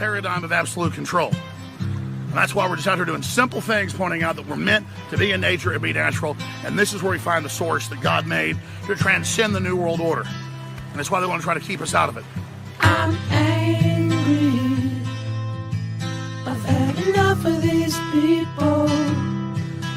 paradigm of absolute control. And that's why we're just out here doing simple things, pointing out that we're meant to be in nature and be natural. And this is where we find the source that God made to transcend the New World Order. And that's why they want to try to keep us out of it. I'm angry. I've had enough of these people.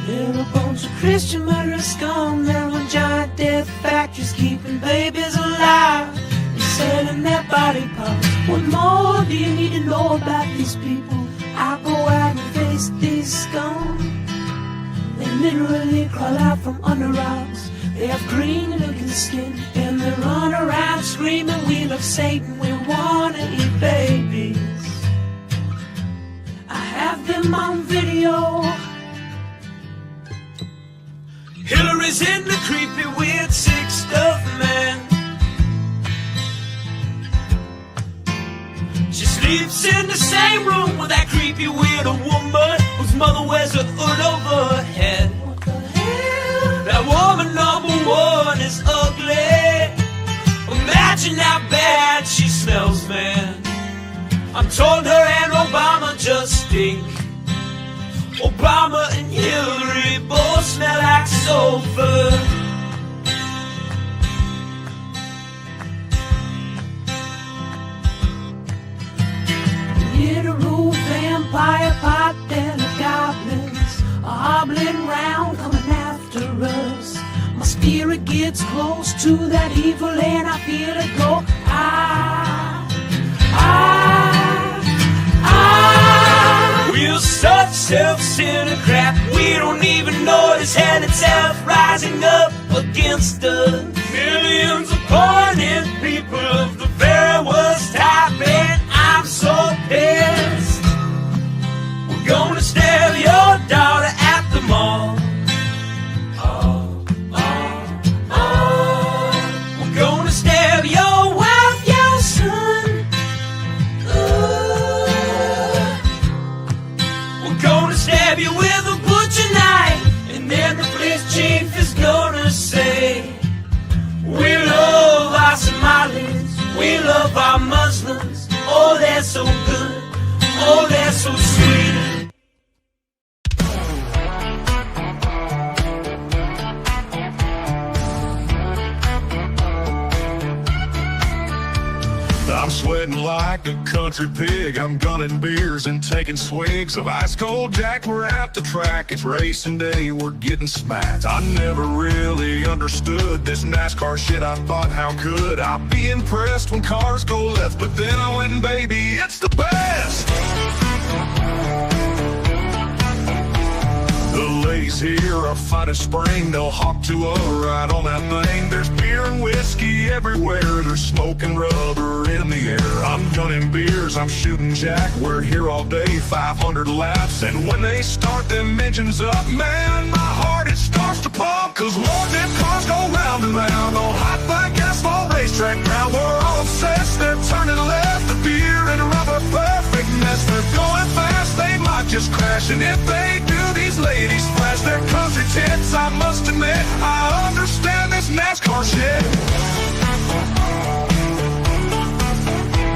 They're a bunch of Christian murderers scum. They're on giant death factories keeping babies alive and selling their body parts. What more do you need to know about these people? I go out and face these scum. They literally crawl out from under rocks. They have green looking skin and they run around screaming, we love Satan, we wanna eat babies. I have them on video. Hillary's in the creepy weird sick stuff, man. She sleeps in the same room with that creepy weirdo woman whose mother wears a hood over her head. What the hell? That woman number one is ugly. Imagine how bad she smells, man. I'm told her and Obama just stink. Obama and Hillary both smell like sulfur. Literal vampire pot and the goblins are hobbling round coming after us. My spirit gets close to that evil and I feel it go. We're such self-centered crap. We don't even notice hell itself rising up against us. Millions of pointed people of the very worst type, and I'm so pissed. We're gonna stab your daughter at the mall. We're gonna stab your wife, your son. We're gonna stab you with a butcher knife, and then the police chief is gonna say, we love our Somalis, we love our Muslims. Oh, they're so good, oh, they're so sweet. I'm sweating like a country pig. I'm gunning beers and taking swigs of ice cold Jack. We're at the track, it's racing day, we're getting smacked. I never really understood this NASCAR shit. I thought, how could I be impressed when cars go left? But then I went, baby, it's the best. The ladies here are fine as spring. They'll hop to a ride on that thing. There's beer and whiskey everywhere. There's smoke and rubber in the air. I'm gunning beers, I'm shooting Jack. We're here all day, 500 laps. And when they start them engines up, man, my heart, it starts to pump. Cause Lord, them cars go round and round on hot black asphalt racetrack ground. We're all obsessed, they're turning left. The beer and rubber, perfect mess. They're going fast, they might just crash. And if they do, these ladies flash their country tits. I must admit, I understand this NASCAR shit.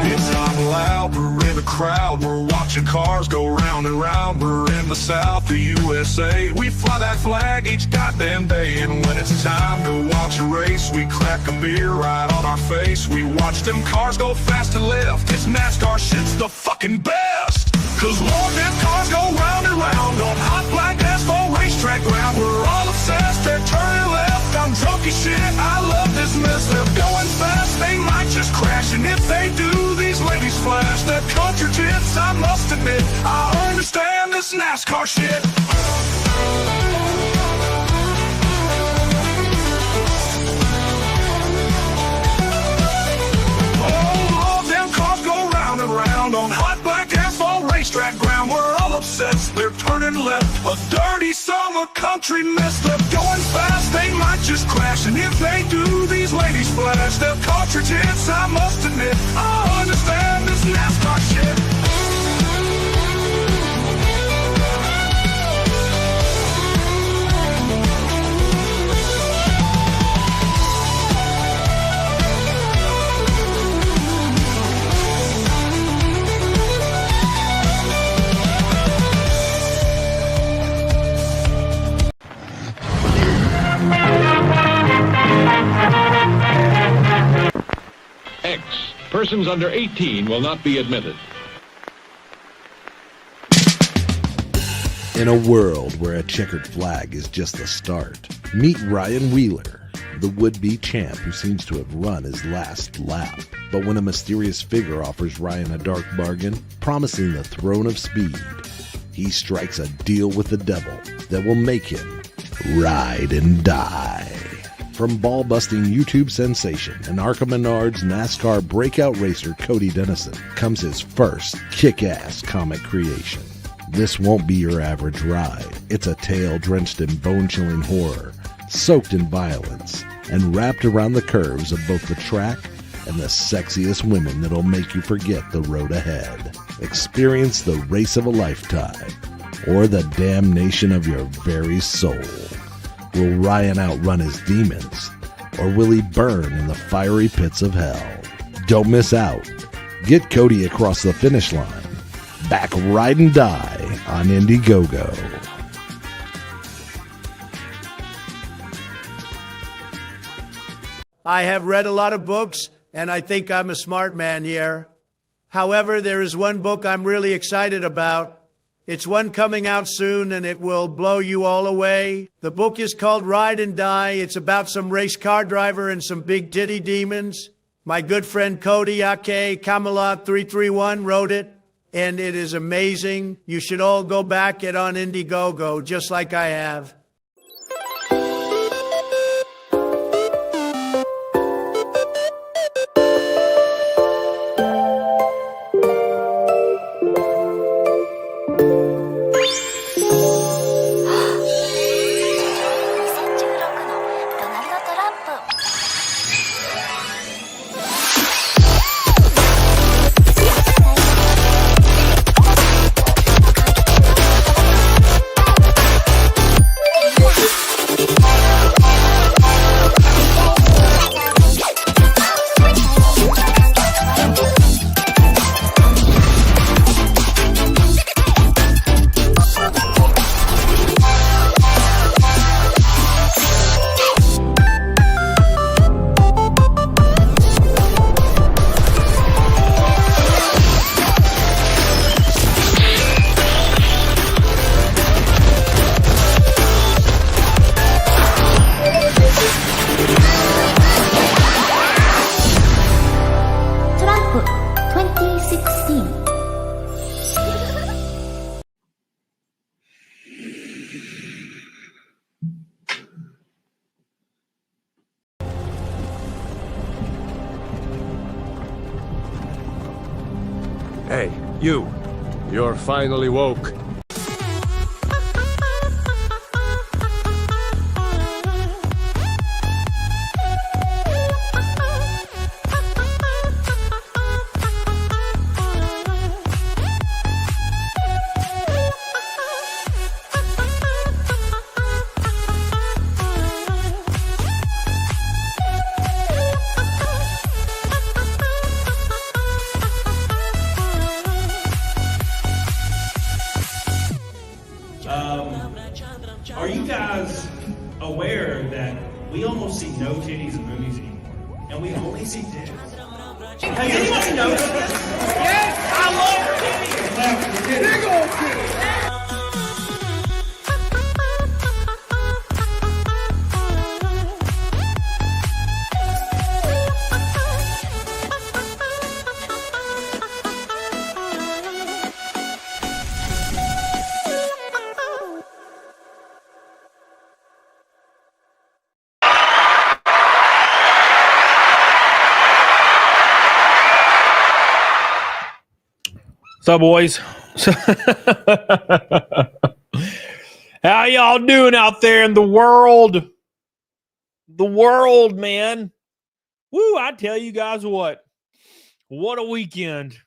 It's not loud, we're in the crowd. We're watching cars go round and round. We're in the South, the USA. We fly that flag each goddamn day. And when it's time to watch a race, we crack a beer right on our face. We watch them cars go fast and left. It's NASCAR shit's the fucking best. Cause Lord, them cars go round and round on hot black asphalt racetrack ground. We're all obsessed, they're turning left. I'm drunk as shit, I love this mess. They're going fast, they might just crash. And if they do, these ladies flash their country tits. I must admit, I understand this NASCAR shit. Oh Lord, them cars go round and round on hot black asphalt racetrack ground. We're all obsessed, they're turning left. A dirty summer country mess. They're going fast, they might just crash. And if they do, these ladies flash their country tits. I must admit, I understand this NASCAR shit. Persons under 18 will not be admitted. In a world where a checkered flag is just the start, meet Ryan Wheeler, the would-be champ who seems to have run his last lap. But when a mysterious figure offers Ryan a dark bargain, promising the throne of speed, he strikes a deal with the devil that will make him ride and die. From ball-busting YouTube sensation and Arca Menard's NASCAR breakout racer Cody Dennison comes his first kick-ass comic creation. This won't be your average ride. It's a tale drenched in bone-chilling horror, soaked in violence, and wrapped around the curves of both the track and the sexiest women that'll make you forget the road ahead. Experience the race of a lifetime, or the damnation of your very soul. Will Ryan outrun his demons, or will he burn in the fiery pits of hell? Don't miss out. Get Cody across the finish line. Back Ride and Die on Indiegogo. I have read a lot of books, and I think I'm a smart man here. However, there is one book I'm really excited about. It's one coming out soon, and it will blow you all away. The book is called Ride and Die. It's about some race car driver and some big titty demons. My good friend Cody Ake Camelot 331 wrote it, and it is amazing. You should all go back it on Indiegogo, just like I have. Hey, you. You're finally woke. Are you guys aware that we almost see no titties in movies anymore? And we only see titties. Hey, anyone notice this? Yes, I love titties! Big old titties! What's up, boys? How y'all doing out there in the world? The world, man. Woo, I tell you guys what a weekend.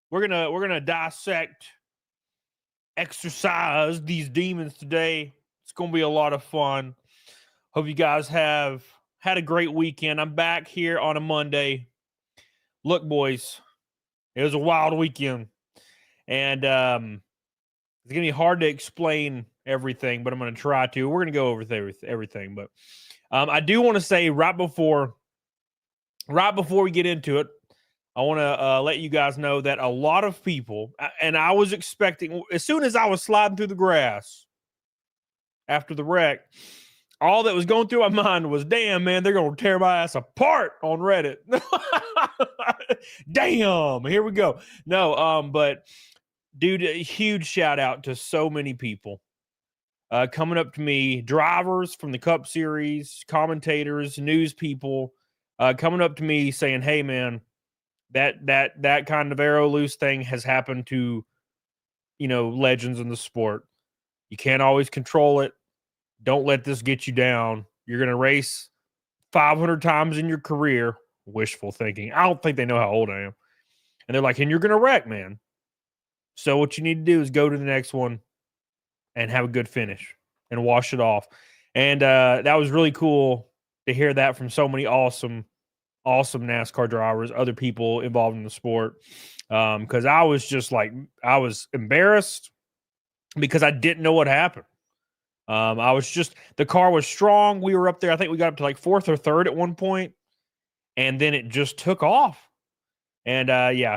We're gonna dissect, exercise these demons today. It's gonna be a lot of fun. Hope you guys have had a great weekend. I'm back here on a Monday. Look, boys. It was a wild weekend, and it's going to be hard to explain everything, but I'm going to try to. We're going to go over everything, but I do want to say right before we get into it, I want to let you guys know that a lot of people, and I was expecting, as soon as I was sliding through the grass after the wreck, all that was going through my mind was, damn, man, they're going to tear my ass apart on Reddit. Damn, here we go. No, but dude, a huge shout out to so many people coming up to me, drivers from the Cup Series, commentators, news people, coming up to me saying, hey, man, that kind of arrow loose thing has happened to, legends in the sport. You can't always control it. Don't let this get you down. You're going to race 500 times in your career. Wishful thinking. I don't think they know how old I am. And they're like, and you're going to wreck, man. So what you need to do is go to the next one and have a good finish and wash it off. And that was really cool to hear that from so many awesome NASCAR drivers, other people involved in the sport. Because I was just like, I was embarrassed because I didn't know what happened. The car was strong. We were up there. I think we got up to like fourth or third at one point, and then it just took off. And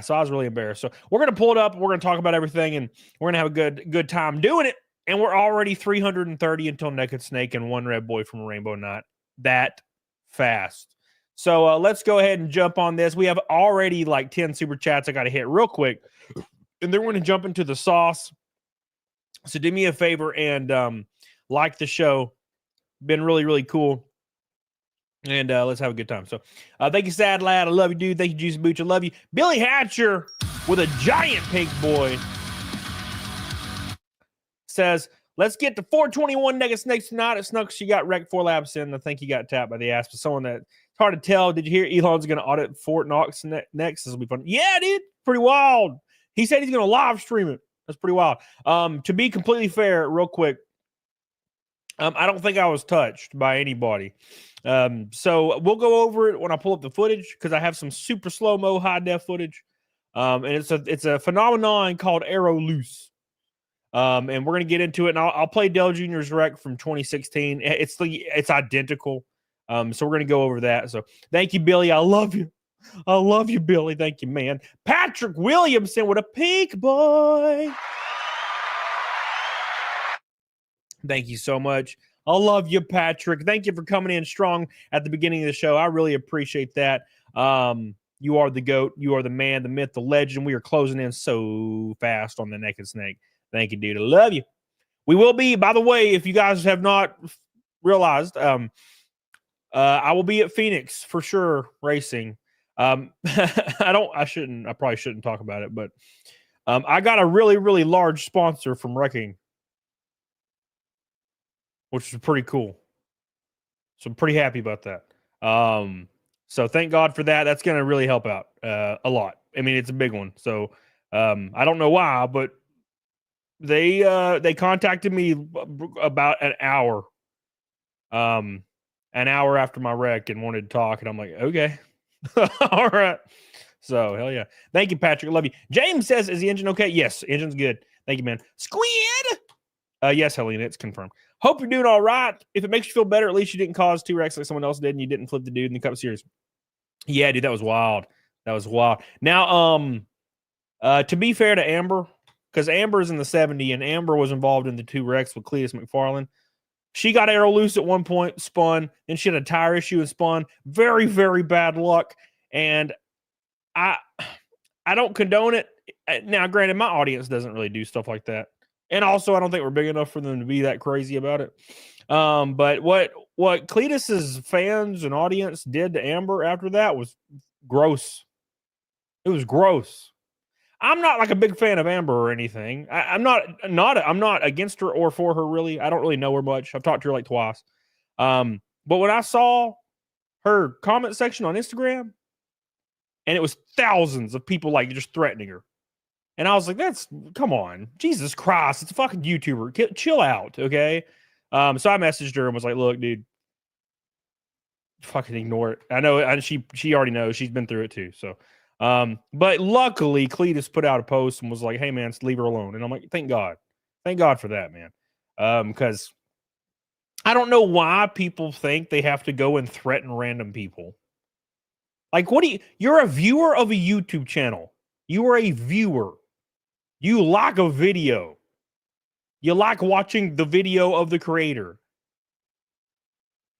so I was really embarrassed. So we're going to pull it up. We're going to talk about everything, and we're going to have a good time doing it. And we're already 330 until Naked Snake and one Red Boy from a Rainbow Knot. That fast. So let's go ahead and jump on this. We have already like 10 super chats I got to hit real quick. And then we're going to jump into the sauce. So do me a favor and like the show. Been really, really cool. And let's have a good time. So thank you, Sad Lad. I love you, dude. Thank you, Juicy Booch. I love you. Billy Hatcher with a giant pink boy says, let's get to 421 Naked Snakes tonight. It snuck. She got wrecked 4 laps in. I think he got tapped by the ass. But someone that it's hard to tell. Did you hear Elon's going to audit Fort Knox next? This will be fun. Yeah, dude. Pretty wild. He said he's going to live stream it. That's pretty wild. To be completely fair, real quick, I don't think I was touched by anybody. So we'll go over it when I pull up the footage because I have some super slow-mo high-def footage. And it's a phenomenon called arrow loose. And we're going to get into it, and I'll play Dale Jr.'s wreck from 2016. It's identical. So we're going to go over that. So thank you, Billy. I love you. I love you, Billy. Thank you, man. Patrick Williamson with a pink boy. Thank you so much. I love you, Patrick. Thank you for coming in strong at the beginning of the show. I really appreciate that. You are the GOAT. You are the man, the myth, the legend. We are closing in so fast on the Naked Snake. Thank you, dude. I love you. We will be, by the way, if you guys have not realized, I will be at Phoenix for sure racing. I probably shouldn't talk about it, but I got a really, really large sponsor from wrecking, which is pretty cool. So I'm pretty happy about that. So thank God for that. That's going to really help out a lot. I mean, it's a big one. So I don't know why, but they contacted me about an hour after my wreck and wanted to talk. And I'm like, okay, all right. So hell yeah. Thank you, Patrick. I love you. James says, is the engine okay? Yes, engine's good. Thank you, man. Squid. Yes, Helena, it's confirmed. Hope you're doing all right. If it makes you feel better, at least you didn't cause 2 wrecks like someone else did and you didn't flip the dude in the Cup Series. Yeah, dude, that was wild. That was wild. Now, to be fair to Amber, because Amber's in the 70 and Amber was involved in the 2 wrecks with Cleetus Mcfarland. She got arrow loose at one point, spun, then she had a tire issue and spun. Very, very bad luck. And I don't condone it. Now, granted, my audience doesn't really do stuff like that. And also, I don't think we're big enough for them to be that crazy about it. But what Cleetus's fans and audience did to Amber after that was gross. It was gross. I'm not like a big fan of Amber or anything. I'm not against her or for her, really. I don't really know her much. I've talked to her like twice. But when I saw her comment section on Instagram, and it was thousands of people like just threatening her. And I was like, come on. Jesus Christ. It's a fucking YouTuber. Chill out, okay? So I messaged her and was like, look, dude, fucking ignore it. I know, and she already knows. She's been through it too. So, but luckily, Cleetus put out a post and was like, hey, man, leave her alone. And I'm like, thank God. Thank God for that, man. Because I don't know why people think they have to go and threaten random people. Like, what do you're a viewer of a YouTube channel. You are a viewer. You like a video. You like watching the video of the creator.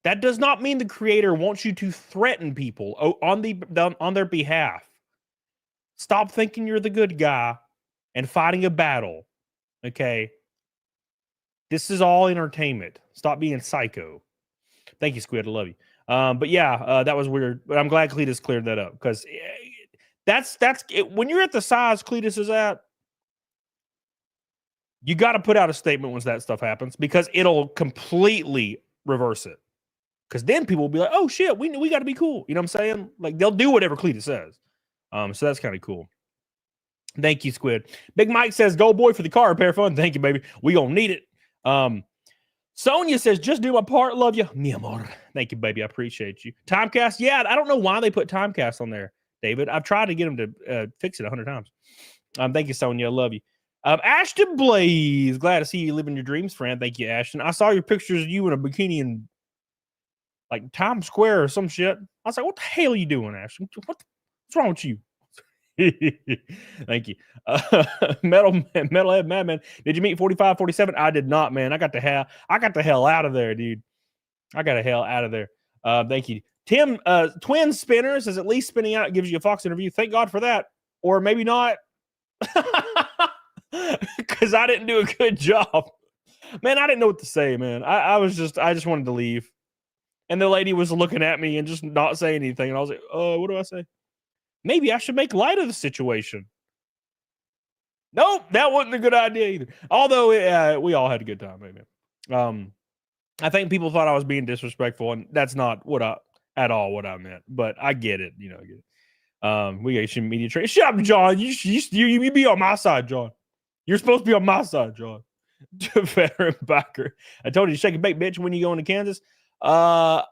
That does not mean the creator wants you to threaten people on their behalf. Stop thinking you're the good guy and fighting a battle. Okay? This is all entertainment. Stop being psycho. Thank you, Squid. I love you. But yeah, that was weird. But I'm glad Cleetus cleared that up because that's it. When you're at the size Cleetus is at, you got to put out a statement once that stuff happens because it'll completely reverse it. Because then people will be like, "Oh shit, we got to be cool." You know what I'm saying? Like they'll do whatever Cleetus says. So that's kind of cool. Thank you, Squid. Big Mike says, "Go boy for the car repair fund." Thank you, baby. We gonna need it. Sonia says, "Just do my part. Love you, mi amor." Thank you, baby. I appreciate you. Timecast. Yeah, I don't know why they put Timecast on there, David. I've tried to get them to fix it 100 times. Thank you, Sonia. I love you. Ashton Blaze. Glad to see you living your dreams, friend. Thank you, Ashton. I saw your pictures of you in a bikini in like Times Square or some shit. I was like, "What the hell are you doing, Ashton? What's wrong with you?" Thank you. Metalhead Madman. Did you meet 45, 47? I did not, man. I got the hell out of there, dude. I got the hell out of there. Thank you. Tim, Twin Spinners is at least spinning out. It gives you a Fox interview. Thank God for that. Or maybe not. Because I didn't do a good job. Man, I didn't know what to say, man. I just wanted to leave. And the lady was looking at me and just not saying anything. And I was like, what do I say? Maybe I should make light of the situation. Nope, that wasn't a good idea either. Although we all had a good time, maybe. I think people thought I was being disrespectful, and that's not at all what I meant. But I get it, I get it. We got some media training. Shut up, John. You be on my side, John. You're supposed to be on my side, John. Veteran backer. I told you to shake a bake, bitch. When you going to Kansas? I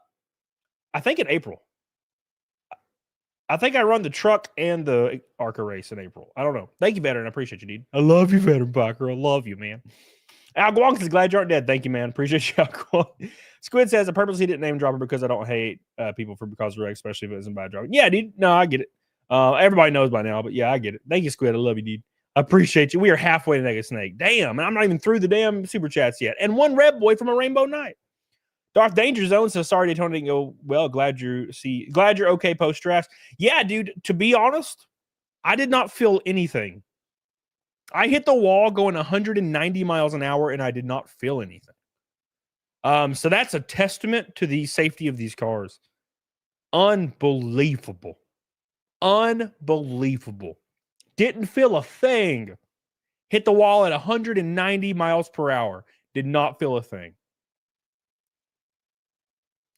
think in April. I think I run the truck and the ARCA race in April. I don't know. Thank you, veteran. I appreciate you, dude. I love you, veteran Backer. I love you, man. Al Guang says, "Glad you aren't dead." Thank you, man. Appreciate you, Al Guang. Squid says, "I purposely didn't name drop her because I don't hate people because of Rex, especially if it isn't bad drop." Yeah, dude. No, I get it. Everybody knows by now, but yeah, I get it. Thank you, Squid. I love you, dude. I appreciate you. We are halfway to Nega Snake. Damn, and I'm not even through the damn super chats yet. And one Red Boy from a Rainbow Night. Darth Danger Zone says, "Sorry, Daytona didn't go well. Glad you're okay post draft." Yeah, dude. To be honest, I did not feel anything. I hit the wall going 190 miles an hour, and I did not feel anything. So that's a testament to the safety of these cars. Unbelievable. Didn't feel a thing. Hit the wall at 190 miles per hour. Did not feel a thing.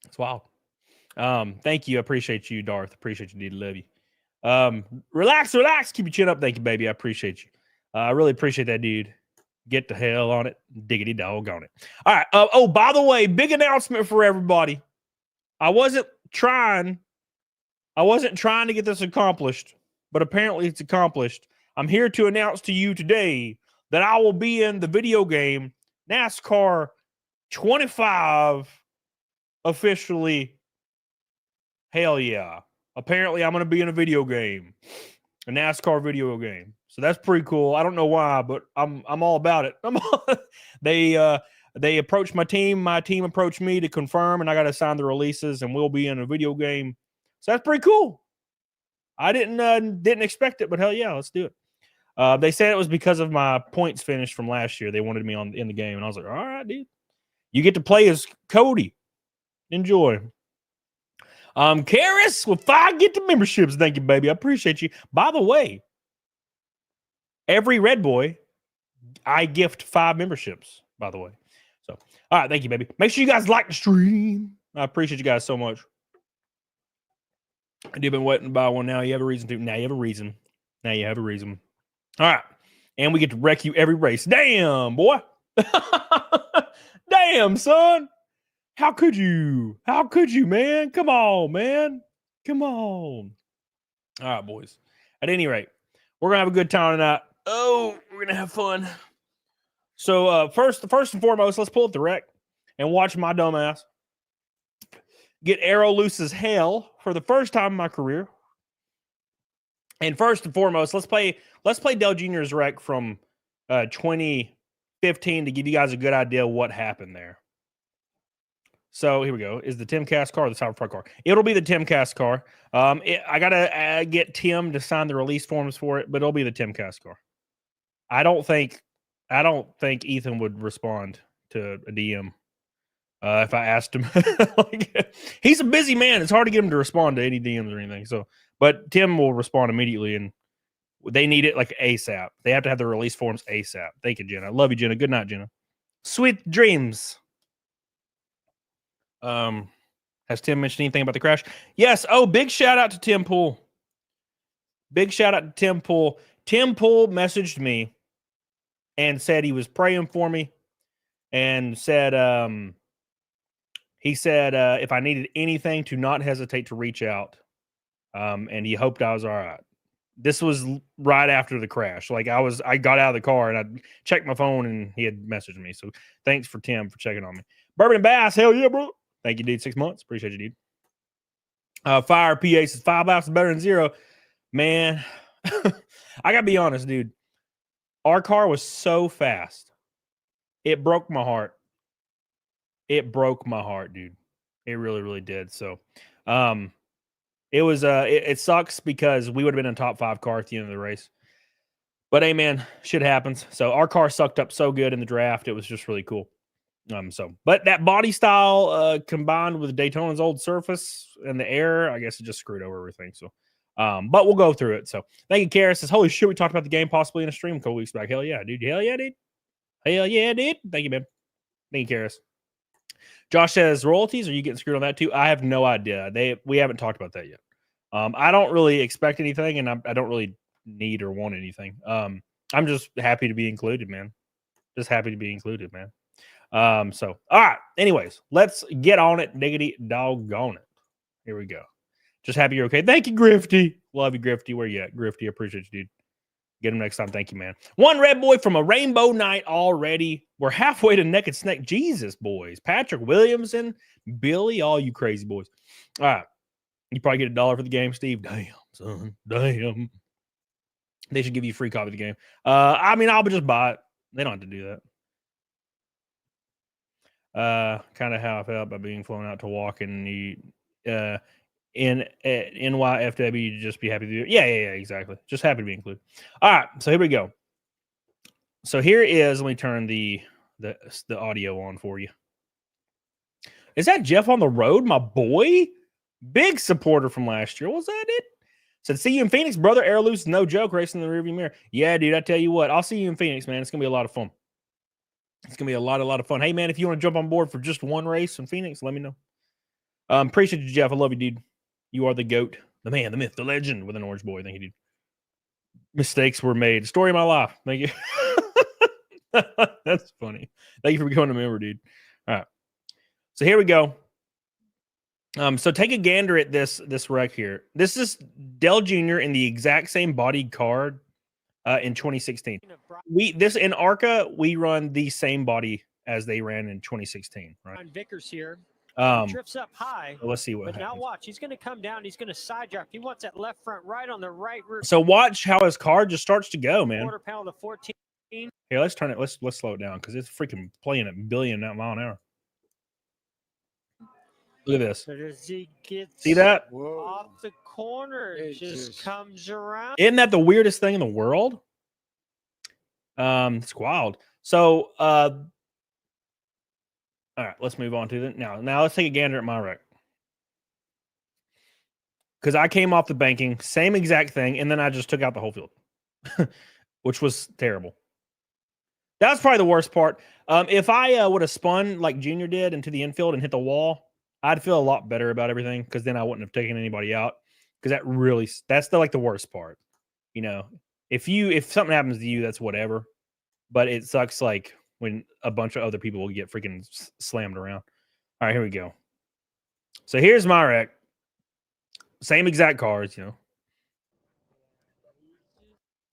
It's wild. Thank you. I appreciate you, Darth. Appreciate you, dude. Love you. Relax. Keep your chin up. Thank you, baby. I appreciate you. I really appreciate that, dude. Get the hell on it. Diggity dog on it. All right. By the way, big announcement for everybody. I wasn't trying to get this accomplished, but apparently it's accomplished. I'm here to announce to you today that I will be in the video game NASCAR 25 officially. Hell yeah. Apparently I'm going to be in a video game, a NASCAR video game. So that's pretty cool. I don't know why, but I'm all about it. They approached my team approached me to confirm, and I got to sign the releases, and we'll be in a video game. So that's pretty cool. I didn't expect it, but hell yeah, let's do it. They said it was because of my points finish from last year. They wanted me in the game, and I was like, all right, dude. You get to play as Cody. Enjoy. Karis with 5 get the memberships. Thank you, baby. I appreciate you. By the way, every Red Boy, I gift 5 memberships, by the way. So, all right, thank you, baby. Make sure you guys like the stream. I appreciate you guys so much. You've been waiting to buy one now. You have a reason to. Now you have a reason. All right. And we get to wreck you every race. Damn, boy. Damn, son. How could you? Man? Come on, man. Come on. All right, boys. At any rate, we're going to have a good time tonight. Oh, we're going to have fun. So, first and foremost, let's pull up the rec and watch my dumb ass get arrow loose as hell for the first time in my career. And first and foremost, let's play Dale Jr.'s wreck from 2015 to give you guys a good idea what happened there. So here we go. Is the Timcast car or the Cybertruck car? It'll be the Timcast car. I gotta get Tim to sign the release forms for it, but it'll be the Timcast car. I don't think Ethan would respond to a DM if I asked him. Like, he's a busy man. It's hard to get him to respond to any DMs or anything. So, but Tim will respond immediately, and they need it like ASAP. They have to have the release forms ASAP. Thank you, Jenna. Love you, Jenna. Good night, Jenna. Sweet dreams. Has Tim mentioned anything about the crash? Yes. Oh, big shout out to Tim Pool. Big shout out to Tim Pool. Tim Pool messaged me and said he was praying for me, and said he said if I needed anything to not hesitate to reach out, and he hoped I was all right. This was right after the crash. Like I got out of the car and I checked my phone and he had messaged me. So thanks for Tim for checking on me. Bourbon and Bass, hell yeah, bro. Thank you, dude. 6 months. Appreciate you, dude. Fire PA says 5 laps is better than 0. Man, I gotta be honest, dude. Our car was so fast. It broke my heart. It broke my heart, dude. It really, really did. So it was it sucks because we would have been in top 5 car at the end of the race. But hey, man, shit happens. So our car sucked up so good in the draft. It was just really cool. But that body style combined with Daytona's old surface and the air, I guess it just screwed over everything. So, but we'll go through it. So, thank you, Kara. Says, holy shit, we talked about the game possibly in a stream a couple weeks back. Hell yeah, dude. Hell yeah, dude. Hell yeah, dude. Thank you, man. Thank you, Karis. Josh says, royalties, are you getting screwed on that too? I have no idea. We haven't talked about that yet. I don't really expect anything, and I don't really need or want anything. I'm just happy to be included, man. Just happy to be included, man. So, all right. Anyways, let's get on it. Diggity doggone it. Here we go. Just happy you're okay. Thank you, Grifty. Love you, Grifty. Where you at? Grifty, I appreciate you, dude. Get him next time. Thank you, man. One red boy from a rainbow night already. We're halfway to neck and snake. Jesus, boys. Patrick Williamson, Billy, all you crazy boys. All right. You probably get $1 for the game, Steve. Damn, son. Damn. They should give you a free copy of the game. I mean, I'll just buy it. They don't have to do that. Kind of how I felt about being flown out to walk in the in NYFW to just be happy to do it. Yeah, exactly. Just happy to be included. All right, so here we go. So here is, let me turn the audio on for you. Is that Jeff on the road, my boy? Big supporter from last year. Was that it? Said, see you in Phoenix, brother. Air loose, no joke, racing in the rearview mirror. Yeah, dude, I tell you what, I'll see you in Phoenix, man. It's gonna be a lot of fun. It's gonna be a lot of fun. Hey, man, if you want to jump on board for just one race in Phoenix, let me know. Appreciate you, Jeff. I love you, dude. You are the GOAT, the man, the myth, the legend with an orange boy. Thank you, dude. Mistakes were made. Story of my life. Thank you. That's funny. Thank you for becoming a member, dude. All right. So here we go. So take a gander at this wreck here. This is Dale Jr. in the exact same bodied car in 2016. This in ARCA, we run the same body as they ran in 2016, right? Vickers here. Drifts up high. Let's see what but happens. Now watch. He's going to come down. He's going to side drive. He wants that left front right on the right rear. So watch how his car just starts to go, man. Quarter pound to 14. Here, let's turn it. Let's slow it down because it's freaking playing at $1 billion mile an hour. Look at this. But as he gets See that? off the corner, it just comes around. Isn't that the weirdest thing in the world? It's wild. So, all right, let's move on to it now. Now let's take a gander at my wreck. Because I came off the banking, same exact thing, and then I just took out the whole field, which was terrible. That was probably the worst part. If I would have spun like Junior did into the infield and hit the wall, I'd feel a lot better about everything because then I wouldn't have taken anybody out. Because that's the worst part. You know, if something happens to you, that's whatever. But it sucks like when a bunch of other people will get freaking slammed around. All right, here we go. So here's my wreck. Same exact cars, you know.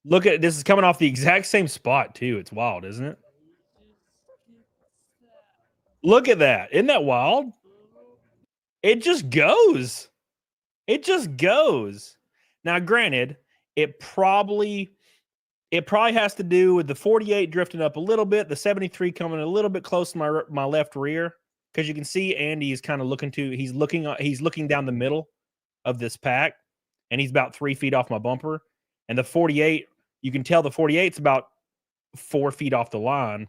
Look at this is coming off the exact same spot too. It's wild, isn't it? Look at that. Isn't that wild? It just goes. It just goes. Now, granted, it probably has to do with the 48 drifting up a little bit, the 73 coming a little bit close to my left rear, because you can see Andy is kind of he's looking down the middle of this pack, and he's about 3 feet off my bumper. And the 48, you can tell the 48's about 4 feet off the line,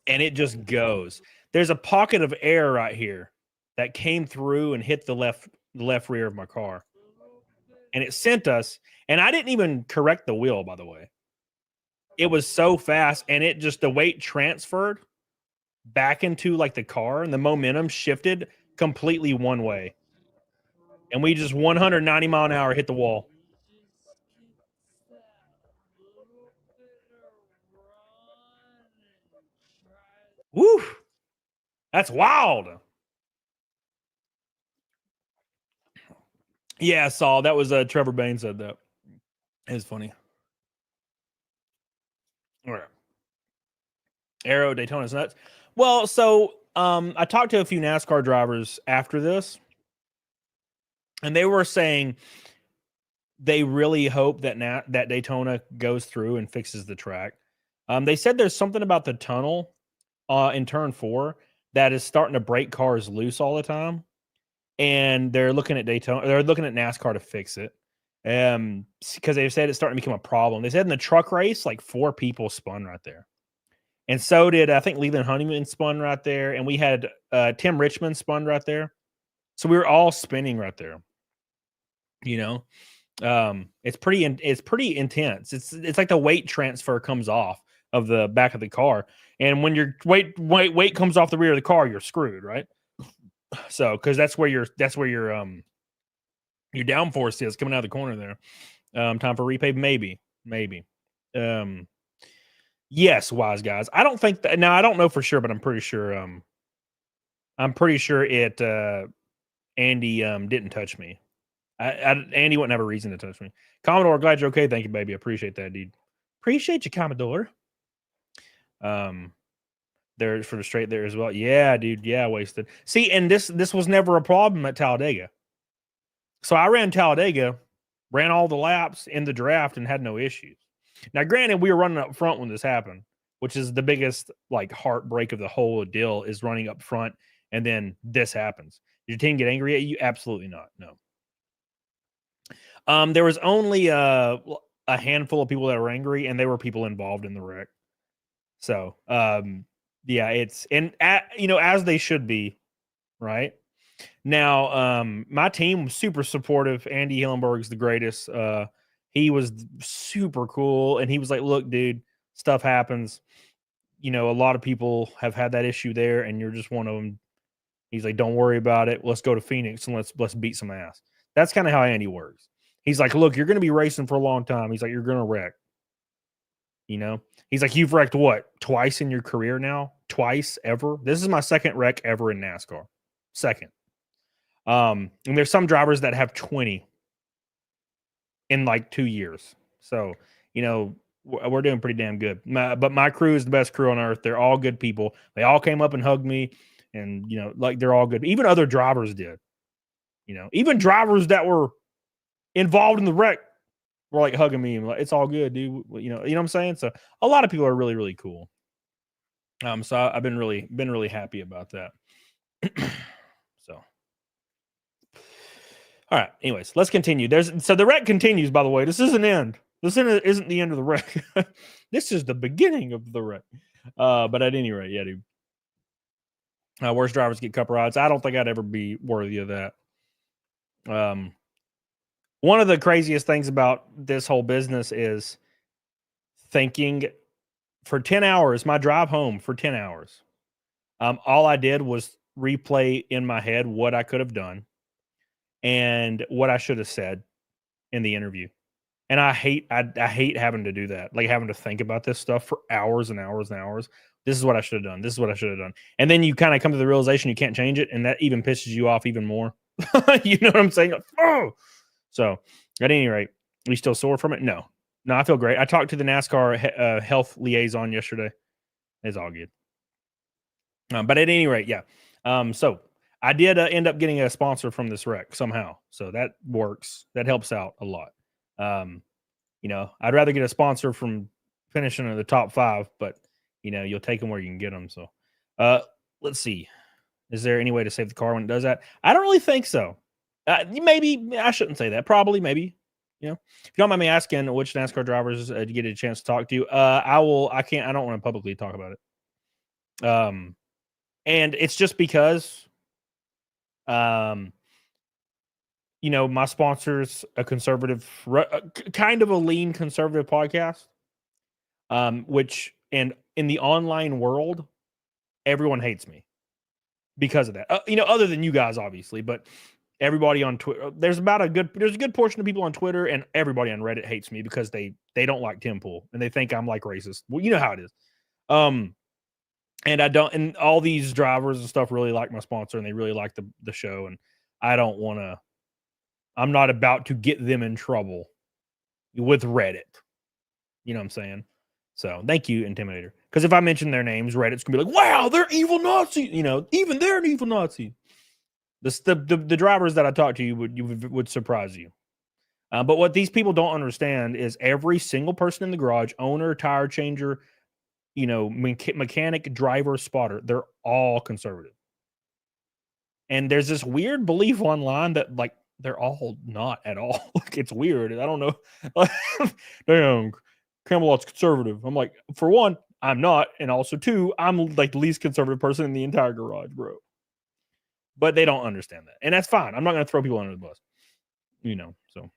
and it just goes. There's a pocket of air right here that came through and hit the left rear of my car, and it sent us. And I didn't even correct the wheel, by the way. It was so fast, and it just, the weight transferred back into like the car, and the momentum shifted completely one way. And we just 190 mile an hour hit the wall. Woo! That's wild. Yeah, I saw. That was Trevor Bain said that. It's funny. All right. Arrow, Daytona's nuts. Well, so I talked to a few NASCAR drivers after this, and they were saying they really hope that that Daytona goes through and fixes the track. They said there's something about the tunnel in turn 4 that is starting to break cars loose all the time, and they're looking at Daytona. They're looking at NASCAR to fix it, because they said it's starting to become a problem. They said in the truck race, like 4 people spun right there. And so did, I think, Leland Honeyman spun right there. And we had Tim Richmond spun right there. So we were all spinning right there. You know, it's pretty intense. It's like the weight transfer comes off of the back of the car. And when your weight comes off the rear of the car, you're screwed, right? So, because that's where your downforce is coming out of the corner there. Time for repave, maybe. Yes, wise guys. I don't think that. Now, I don't know for sure, but I'm pretty sure. It. Andy didn't touch me. Andy wouldn't have a reason to touch me. Commodore, glad you're okay. Thank you, baby. Appreciate that, dude. Appreciate you, Commodore. There for the straight there as well. Yeah, dude. Yeah, wasted. See, and this was never a problem at Talladega. So I ran Talladega, ran all the laps in the draft, and had no issues. Now, granted, we were running up front when this happened, which is the biggest like heartbreak of the whole deal, is running up front, and then this happens. Did your team get angry at you? Absolutely not. No. There was only a handful of people that were angry, and they were people involved in the wreck. So, yeah, it's as they should be, right? Now, my team was super supportive. Andy Hillenberg's the greatest. He was super cool, and he was like, "Look, dude, stuff happens. A lot of people have had that issue there, and you're just one of them." He's like, "Don't worry about it. Let's go to Phoenix and let's beat some ass." That's kind of how Andy works. He's like, "Look, you're going to be racing for a long time." He's like, "You're going to wreck." He's like, "You've wrecked what? Twice in your career now? Twice ever? This is my second wreck ever in NASCAR. Second. And there's some drivers that have 20 in like 2 years. So, we're doing pretty damn good. But my crew is the best crew on earth. They're all good people. They all came up and hugged me, and like they're all good. Even other drivers did. Even drivers that were involved in the wreck were like hugging me and like, "It's all good, dude." You know what I'm saying? So a lot of people are really, really cool. So I've been really happy about that. So. All right. Anyways, let's continue. So the wreck continues, by the way. This isn't end. This isn't the end of the wreck. This is the beginning of the wreck. But at any rate, yeah, dude. Worst drivers get cup rides. I don't think I'd ever be worthy of that. One of the craziest things about this whole business is thinking for 10 hours, my drive home for 10 hours, all I did was replay in my head what I could have done and what I should have said in the interview. And I hate having to do that, like having to think about this stuff for hours and hours and hours. This is what I should have done. This is what I should have done. And then you kind of come to the realization you can't change it, and that even pisses you off even more. You know what I'm saying? Like, oh! So at any rate, are you still sore from it? No, I feel great. I talked to the NASCAR health liaison yesterday. It's all good. But at any rate, yeah. So I did end up getting a sponsor from this wreck somehow. So that works. That helps out a lot. You know, I'd rather get a sponsor from finishing in the top 5, but you know, you'll take them where you can get them. So let's see. Is there any way to save the car when it does that? I don't really think so. Maybe I shouldn't say that. Probably, maybe. You know, if you don't mind me asking, which NASCAR drivers did you get a chance to talk to? I will. I can't. I don't want to publicly talk about it. And it's just because, you know, my sponsor's a conservative, kind of a lean conservative podcast. Which and in the online world, everyone hates me because of that. You know, other than you guys, obviously, but everybody on Twitter, there's a good portion of people on Twitter and everybody on Reddit hates me because they don't like Tim Pool and they think I'm like racist. Well, you know how it is. And I don't, and all these drivers and stuff really like my sponsor and they really like the show. And I don't want to, I'm not about to get them in trouble with Reddit. You know what I'm saying? So thank you, Intimidator. Because if I mention their names, Reddit's gonna be like, wow, they're evil Nazis. You know, even they're an evil Nazi. The drivers that I talked to would surprise you. But what these people don't understand is every single person in the garage, owner, tire changer, you know, mechanic, driver, spotter, they're all conservative. And there's this weird belief online that like they're all not at all. Like it's weird. I don't know. Damn, Camelot's conservative. I'm like, for one, I'm not, and also two, I'm like the least conservative person in the entire garage, bro. But they don't understand that, and that's fine. I'm not going to throw people under the bus, you know. So,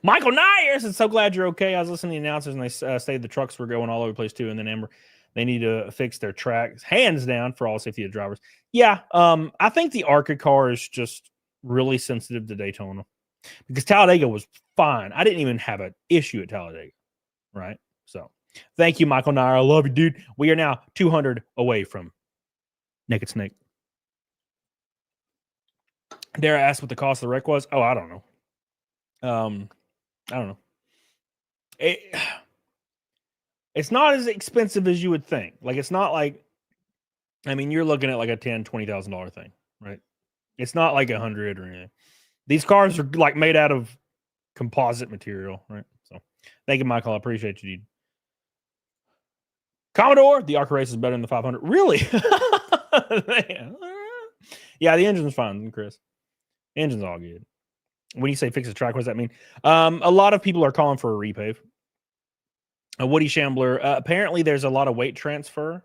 Michael Nyers is so glad you're okay. I was listening to the announcers, and they stated the trucks were going all over the place too. And then Amber, they need to fix their tracks, hands down, for all safety of drivers. Yeah, I think the ARCA car is just really sensitive to Daytona because Talladega was fine. I didn't even have an issue at Talladega, right? So, thank you, Michael Nyer. I love you, dude. We are now 200 away from Naked Snake. Dare I ask what the cost of the wreck was? Oh, I don't know. I don't know. It's not as expensive as you would think. Like, it's not like, I mean, you're looking at like a $10,000, $20,000 thing, right? It's not like 100 or anything. These cars are like made out of composite material, right? So, thank you, Michael. I appreciate you, dude. Commodore, the ARCA race is better than the 500. Really? Yeah, the engine's fine, Chris. Engine's all good. When you say fix the track, what does that mean? A lot of people are calling for a repave. Woody Shambler, apparently there's a lot of weight transfer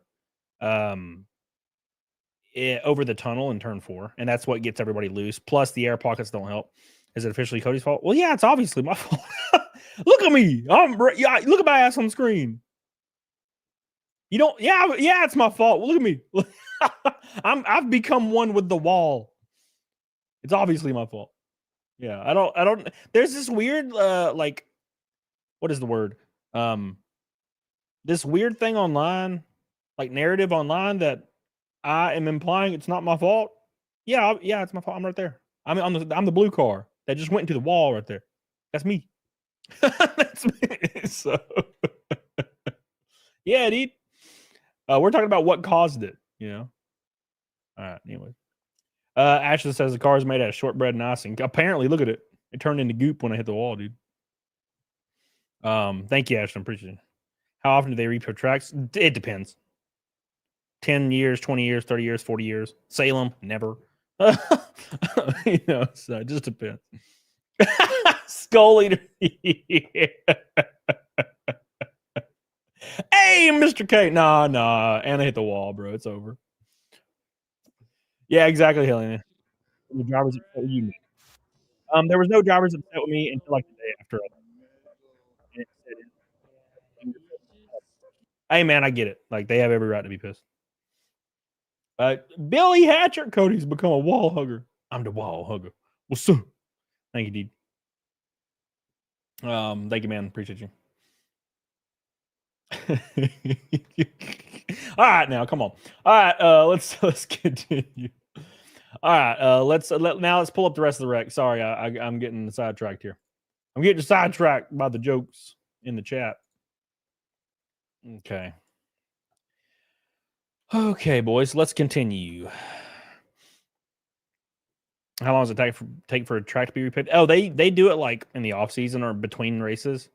over the tunnel in turn 4, and that's what gets everybody loose. Plus, the air pockets don't help. Is it officially Cody's fault? Well, yeah, it's obviously my fault. Look at me. Look at my ass on the screen. You don't, yeah, it's my fault. Look at me. I've become one with the wall. It's obviously my fault. Yeah, I don't, there's this weird, like, what is the word? This weird thing online, like narrative online that I am implying it's not my fault. Yeah, it's my fault. I'm right there. I'm the blue car that just went into the wall right there. That's me. That's me. So, yeah, dude. We're talking about what caused it, you know? All right, anyway. Ashley says the car is made out of shortbread and icing. Apparently, look at it. It turned into goop when I hit the wall, dude. Thank you, Ashley. I appreciate it. How often do they repair tracks? It depends. 10 years, 20 years, 30 years, 40 years. Salem, never. You know, so it just depends. Skull Eater. Hey, Mr. K. Nah. Anna hit the wall, bro. It's over. Yeah, exactly, Helena. The drivers upset with you. There was no drivers upset with me until like the day after. Hey, man, I get it. Like, they have every right to be pissed. Billy Hatcher, Cody's become a wall hugger. I'm the wall hugger. What's up? Thank you, dude. Thank you, man. Appreciate you. All right, now come on. All right, let's continue. All right, let's pull up the rest of the wreck. Sorry, I'm getting sidetracked here. I'm getting sidetracked by the jokes in the chat. Okay. Okay, boys, let's continue. How long does it take for a track to be repicked? Oh, they do it like in the off season or between races,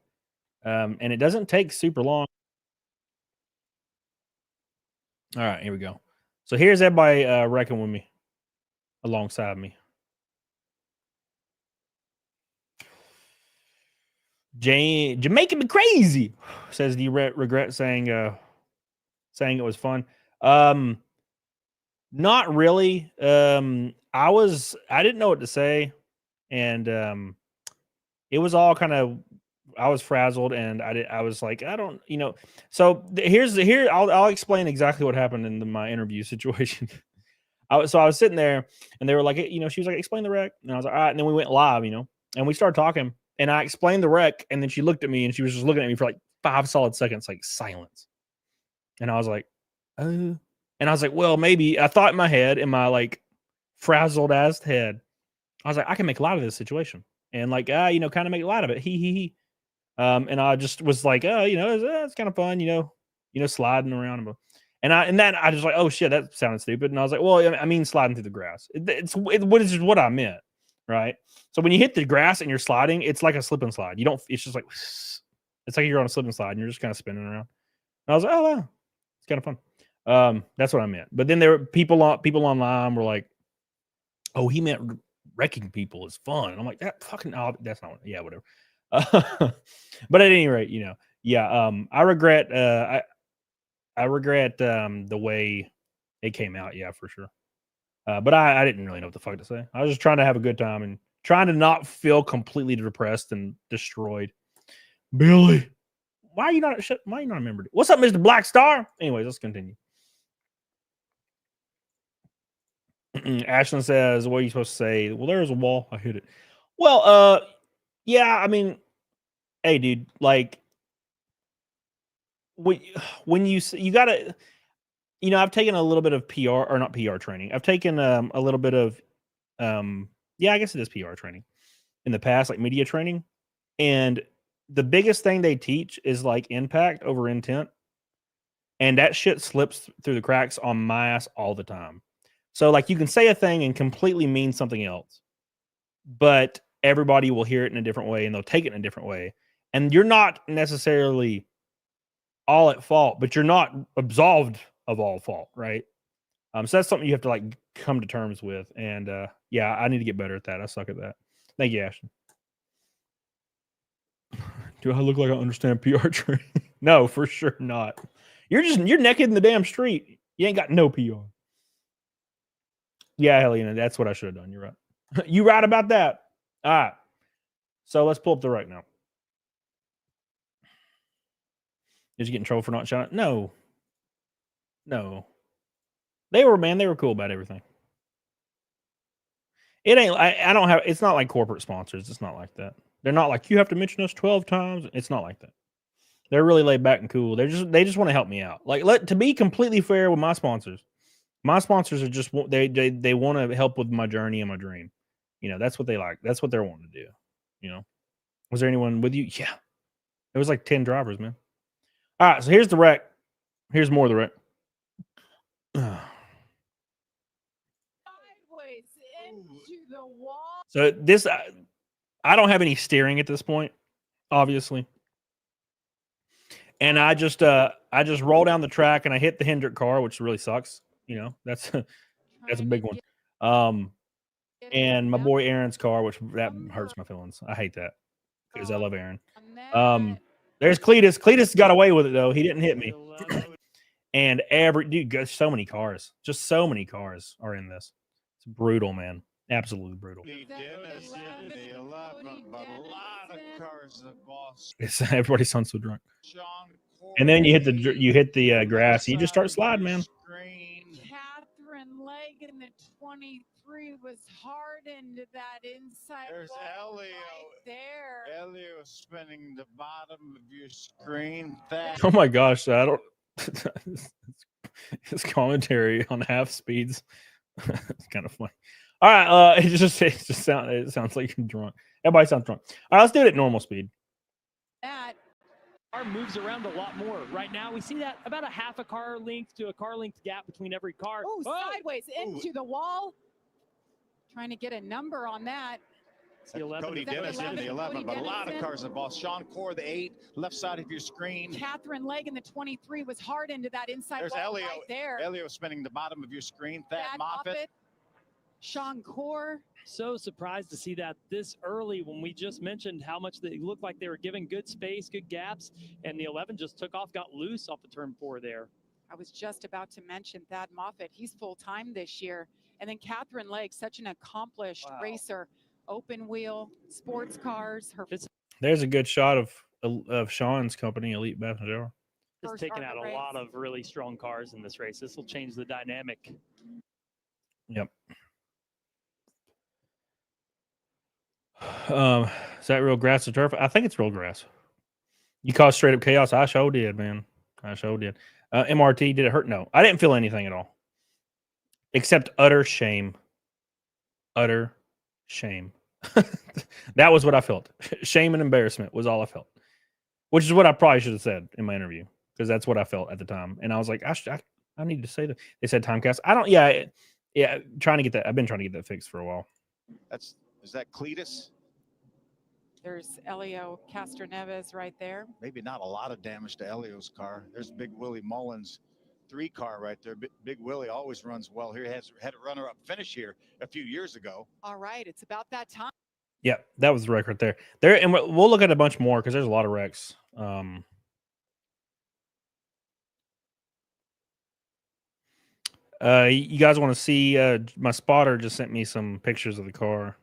and it doesn't take super long. All right, here we go. So here's everybody wrecking with me, alongside me. Jamaican me crazy, says, do you regret saying it was fun? Not really. I didn't know what to say, and it was all kind of, I was frazzled, and I was like, I don't, So I'll explain exactly what happened in my interview situation. I was sitting there, and they were like, she was like, explain the wreck, and I was like, all right, and then we went live, and we started talking, and I explained the wreck, and then she looked at me, and she was just looking at me for like 5 solid seconds, like silence, and I was like, and I was like, well, maybe. I thought in my head, in my like frazzled ass head, I was like, I can make a lot of this situation, and like, kind of make a lot of it. He. And I just was like, oh, it's kind of fun, sliding around. And then I just like, oh shit, that sounded stupid. And I was like, well, I mean, sliding through the grass. It's what I meant, right? So when you hit the grass and you're sliding, it's like a slip and slide. It's just like, it's like you're on a slip and slide and you're just kind of spinning around. And I was like, oh wow, it's kind of fun. That's what I meant. But then there were people online were like, oh, he meant wrecking people is fun. And I'm like, that's not what, yeah, whatever. But at any rate, I regret the way it came out, yeah, for sure. But I didn't really know what the fuck to say. I was just trying to have a good time and trying to not feel completely depressed and destroyed. Billy, why are you not a member? What's up, Mr. Black Star? Anyways, let's continue. Ashland says, what are you supposed to say? Well, there's a wall. I hit it. Well, yeah, I mean, hey, dude, like, when you gotta, I've taken a little bit of PR, or not PR training. I've taken a little bit of, yeah, I guess it is PR training in the past, like media training. And the biggest thing they teach is like impact over intent. And that shit slips through the cracks on my ass all the time. So like you can say a thing and completely mean something else, but everybody will hear it in a different way and they'll take it in a different way. And you're not necessarily all at fault, but you're not absolved of all fault, right? So that's something you have to like come to terms with. And yeah, I need to get better at that. I suck at that. Thank you, Ashton. Do I look like I understand PR training? No, for sure not. You're naked in the damn street. You ain't got no PR. Yeah, Helena, that's what I should have done. You're right. You right about that. All right. So let's pull up the right now. Did you get in trouble for not shouting? No. They were cool about everything. It ain't, I don't have, it's not like corporate sponsors. It's not like that. They're not like, you have to mention us 12 times. It's not like that. They're really laid back and cool. They just want to help me out. Like, to be completely fair with my sponsors are just, they want to help with my journey and my dream. That's what they like. That's what they're wanting to do. Was there anyone with you? Yeah. It was like 10 drivers, man. All right. So here's the wreck. Here's more of the wreck. So this, I don't have any steering at this point, obviously. And I just roll down the track and I hit the Hendrick car, which really sucks. That's a big one. And my boy Aaron's car, which that hurts my feelings. I hate that because I love Aaron. There's Cleetus. Cleetus got away with it though. He didn't hit me. And so many cars. Just so many cars are in this. It's brutal, man. Absolutely brutal. Everybody sounds so drunk. And then you hit the grass. You just start sliding, man. Catherine leg in the 23 was hardened to that inside. There's Elio. Right there. Elio spinning the bottom of your screen. Oh my gosh, I don't. His commentary on half speeds. It's kind of funny. All right, it sounds like you're drunk. Everybody sounds drunk. All right, let's do it at normal speed. That Car moves around a lot more. Right now, we see that about a half a car length to a car length gap between every car. Oh, sideways into the wall. Trying to get a number on that. The 11. Cody Is that the Dennis in 11? the 11, Cody but a lot of Dennis in? cars involved. Sean Core, the 8, left side of your screen. Catherine Legg in the 23 was hard into that inside There's wall Elio. right there. Elio spinning the bottom of your screen. Thad Thad Moffitt. Sean Core. So surprised to see that this early when we just mentioned how much they looked like they were giving good space, good gaps, and the 11 just took off, got loose off the turn 4 there. I was just about to mention Thad Moffitt. He's full-time this year. And then Catherine Legg, such an accomplished racer. Open wheel, sports cars. Her There's a good shot of Sean's company, Elite Bath and Shower. Just first taking ARCA out a race. lot of really strong cars in this race. This will change the dynamic. Yep. Is that real grass or turf? I think it's real grass. You caused straight up chaos. I sure did, man. I sure did. MRT, did it hurt? No, I didn't feel anything at all, except utter shame. Utter shame. That was what I felt. Shame and embarrassment was all I felt, which is what I probably should have said in my interview, because that's what I felt at the time. And I was like, I need to say that. They said timecast. I don't. Yeah. Trying to get that. I've been trying to get that fixed for a while. Is that Cleetus? There's Elio Castroneves right there. Maybe not a lot of damage to Elio's car. There's Big Willie Mullins' 3 car right there. Big Willie always runs well here. Had a runner-up finish here a few years ago. All right, it's about that time. Yeah, that was the wreck right there. And we'll look at a bunch more because there's a lot of wrecks. You guys want to see? My spotter just sent me some pictures of the car.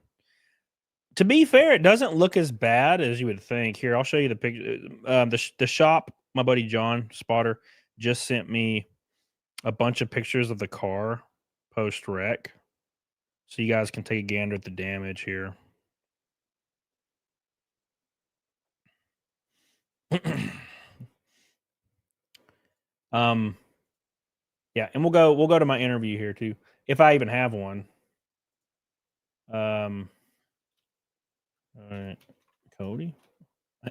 To be fair, it doesn't look as bad as you would think. Here, I'll show you the picture. The shop, my buddy John Spotter just sent me a bunch of pictures of the car post wreck, so you guys can take a gander at the damage here. Yeah, and we'll go to my interview here too, if I even have one. All right, Cody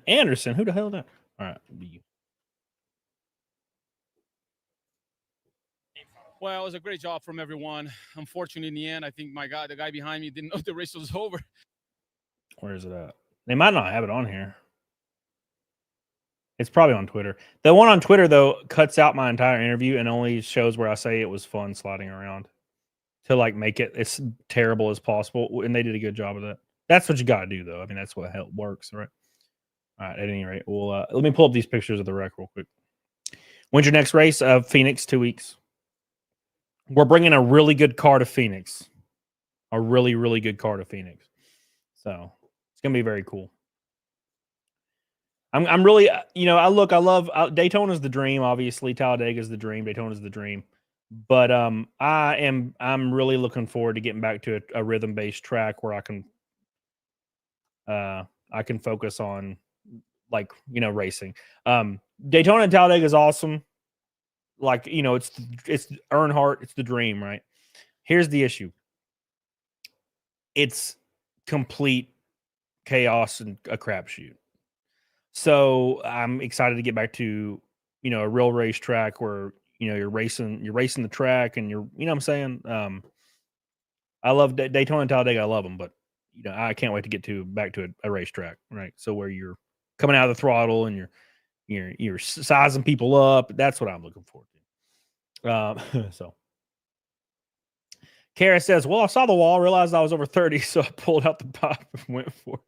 Anderson, who the hell is that? All right, you. Well, it was a great job from everyone. Unfortunately, in the end, I think the guy behind me didn't know the race was over. Where is it at? They might not have it on here. It's probably on Twitter. The one on Twitter, though, cuts out my entire interview and only shows where I say it was fun sliding around to like make it as terrible as possible. And they did a good job of that. That's what you got to do, though. I mean, that's what help works, right? All right. At any rate, we'll let me pull up these pictures of the wreck real quick. When's your next race? Phoenix, 2 weeks. We're bringing a really good car to Phoenix. A really, really good car to Phoenix. So it's gonna be very cool. I'm really, I love Daytona's the dream. Obviously, Talladega's the dream. Daytona's the dream. But I'm really looking forward to getting back to a rhythm-based track where I can focus on racing. Daytona and Talladega is awesome. It's Earnhardt, it's the dream, right? Here's the issue. It's complete chaos and a crapshoot. So I'm excited to get back to, a real racetrack where, you're racing the track and you're, what I'm saying? I love Daytona and Talladega. I love them, but I can't wait to get back to a racetrack, right? So where you're coming out of the throttle and you're sizing people up. That's what I'm looking forward to. So Kara says, well, I saw the wall, realized I was over 30, so I pulled out the pop and went for it.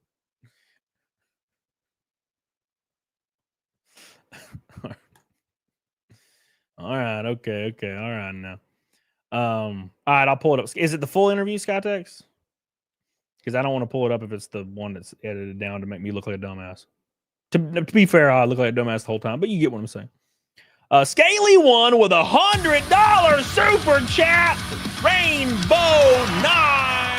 All right. Okay. All right now. All right, I'll pull it up. Is it the full interview, Skytex? Because I don't want to pull it up if it's the one that's edited down to make me look like a dumbass. To be fair, I look like a dumbass the whole time, but you get what I'm saying. Scaly won with $100 super chat. Rainbow Night.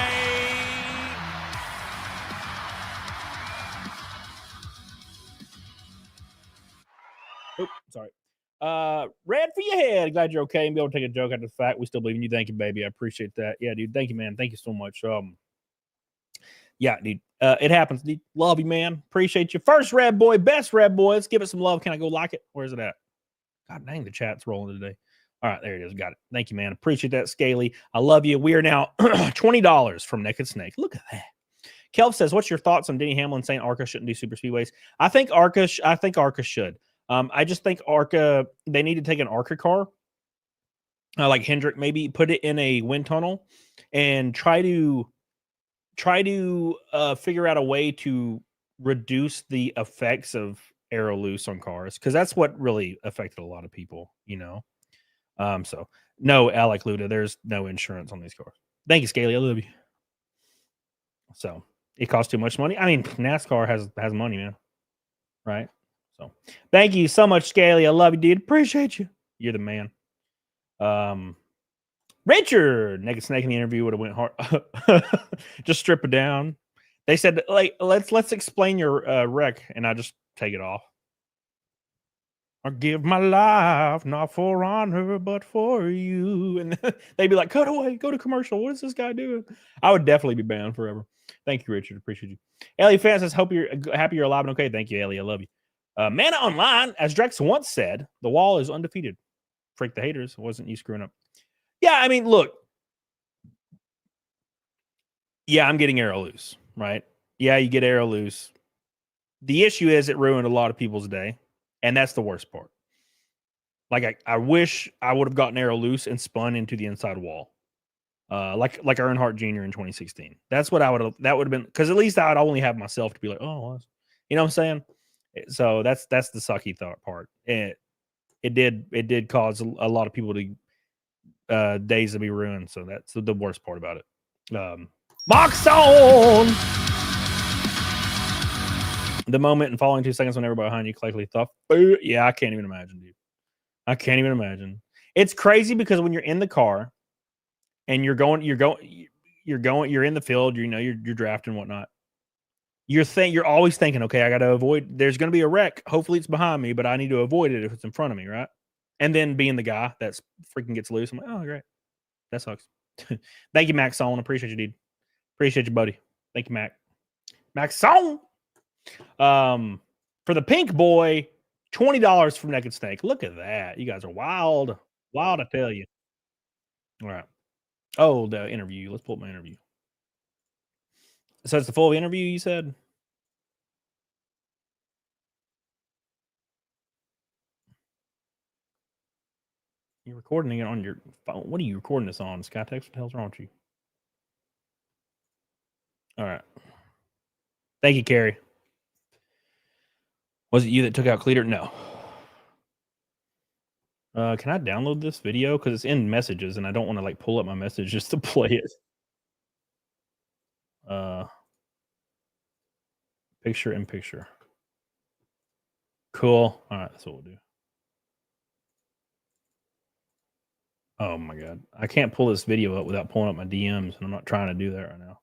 Oops, sorry. Red for your head. Glad you're okay and be able to take a joke out of the fact. We still believe in you. Thank you, baby. I appreciate that. Yeah, dude. Thank you, man. Thank you so much. Yeah, dude. It happens, dude. Love you, man. Appreciate you. First red boy, best red boy. Let's give it some love. Can I go like it? Where's it at? God dang, the chat's rolling today. All right, there it is. Got it. Thank you, man. Appreciate that, Scaly. I love you. We are now $20 from Naked Snake. Look at that. Kelv says, "What's your thoughts on Denny Hamlin saying ARCA shouldn't do super speedways?" I think ARCA should. I just think ARCA, they need to take an ARCA car, like Hendrick, maybe put it in a wind tunnel and try to figure out a way to reduce the effects of aero loose on cars, because that's what really affected a lot of people, you know. So no, Alec Luda, there's no insurance on these cars. Thank you, Scaly. I love you. So it costs too much money. I mean, NASCAR has money, man. Right? So thank you so much, Scaly. I love you, dude. Appreciate you. You're the man. Richard, Naked Snake in the interview would have went hard. Just strip it down. They said, like, let's explain your wreck, and I just take it off. I give my life not for honor, but for you. And they'd be like, cut away, go to commercial. What is this guy doing? I would definitely be banned forever. Thank you, Richard. Appreciate you. Ellie Fan says, hope you're happy you're alive and okay. Thank you, Ellie. I love you. Mana Online, as Drex once said, the wall is undefeated. Freak the haters. It wasn't you screwing up. Yeah, I mean, look. Yeah, I'm getting aero loose, right? Yeah, you get aero loose. The issue is it ruined a lot of people's day, and that's the worst part. Like, I wish I would have gotten aero loose and spun into the inside wall, like Earnhardt Jr. in 2016. That's what that would have been, because at least I would only have myself to be like, oh, well, you know what I'm saying? So that's the sucky part. It did cause a lot of people to days to be ruined. So that's the worst part about it. Box on the moment and following 2 seconds when everybody behind you collectively thought, yeah, I can't even imagine, dude. I can't even imagine. It's crazy because when you're in the car and you're in the field, you know, you're drafting and whatnot. You're always thinking, okay, I got to avoid. There's going to be a wreck. Hopefully, it's behind me, but I need to avoid it if it's in front of me, right? And then being the guy that freaking gets loose, I'm like, oh, great, that sucks. Thank you, Max Solon. Appreciate you, dude. Appreciate you, buddy. Thank you, Max Solon. For the pink boy, $20 from Naked Snake. Look at that. You guys are wild. Wild, I tell you. All right. Oh, the interview. Let's pull up my interview. So it's the full interview, you said? You're recording it on your phone. What are you recording this on? SkyText? What the hell's wrong with you? All right. Thank you, Carrie. Was it you that took out Cleetus? No. Can I download this video? Because it's in messages, and I don't want to like pull up my message just to play it. Picture in picture. Cool. All right, that's what we'll do. Oh my God. I can't pull this video up without pulling up my DMs, and I'm not trying to do that right now.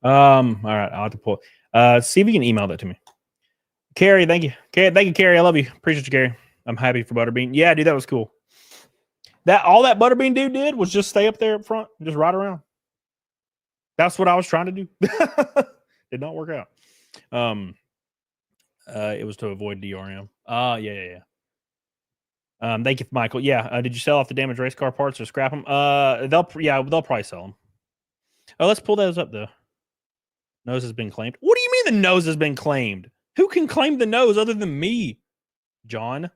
All right, I'll have to pull. See if you can email that to me. Carrie, thank you. Thank you, Carrie. I love you. Appreciate you, Carrie. I'm happy for Butterbean. Yeah, dude, that was cool. All that Butterbean dude did was just stay up there up front and just ride around. That's what I was trying to do. Did not work out. It was to avoid DRM. Yeah. Thank you, Michael. Yeah. Did you sell off the damaged race car parts or scrap them? They'll probably sell them. Oh, let's pull those up though. Nose has been claimed. What do you mean the nose has been claimed? Who can claim the nose other than me, John?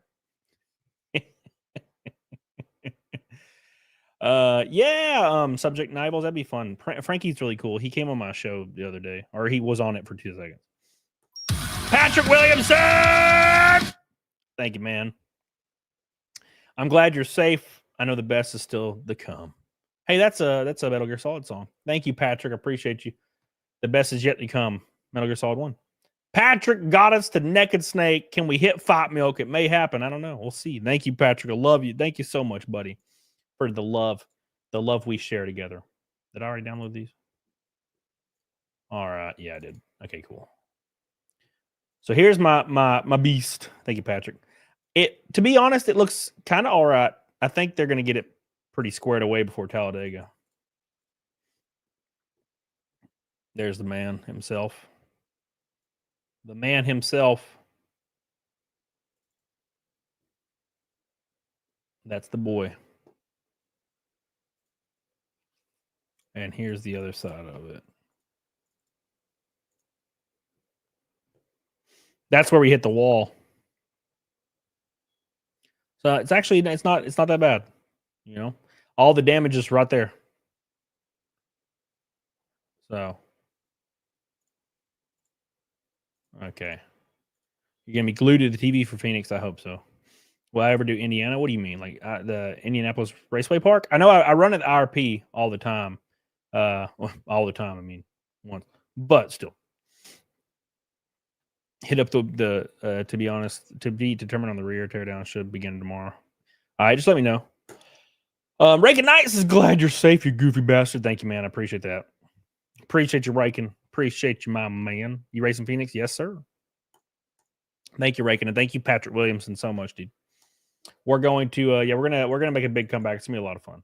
Subject Nibbles, that'd be fun. Frankie's really cool. He came on my show the other day, or he was on it for 2 seconds. Patrick Williamson! Thank you, man. I'm glad you're safe. I know the best is still to come. Hey, that's a Metal Gear Solid song. Thank you, Patrick. I appreciate you. The best is yet to come. Metal Gear Solid 1. Patrick got us to Naked Snake. Can we hit Fight Milk? It may happen. I don't know. We'll see. Thank you, Patrick. I love you. Thank you so much, buddy, for the love we share together. Did I already download these? All right. Yeah, I did. Okay, cool. So here's my beast. Thank you, Patrick. To be honest, it looks kind of all right. I think they're going to get it pretty squared away before Talladega. There's the man himself. The man himself. That's the boy. And here's the other side of it. That's where we hit the wall. So it's actually it's not that bad. You know, all the damage is right there. So okay. You're gonna be glued to the TV for Phoenix, I hope so. Will I ever do Indiana? What do you mean? Like the Indianapolis Raceway Park? I know I run at the IRP all the time. All the time, I mean once. But still. Hit up the to be honest, to be determined on the rear teardown should begin tomorrow. All right, just let me know. Raking Knights is glad you're safe, you goofy bastard. Thank you, man. I appreciate that. Appreciate you, Raking. Appreciate you, my man. You racing Phoenix? Yes, sir. Thank you, Raking, and thank you, Patrick Williamson, so much, dude. We're going to we're gonna make a big comeback. It's gonna be a lot of fun.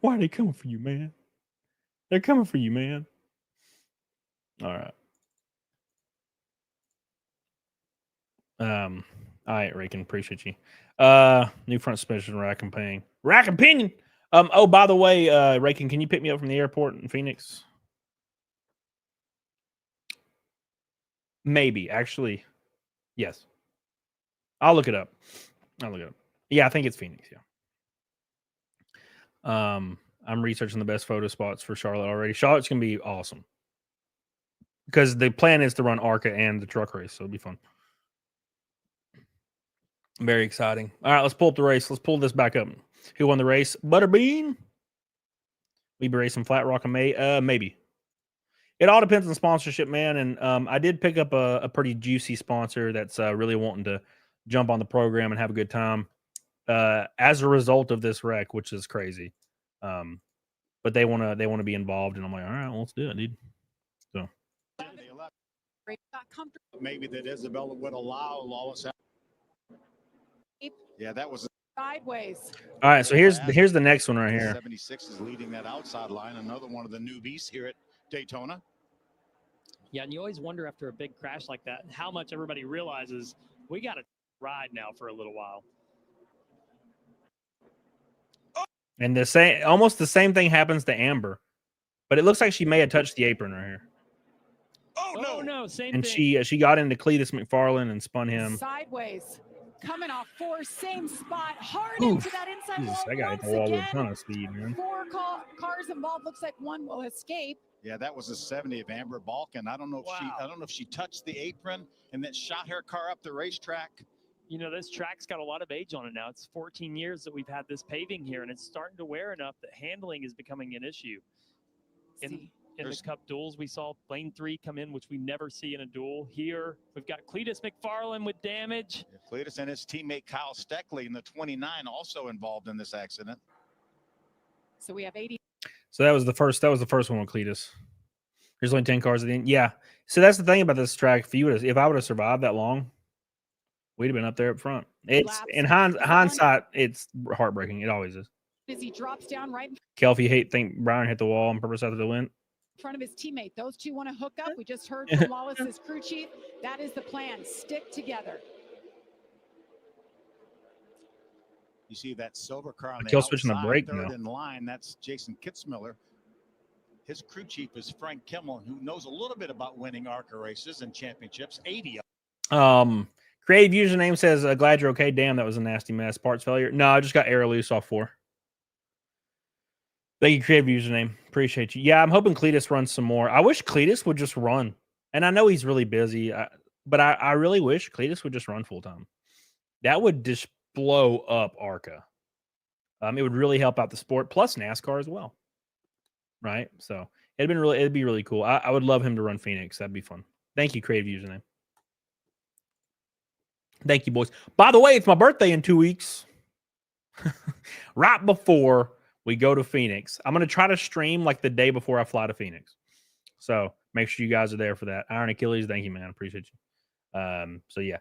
Why are they coming for you, man? They're coming for you, man. All right. All right, Rakin, appreciate you. New front suspension, rack and pinion. Rack and pinion. Oh, by the way, Rakin, can you pick me up from the airport in Phoenix? Maybe, actually. Yes. I'll look it up. Yeah, I think it's Phoenix, yeah. I'm researching the best photo spots for Charlotte already. Charlotte's gonna be awesome. Because the plan is to run ARCA and the truck race, so it'll be fun. Very exciting. All right, let's pull up the race. Let's pull this back up. Who won the race? Butterbean. We be racing Flat Rock in May. Maybe. It all depends on sponsorship, man. And I did pick up a pretty juicy sponsor that's really wanting to jump on the program and have a good time as a result of this wreck, which is crazy. But they want to be involved, and I'm like, all right, well, let's do it, dude. So maybe that Isabella would allow Lawless. Yeah, that was sideways. All right, so here's the next one right here. 76 is leading that outside line. Another one of the newbies here at Daytona. Yeah, and you always wonder after a big crash like that how much everybody realizes we got to ride now for a little while. And almost the same thing happens to Amber, but it looks like she may have touched the apron right here. Oh no, same and thing. she got into Cleetus Mcfarland and spun him. Sideways. Coming off four, same spot, hard Oof. into that inside Jesus, wall. that guy hit Once the wall with a again, ton of speed, man. Four cars involved. Looks like one will escape. Yeah, that was a 70 of Amber Balkan. I don't know if she touched the apron and then shot her car up the racetrack. You know, this track's got a lot of age on it now. It's 14 years that we've had this paving here, and it's starting to wear enough that handling is becoming an issue. In the Cup duels, we saw lane 3 come in, which we never see in a duel. Here, we've got Cleetus Mcfarland with damage. Yeah, Cleetus and his teammate Kyle Steckley in the 29 also involved in this accident. So we have 80. So that was the first one with Cleetus. There's only 10 cars at the end. Yeah. So that's the thing about this track. If I would have survived that long, we'd have been up there up front. It's in hindsight, it's heartbreaking. It always is. As he drops down right in Kelfi think Brian hit the wall on purpose after the win. front of his teammate. Those two want to hook up. We just heard from Wallace's crew chief. That is the plan. Stick together. You see that silver car on the kill switch in the brake third now. in line. That's Jason Kitzmiller. His crew chief is Frank Kimmel, who knows a little bit about winning ARCA races and championships. 80. Creative username says, glad you're okay. Damn, that was a nasty mess. Parts failure. No, I just got air loose off 4. Thank you, creative username. Appreciate you. Yeah, I'm hoping Cleetus runs some more. I wish Cleetus would just run. And I know he's really busy, but I really wish Cleetus would just run full time. That would just blow up ARCA. It would really help out the sport, plus NASCAR as well. Right? So it'd be really cool. I would love him to run Phoenix. That'd be fun. Thank you, creative username. Thank you, boys. By the way, it's my birthday in 2 weeks. Right before we go to Phoenix. I'm going to try to stream like the day before I fly to Phoenix. So make sure you guys are there for that. Iron Achilles, thank you, man. Appreciate you. So yeah,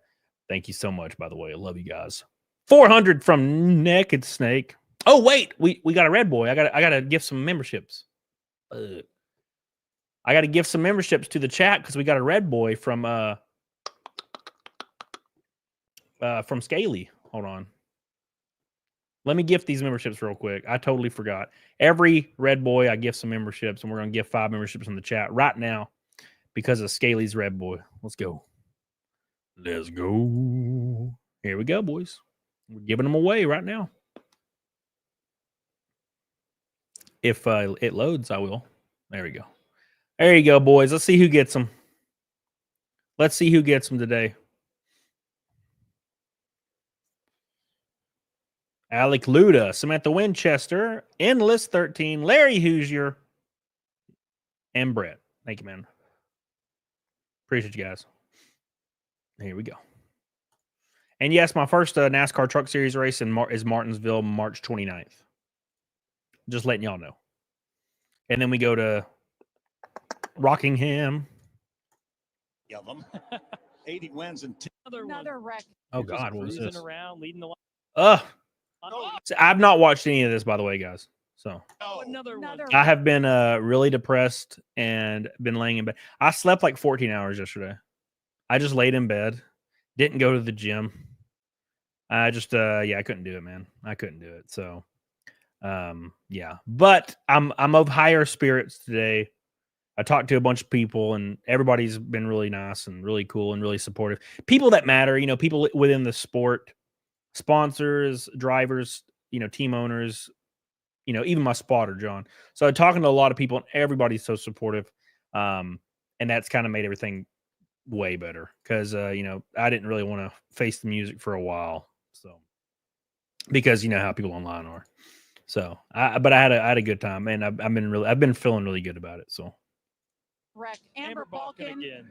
thank you so much. By the way, I love you guys. 400 from Naked Snake. Oh wait, we got a red boy. I gotta give some memberships. I gotta give some memberships to the chat because we got a red boy from Scaly. Hold on. Let me gift these memberships real quick. I totally forgot. Every red boy, I gift some memberships, and we're gonna give 5 memberships in the chat right now because of Scaly's red boy. Let's go. Let's go. Here we go, boys. We're giving them away right now. If it loads, I will. There we go. There you go, boys. Let's see who gets them. Let's see who gets them today. Alec Luda, Samantha Winchester, Endless 13, Larry Hoosier, and Brett. Thank you, man. Appreciate you guys. Here we go. And yes, my first NASCAR Truck Series race is Martinsville, March 29th. Just letting y'all know. And then we go to Rockingham. Of them. 80 wins and 10. Another wreck. Oh, God, what was Cruising this? around, leading the line. So I've not watched any of this, by the way, guys. So Another one. I have been really depressed and been laying in bed. I slept like 14 hours yesterday. I just laid in bed, didn't go to the gym. I just I couldn't do it, man. I couldn't do it. So yeah. But I'm of higher spirits today. I talked to a bunch of people, and everybody's been really nice and really cool and really supportive. People that matter, people within the sport, sponsors, drivers, team owners, even my spotter, John. So I'm talking to a lot of people, and everybody's so supportive. And that's kind of made everything way better because, I didn't really want to face the music for a while. So, because you know how people online are. So, but I had a good time, and I've been feeling really good about it. So. Wreck. Amber Balkan. Again.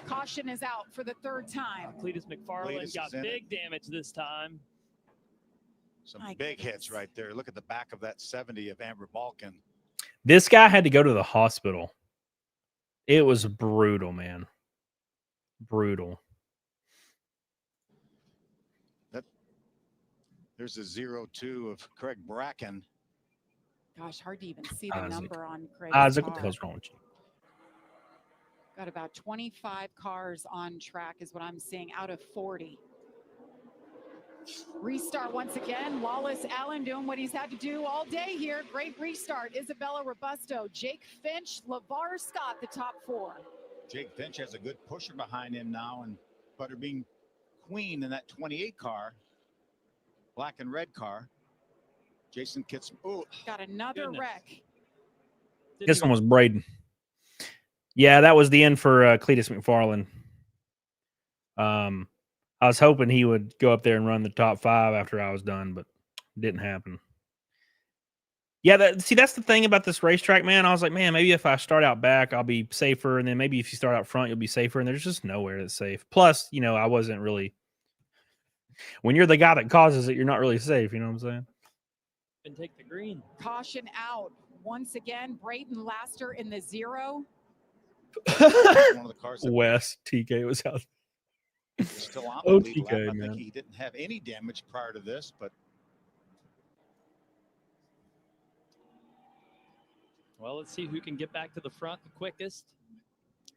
Caution is out for the 3rd time. Cleetus Mcfarland got big damage this time. Some big hits right there. Look at the back of that 70 of Amber Balkan. This guy had to go to the hospital. It was brutal, man. Brutal. There's a 0-2 of Craig Bracken. Gosh, hard to even see the number on Craig's Isaac, car. what the hell's wrong with you? Got about 25 cars on track is what I'm seeing out of 40. Restart once again. Wallace Allen doing what he's had to do all day here. Great restart. Isabella Robusto, Jake Finch, LeVar Scott, the top 4. Jake Finch has a good pusher behind him now, and Butterbean Queen in that 28 car, black and red car. Jason Kitts. Oh, got another wreck. This one was Braden. Yeah, that was the end for Cleetus McFarland. I was hoping he would go up there and run the top 5 after I was done, but it didn't happen. Yeah, that's the thing about this racetrack, man. I was like, man, maybe if I start out back, I'll be safer, and then maybe if you start out front, you'll be safer, and there's just nowhere that's safe. Plus, I wasn't really... When you're the guy that causes it, you're not really safe, you know what I'm saying? And take the green. Caution out. Once again, Brayton Laster in the 0. One of the cars West TK was out. Still on Oh, the lead TK, lap. I man. think he didn't have any damage prior to this, but Well, let's see who can get back to the front the quickest.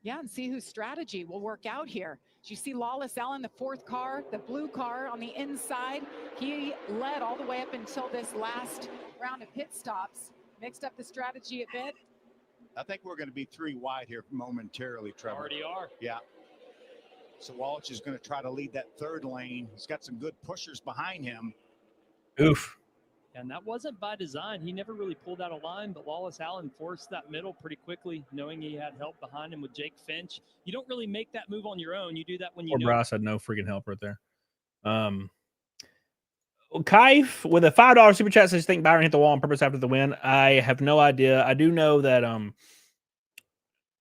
Yeah, and see whose strategy will work out here. You see Lawless Allen, the 4th car, the blue car on the inside. He led all the way up until this last round of pit stops. Mixed up the strategy a bit. I think we're going to be 3 wide here momentarily, Trevor. Already are. Yeah. So Walsh is going to try to lead that 3rd lane. He's got some good pushers behind him. Oof. And that wasn't by design. He never really pulled out a line, but Wallace Allen forced that middle pretty quickly, knowing he had help behind him with Jake Finch. You don't really make that move on your own. You do that when you Poor know. Bryce had no freaking help right there. Kaif with a $5 super chat says, think Byron hit the wall on purpose after the win. I have no idea. I do know that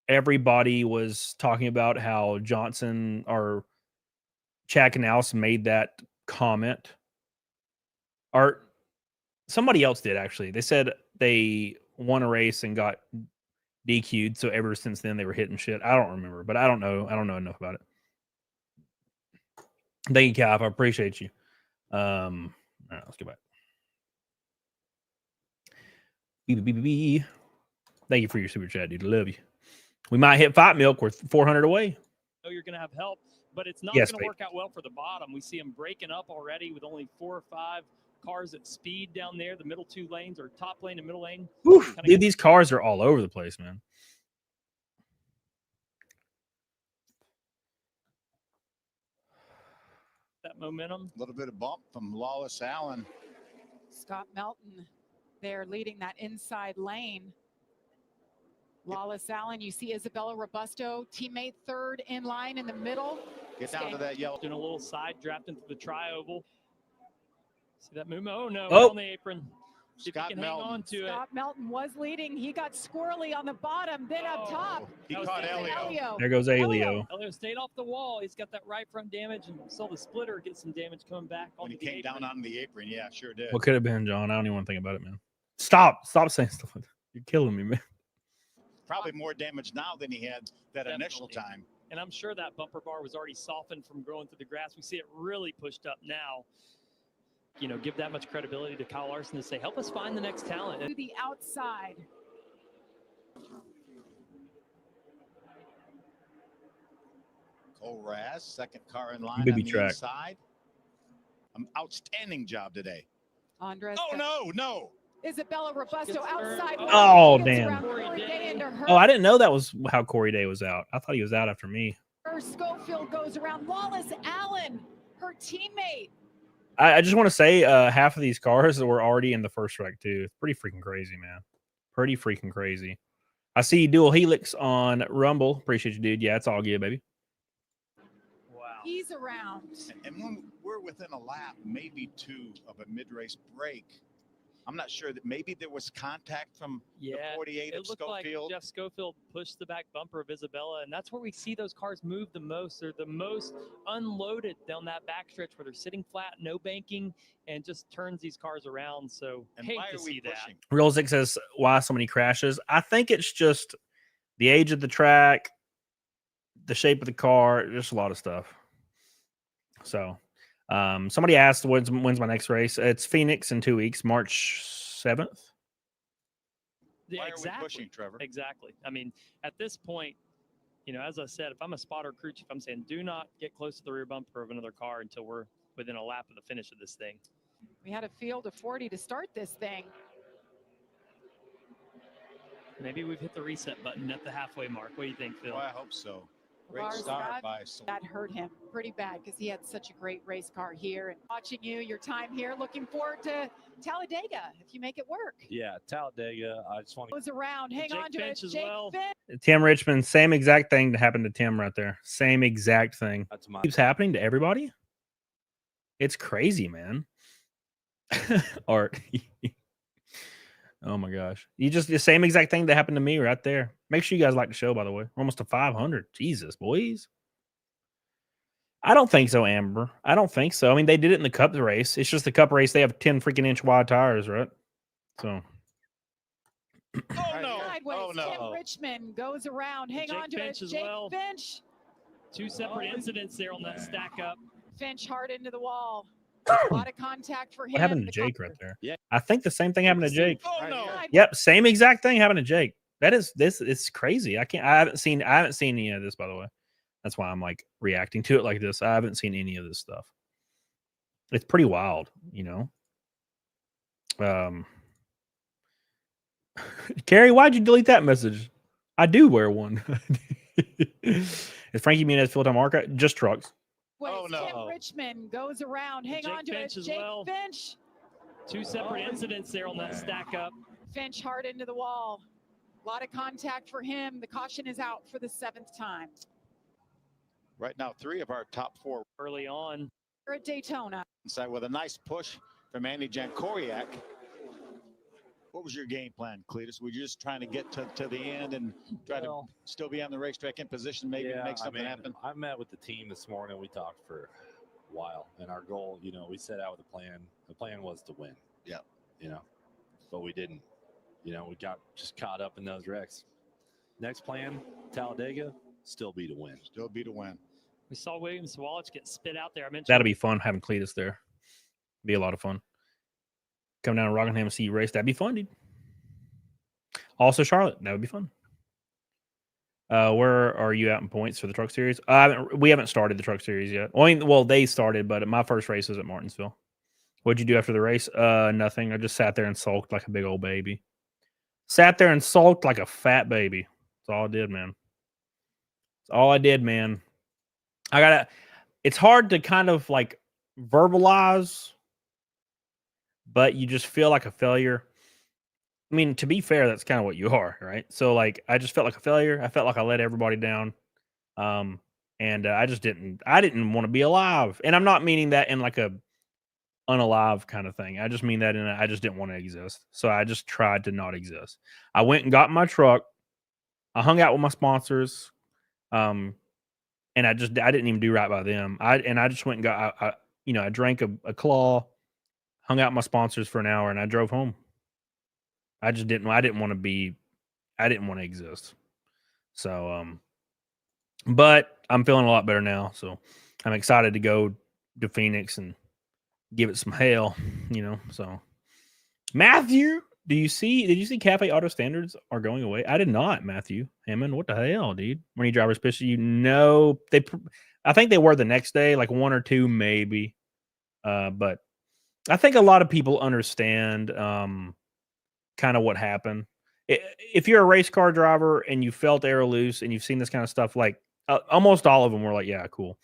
everybody was talking about how Johnson or Chad Canales made that comment. Or somebody else did, actually. They said they won a race and got DQ'd, so ever since then they were hitting shit. I don't remember, but I don't know. I don't know enough about it. Thank you, Cap. I appreciate you. All right, let's go back. Thank you for your super chat, dude. I love you. We might hit Fight Milk. We're 400 away. know you're going to have help, but it's not Yes, going to work out well for the bottom. We see them breaking up already with only 4 or 5 cars at speed down there. The middle 2 lanes, or top lane and middle lane. Oof, dude, these cars are all over the place, man. That momentum. A little bit of bump from Lawless Allen. Scott Melton there leading that inside lane. Lawless Allen, you see Isabella Robusto, teammate third in line in the middle. Get down to that yellow. Doing a little side draft into the tri-oval. See that movement? Oh, no. Oh. On the apron. See if Scott he can hang Melton. on to Scott Melton was leading. He got squirrely on the bottom, then up top. He caught Elio. There goes Elio. Elio stayed off the wall. He's got that right front damage, and saw the splitter get some damage coming back When he came down on the apron, yeah, sure did. What could have been, John? I don't even want to think about it, man. Stop saying stuff like that. You're killing me, man. Probably more damage now than he had that initial time. And I'm sure that bumper bar was already softened from growing through the grass. We see it really pushed up now. You know, give that much credibility to Kyle Larson to say, help us find the next talent. To the outside. Cole Raz, second car in line Booby on the track. inside. Outstanding job today. Andres. Oh, no. Isabella Robusto outside. Oh, Gets damn. around Corey Day into her. Oh, I didn't know that was how Corey Day was out. I thought he was out after me. Schofield goes around. Lawless Allen, her teammate. I just want to say half of these cars were already in the first wreck, too. It's pretty freaking crazy, man. Pretty freaking crazy. I see Dual Helix on Rumble. Appreciate you, dude. Yeah, it's all good, baby. Wow. He's around. And when we're within a lap, maybe 2 of a mid-race break, I'm not sure that maybe there was contact from the 48 it of looked Schofield. like Jeff Schofield pushed the back bumper of Isabella, and that's where we see those cars move the most. They're the most unloaded down that backstretch where they're sitting flat, no banking, and just turns these cars around. So And hate why to are we see that. pushing? Real Zick says, why so many crashes? I think it's just the age of the track, the shape of the car, just a lot of stuff. So, somebody asked, when's my next race? It's Phoenix in 2 weeks, March 7th. Yeah, Why are exactly. we pushing, Trevor? Exactly. I mean, at this point, you know, as I said, if I'm a spotter crew chief, I'm saying do not get close to the rear bumper of another car until we're within a lap of the finish of this thing. We had a field of 40 to start this thing. Maybe we've hit the reset button at the halfway mark. What do you think, Phil? Well, I hope so. Great Lars, start by Sol- that hurt him pretty bad because he had such a great race car here. And watching your time here, looking forward to Talladega if you make it work. Yeah, Talladega. I just want to Goes around, hang Jake on to Finch it. as Jake well. Finch. Tim Richmond, same exact thing that happened to Tim right there. Same exact thing. That's my Keeps happening to everybody. It's crazy, man. Art. Oh my gosh. The same exact thing that happened to me right there. Make sure you guys like the show, by the way. We're almost to 500. Jesus, boys. I don't think so, Amber. I don't think so. I mean, they did it in the Cup race. It's just the Cup race. They have 10 freaking inch wide tires, right? So. Oh, no. Sideways. Oh, no. Tim Richmond goes around, hang Jake on to Finch it. as Jake well. Finch. 2 separate incidents there on that stack up. Finch hard into the wall. A lot of contact for him. What happened to The Jake car- right there? Yeah. I think the same thing happened to Jake. Oh, no. Yep, same exact thing happened to Jake. It's crazy. I haven't seen any of this, by the way. That's why I'm like reacting to it like this. I haven't seen any of this stuff. It's pretty wild, you know. Carrie, why'd you delete that message? I do wear one. Is Frankie Muniz full-time marker? Just trucks. Oh, no. Tim Richmond goes around, hang Jake on to it. Finch as Jake well. Finch. 2 separate incidents there on that stack up. Finch hard into the wall. A lot of contact for him. The caution is out for the 7th time. Right now, 3 of our top 4 Early on. We're at Daytona. inside with a nice push from Andy Jankoriak. What was your game plan, Cleetus? Were you just trying to get to the end and try to still be on the racetrack in position, maybe make something happen? I met with the team this morning. We talked for a while, and our goal, you know, we set out with a plan. The plan was to win. Yeah. You know, but we didn't. You know, we got just caught up in those wrecks. Next plan, Talladega, still be to win. Still be to win. We saw Williams Wallace get spit out there. I mentioned That'll be fun having Cleetus there. Be a lot of fun. Come down to Rockingham and see you race. That'd be fun, dude. Also, Charlotte. That would be fun. Where are you at in points for the Truck Series? We haven't started the Truck Series yet. Well, they started, but my first race was at Martinsville. What'd you do after the race? Nothing. I just sat there and sulked like a big old baby. Sat there and sulked like a fat baby. That's all I did, man. That's all I did, man. It's hard to kind of like verbalize, but you just feel like a failure. I mean, to be fair, that's kind of what you are, right? So, like, I just felt like a failure. I felt like I let everybody down. And I didn't want to be alive. And I'm not meaning that in like a unalive kind of thing. I just mean that I just didn't want to exist. So I just tried to not exist. I went and got my truck. I hung out with my sponsors. And I didn't even do right by them. I just went and got, I drank a claw, hung out with my sponsors for an hour, and I drove home. I didn't want to exist. So, but I'm feeling a lot better now. So I'm excited to go to Phoenix and give it some hell, so. Matthew, did you see Cafe Auto Standards are going away? I did not, Matthew Hammond. What the hell, dude? When drivers piss you, I think they were the next day, like one or two maybe. But I think a lot of people understand kind of what happened. If you're a race car driver and you felt air loose and you've seen this kind of stuff, like almost all of them were like, yeah, cool.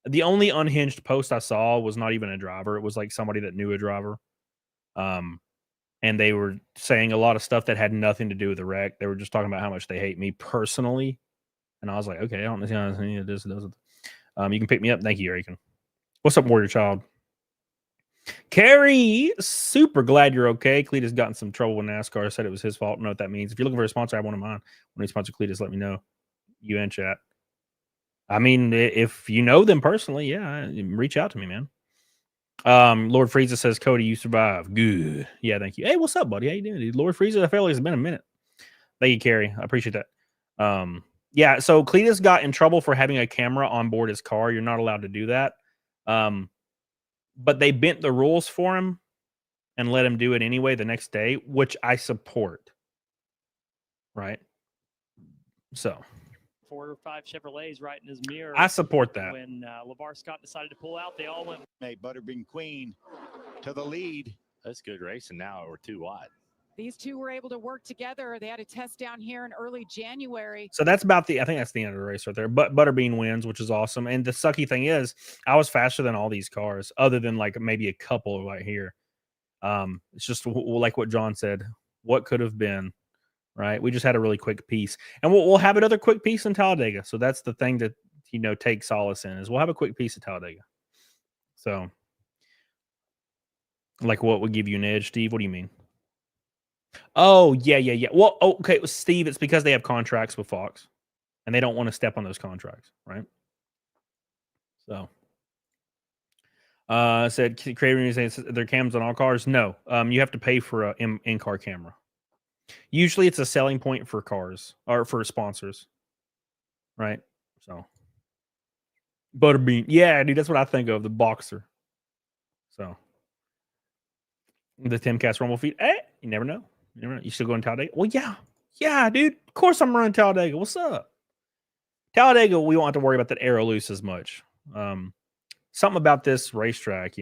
The only unhinged post I saw was not even a driver. It was like somebody that knew a driver. And they were saying a lot of stuff that had nothing to do with the wreck. They were just talking about how much they hate me personally. And I was like, okay, I don't know any of this. You can pick me up. Thank you, Aiken. What's up, Warrior Child? Carrie, super glad you're okay. Cleetus got in some trouble with NASCAR. Said it was his fault. I don't know what that means. If you're looking for a sponsor, I have one of mine. When you sponsor Cleetus, let me know. You and chat. I mean, if you know them personally, yeah, reach out to me, man. Lord Frieza says, Cody, you survived. Good. Yeah, thank you. Hey, what's up, buddy? How you doing, dude? Lord Frieza, I feel like it's been a minute. Thank you, Carrie. I appreciate that. Yeah, so Cleetus got in trouble for having a camera on board his car. You're not allowed to do that. But they bent the rules for him and let him do it anyway the next day, which I support. Right? So 4 or 5 Chevrolets right in his mirror. I support that. When LeVar Scott decided to pull out, they all went. Butterbean Queen to the lead. That's good racing. Now we're too wide. These two were able to work together. They had a test down here in early January. So that's I think that's the end of the race right there. But Butterbean wins, which is awesome. And the sucky thing is, I was faster than all these cars, other than like maybe a couple right here. It's just like what John said. What could have been, right? We just had a really quick piece, and we'll have another quick piece in Talladega. So that's the thing that take solace in is we'll have a quick piece at Talladega. So, like, what would give you an edge, Steve? What do you mean? Oh, yeah. Well, okay, Steve, it's because they have contracts with Fox, and they don't want to step on those contracts, right? So, said Craven saying their cams on all cars. No, you have to pay for an in-car camera. Usually, it's a selling point for cars or for sponsors, right? So, Butterbean, yeah, dude, that's what I think of, the boxer. So, the Timcast Rumble feed. You never know. You still going to Talladega? Well, yeah, dude. Of course I'm running Talladega. What's up? Talladega, we won't have to worry about that aero loose as much. Something about this racetrack,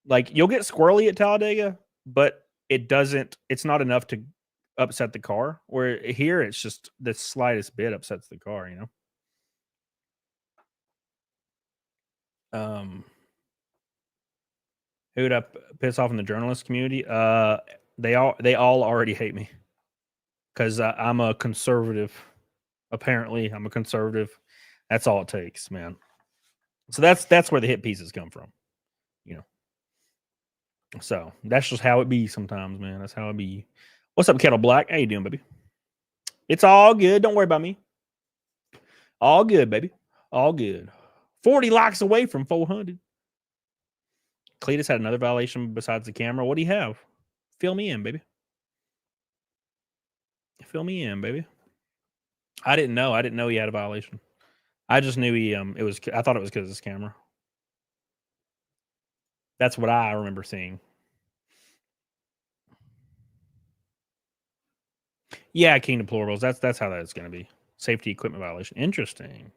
like you'll get squirrely at Talladega, but it's not enough to upset the car. Where here, it's just the slightest bit upsets the car, Who would I piss off in the journalist community? They all already hate me because I'm a conservative. Apparently, I'm a conservative. That's all it takes, man. So that's where the hit pieces come from, So that's just how it be sometimes, man. That's how it be. What's up, Kettle Black? How you doing, baby? It's all good. Don't worry about me. All good, baby. All good. 40 likes away from 400. Cleetus had another violation besides the camera. What do you have? Fill me in, baby. Fill me in, baby. I didn't know he had a violation. I just knew he I thought it was because of his camera. That's what I remember seeing. Yeah, King Deplorables. That's how that's going to be. Safety equipment violation. Interesting.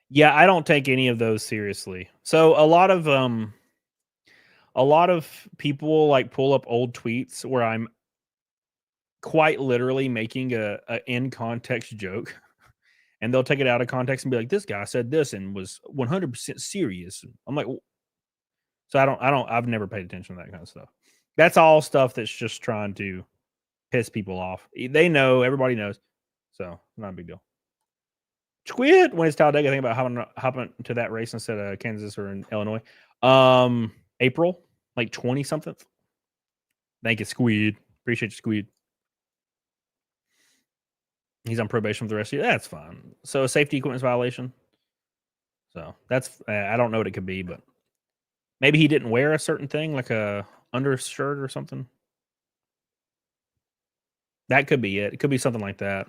Yeah, I don't take any of those seriously. So a lot of people like pull up old tweets where I'm quite literally making a in context joke, and they'll take it out of context and be like, "This guy said this and was 100% serious." I'm like, so I've never paid attention to that kind of stuff. That's all stuff that's just trying to piss people off. They know, everybody knows, so not a big deal. Squid when it's Talladega. Think about hopping to that race instead of Kansas or in Illinois. April, like 20 something. Thank you, Squid. Appreciate you, Squid. He's on probation for the rest of the year. That's fine. So a safety equipment violation. So that's I don't know what it could be, but maybe he didn't wear a certain thing, like a undershirt or something. That could be it. It could be something like that.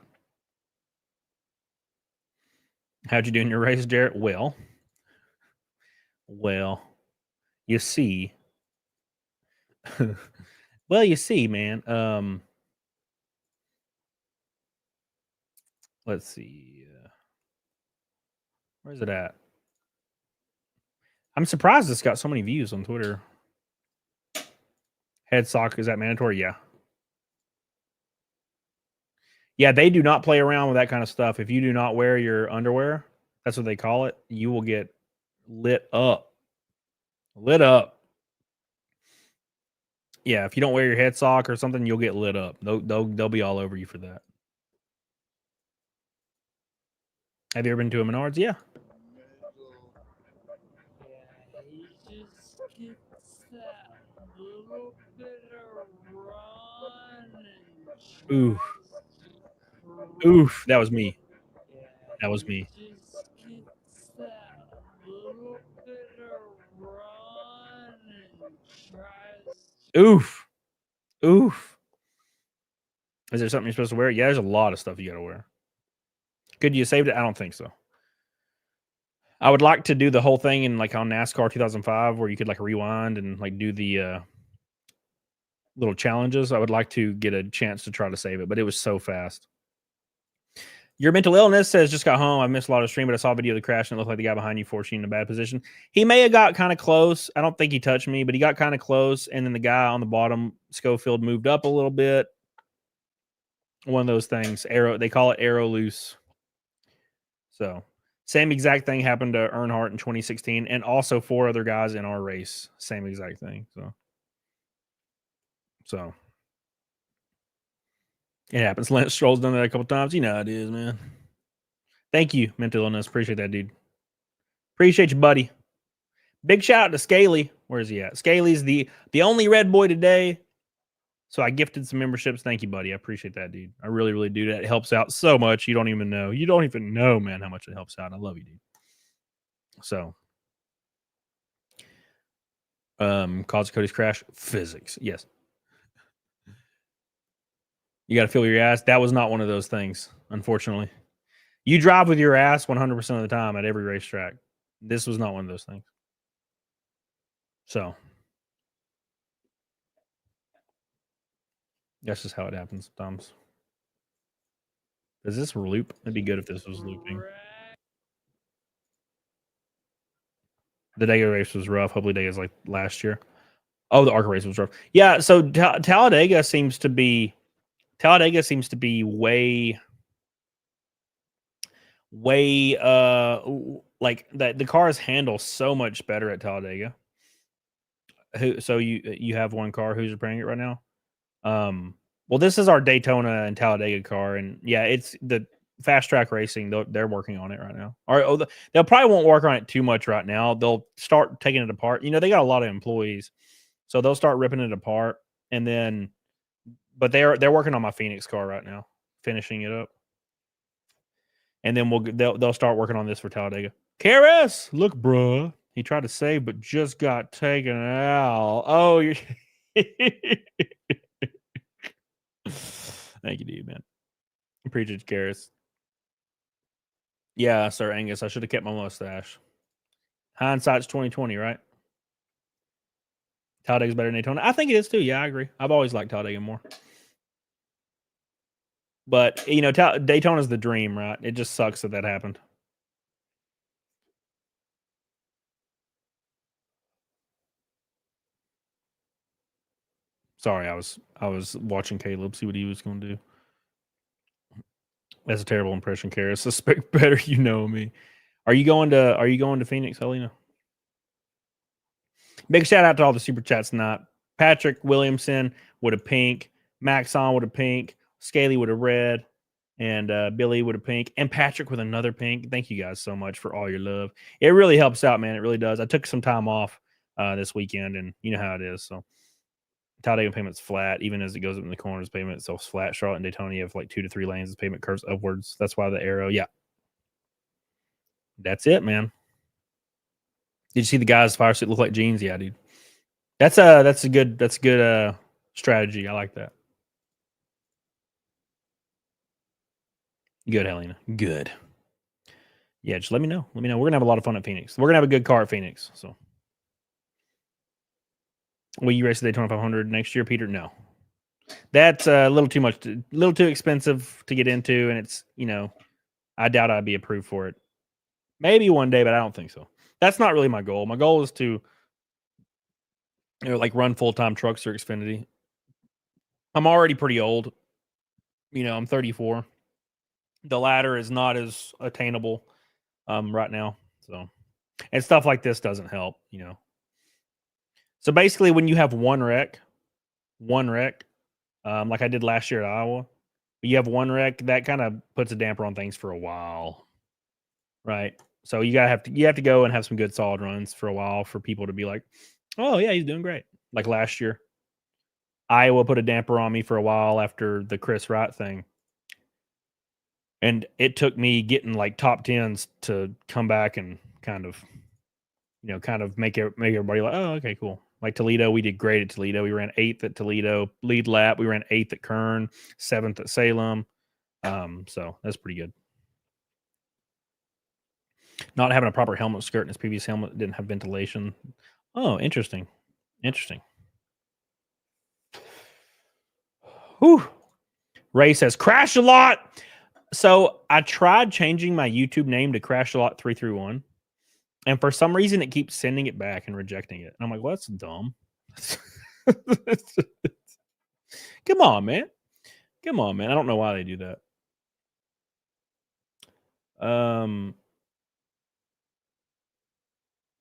How'd you do in your race, Jarrett? Well, you see. Well, you see, man. Let's see. Where's it at? I'm surprised it's got so many views on Twitter. Head sock, is that mandatory? Yeah. Yeah, they do not play around with that kind of stuff. If you do not wear your underwear, that's what they call it, you will get lit up. Lit up. Yeah, if you don't wear your head sock or something, you'll get lit up. They'll be all over you for that. Have you ever been to a Menards? Yeah. Oof. Oof. That was me. That was me. Oof. Oof. Is there something you're supposed to wear? Yeah, there's a lot of stuff you got to wear. Could you save it? I don't think so. I would like to do the whole thing in like on NASCAR 2005 where you could like rewind and like do the little challenges. I would like to get a chance to try to save it, but it was so fast. Your mental illness says just got home. I missed a lot of stream, but I saw a video of the crash and it looked like the guy behind you forced you in a bad position. He may have got kind of close. I don't think he touched me, but he got kind of close. And then the guy on the bottom, Schofield, moved up a little bit. One of those things. Arrow, they call it arrow loose. So same exact thing happened to Earnhardt in 2016, and also 4 other guys in our race. Same exact thing. So it happens. Lance Stroll's done that a couple times. You know how it is, man. Thank you, mental illness. Appreciate that, dude. Appreciate you, buddy. Big shout out to Scaly. Where is he at? Scaly's the only red boy today. So I gifted some memberships. Thank you, buddy. I appreciate that, dude. I really, really do. That helps out so much. You don't even know. You don't even know, man, how much it helps out. I love you, dude. So, cause Cody's crash. Physics. Yes. You got to feel your ass. That was not one of those things, unfortunately. You drive with your ass 100% of the time at every racetrack. This was not one of those things. So, that's just how it happens sometimes. Does this loop? It'd be good if this was looping. The Daytona race was rough. Hopefully, Daytona's like last year. Oh, the ARCA race was rough. Yeah, so Talladega seems to be way like that. The cars handle so much better at Talladega. So you have one car. Who's repairing it right now? Well, this is our Daytona and Talladega car, and yeah, it's the fast track racing. They're working on it right now. They'll probably won't work on it too much right now. They'll start taking it apart. You know, they got a lot of employees, so they'll start ripping it apart, and then, but they're working on my Phoenix car right now, finishing it up, and then they'll start working on this for Talladega. KRS, look, bruh, he tried to save, but just got taken out. Oh, you're. Thank you, dude, man. Appreciate you, Karis. Yeah, Sir Angus, I should have kept my mustache. Hindsight's 2020, right? Talladega's better than Daytona. I think it is too. Yeah, I agree. I've always liked Talladega more. But you know, Daytona's the dream, right? It just sucks that happened. Sorry, I was watching Caleb see what he was going to do. That's a terrible impression, Karis. Suspect better, you know me. Are you going to Phoenix, Helena? Big shout out to all the super chats tonight. Patrick Williamson with a pink, Maxon with a pink, Scaly with a red, and Billy with a pink, and Patrick with another pink. Thank you guys so much for all your love. It really helps out, man. It really does. I took some time off this weekend, and you know how it is. So Talladega pavement's flat, even as it goes up in the corners. Pavement itself's flat. Charlotte and Daytona, you have like 2 to 3 lanes. The pavement curves upwards. That's why the arrow. Yeah, that's it, man. Did you see the guy's fire suit look like jeans? Yeah, dude. That's a good strategy. I like that. Good, Helena. Good. Yeah, just let me know. Let me know. We're gonna have a lot of fun at Phoenix. We're gonna have a good car at Phoenix. So, will you race the Daytona 500 next year, Peter? No. That's a little too much, a little too expensive to get into, and it's I doubt I'd be approved for it. Maybe one day, but I don't think so. That's not really my goal. My goal is to like run full-time trucks or Xfinity. I'm already pretty old. I'm 34. The ladder is not as attainable right now. So, and stuff like this doesn't help, So basically when you have one wreck, like I did last year at Iowa, you have one wreck, that kind of puts a damper on things for a while. Right? So you have to go and have some good solid runs for a while for people to be like, "Oh, yeah, he's doing great." Like last year, Iowa put a damper on me for a while after the Chris Wright thing. And it took me getting like top 10s to come back and kind of make everybody like, "Oh, okay, cool." Like Toledo, we did great at Toledo. We ran 8th at Toledo, lead lap. We ran 8th at Kern, 7th at Salem. So that's pretty good. Not having a proper helmet skirt in his previous helmet didn't have ventilation. Oh, interesting. Whew. Ray says, "Crash a lot." So I tried changing my YouTube name to Crash a Lot 331. And for some reason, it keeps sending it back and rejecting it. And I'm like, well, that's dumb. Come on, man. I don't know why they do that.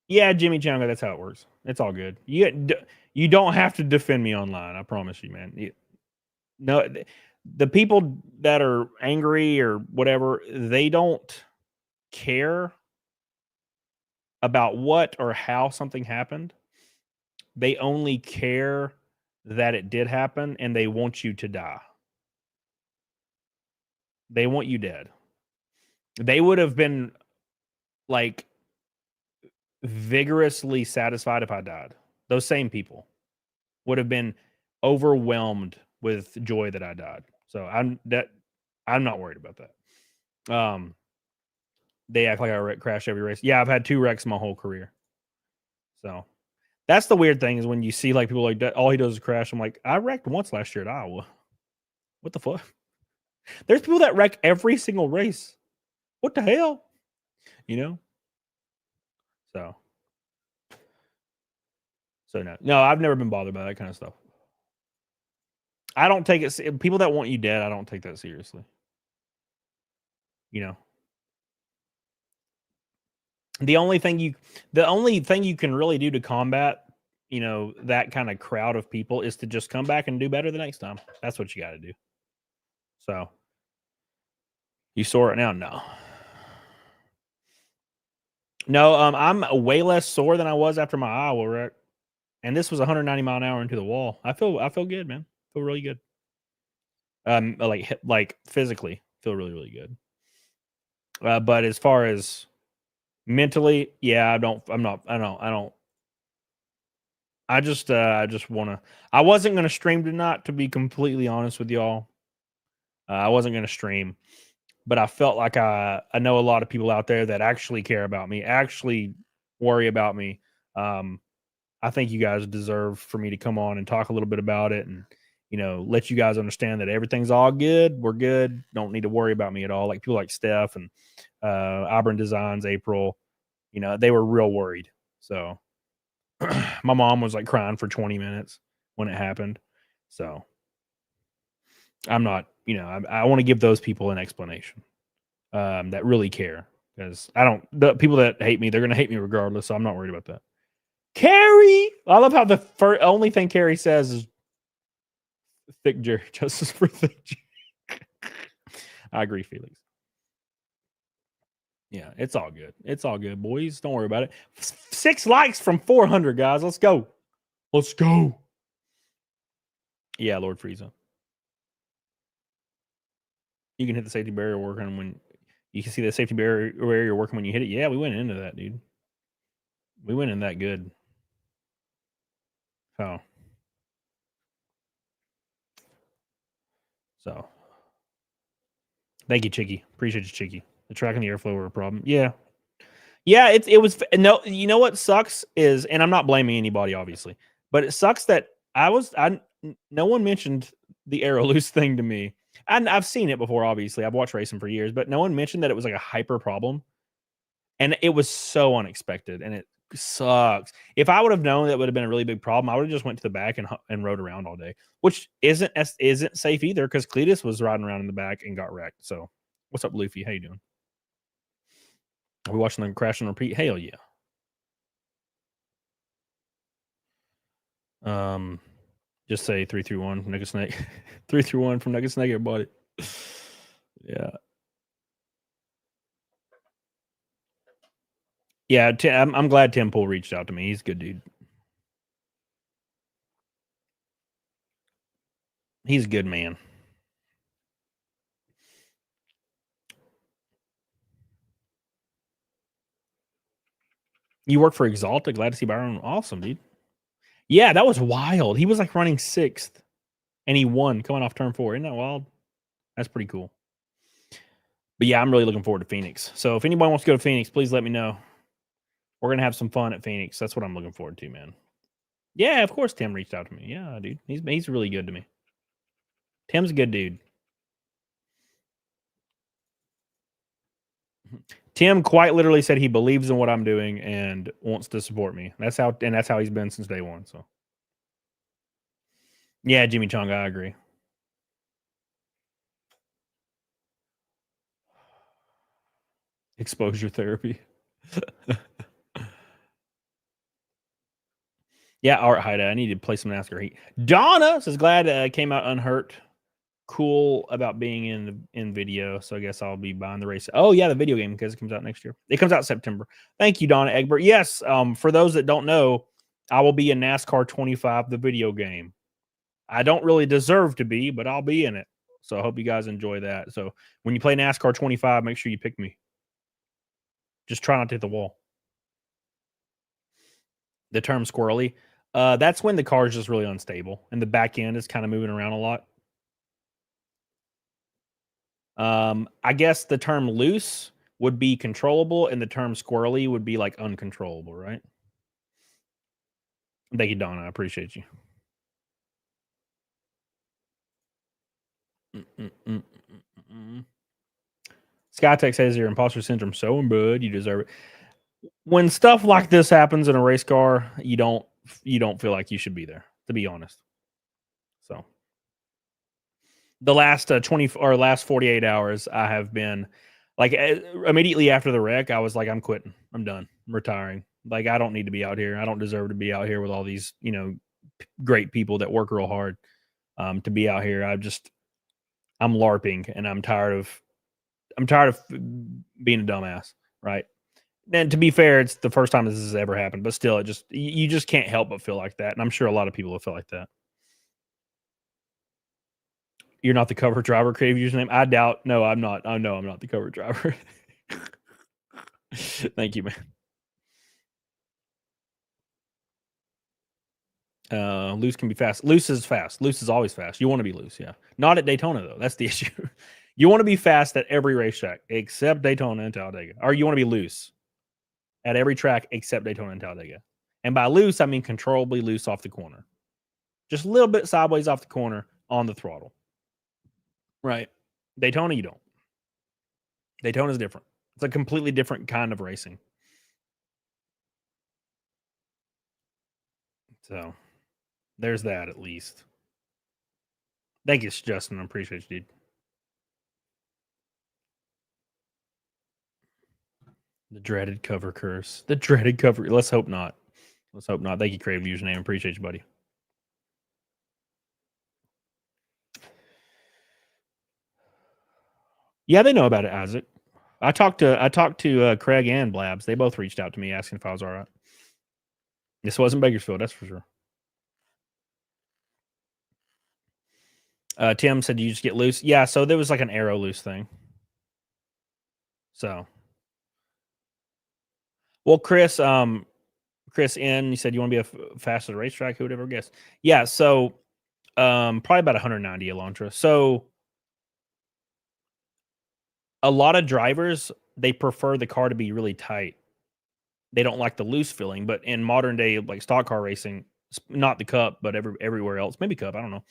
Yeah, Jimmy Changa, that's how it works. It's all good. You don't have to defend me online. I promise you, man. No, the people that are angry or whatever, they don't care about what or how something happened. They only care that it did happen, and they want you to die. They want you dead. They would have been like vigorously satisfied if I died. Those same people would have been overwhelmed with joy that I died. So I'm not worried about that. They act like I crash every race. Yeah, I've had 2 wrecks my whole career. So that's the weird thing is when you see like people like that, all he does is crash. I'm like, I wrecked once last year at Iowa. What the fuck? There's people that wreck every single race. What the hell? So no, I've never been bothered by that kind of stuff. I don't take it. People that want you dead, I don't take that seriously. The only thing you can really do to combat, that kind of crowd of people is to just come back and do better the next time. That's what you got to do. So, you sore it now? No, I'm way less sore than I was after my Iowa wreck, and this was 190 mile an hour into the wall. I feel good, man. I feel really good. Like physically, feel really, really good. But as far as mentally, yeah, I just want to. I wasn't going to stream tonight, to be completely honest with y'all. I wasn't going to stream, but I felt like I know a lot of people out there that actually care about me, actually worry about me. I think you guys deserve for me to come on and talk a little bit about it and, let you guys understand that everything's all good. We're good. Don't need to worry about me at all. Like people like Steph and Auburn Designs, April, they were real worried. So my mom was like crying for 20 minutes when it happened. So I'm not, I want to give those people an explanation that really care, because the people that hate me, they're going to hate me regardless. So I'm not worried about that. Carrie, I love how the only thing Carrie says is thick Jerry, justice for thick Jerry. I agree, Felix. Yeah, it's all good. It's all good, boys. Don't worry about it. 6 likes from 400, guys. Let's go. Let's go. Yeah, Lord Frieza. You can hit the safety barrier working when you can see the safety barrier working when you hit it. Yeah, we went into that, dude. We went in that good. So thank you, Chicky. Appreciate you, Chicky. The track and the airflow were a problem. Yeah. It was no. You know what sucks is, and I'm not blaming anybody, obviously, but it sucks that no one mentioned the aero loose thing to me. And I've seen it before, obviously. I've watched racing for years, but no one mentioned that it was like a hyper problem. And it was so unexpected, and it sucks. If I would have known that would have been a really big problem, I would have just went to the back and rode around all day, which isn't safe either, because Cleetus was riding around in the back and got wrecked. So what's up, Luffy? How you doing? Are we watching them crash and repeat? Hell yeah. Just say 3 through 1 from Nugget Snake. 3 through 1 from Nugget Snake, everybody. Yeah. Yeah, I'm glad Tim Pool reached out to me. He's a good dude. He's a good man. You work for Exalta? Glad to see Byron. Awesome, dude. Yeah, that was wild. He was like running 6th, and he won coming off turn 4. Isn't that wild? That's pretty cool. But yeah, I'm really looking forward to Phoenix. So if anybody wants to go to Phoenix, please let me know. We're going to have some fun at Phoenix. That's what I'm looking forward to, man. Yeah, of course Tim reached out to me. Yeah, dude. He's really good to me. Tim's a good dude. Tim quite literally said he believes in what I'm doing and wants to support me. That's how he's been since day one. So yeah, Jimmy Chung, I agree. Exposure therapy. Yeah, Art Haida. I need to play some Nascar Heat. Donna says glad came out unhurt. Cool about being in video. So I guess I'll be buying the race. Oh yeah, the video game, because it comes out next year. It comes out September. Thank you, Donna Egbert. Yes, for those that don't know, I will be in NASCAR 25, the video game. I don't really deserve to be, but I'll be in it. So I hope you guys enjoy that. So when you play NASCAR 25, make sure you pick me. Just try not to hit the wall. The term squirrely, that's when the car is just really unstable and the back end is kind of moving around a lot. I guess the term loose would be controllable, and the term squirrely would be like uncontrollable, right? Thank you, Donna. I appreciate you. Skytech says your imposter syndrome so bad, you deserve it. When stuff like this happens in a race car, you don't feel like you should be there, to be honest. So the last 48 hours, I have been like, immediately after the wreck, I was like, I'm quitting. I'm done. I'm retiring. Like, I don't need to be out here. I don't deserve to be out here with all these, great people that work real hard to be out here. I'm LARPing, and I'm tired of being a dumbass, right? And to be fair, it's the first time this has ever happened, but still, you just can't help but feel like that. And I'm sure a lot of people will feel like that. You're not the cover driver, creative username? I doubt. No, I'm not. Oh, no, I'm not the cover driver. Thank you, man. Loose can be fast. Loose is fast. Loose is always fast. You want to be loose, yeah. Not at Daytona though. That's the issue. You want to be fast at every racetrack except Daytona and Talladega, or you want to be loose at every track except Daytona and Talladega. And by loose, I mean controllably loose off the corner, just a little bit sideways off the corner on the throttle. Right? Daytona, you don't. Daytona is different. It's a completely different kind of racing. So there's that at least. Thank you, Justin. I appreciate you, dude. The dreaded cover curse. The dreaded cover. Let's hope not. Let's hope not. Thank you, Creative Username. Appreciate you, buddy. Yeah, they know about it, Isaac. I talked to Craig and Blabs. They both reached out to me asking if I was all right. This wasn't Bakersfield, that's for sure. Tim said you just get loose. Yeah, so there was like an arrow loose thing. So, well, Chris N, you said you want to be a faster racetrack. Who would ever guess? Yeah, so probably about 190 Elantra. So a lot of drivers, they prefer the car to be really tight. They don't like the loose feeling, but in modern day like stock car racing, not the Cup, but everywhere else, maybe Cup, I don't know.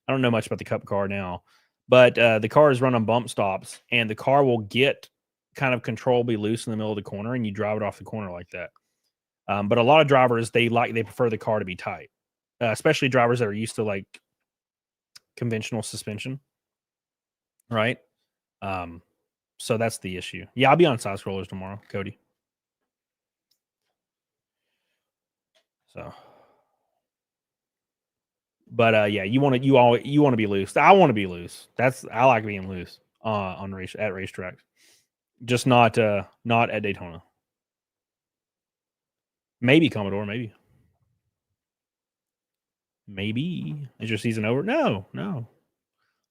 I don't know much about the Cup car now, but the car is run on bump stops, and the car will get kind of controllably loose in the middle of the corner, and you drive it off the corner like that. But a lot of drivers, they prefer the car to be tight, especially drivers that are used to like conventional suspension, right? So that's the issue. Yeah, I'll be on side scrollers tomorrow, Cody. So, but yeah, you want to be loose. I want to be loose. I like being loose at racetracks, just not at Daytona. Maybe Commodore, maybe. Is your season over? No.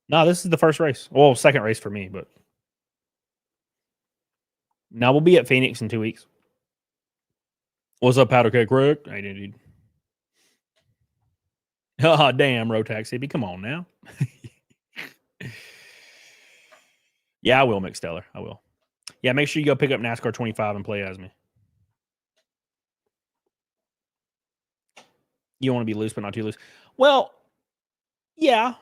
This is the first race. Well, second race for me, but now we'll be at Phoenix in 2 weeks. What's up, Powder Cake Rick? Hey, dude. Oh, damn, Rotax Hippie. Come on now. Yeah, I will, McSteller. I will. Yeah, make sure you go pick up NASCAR 25 and play as me. You want to be loose, but not too loose. Well, yeah.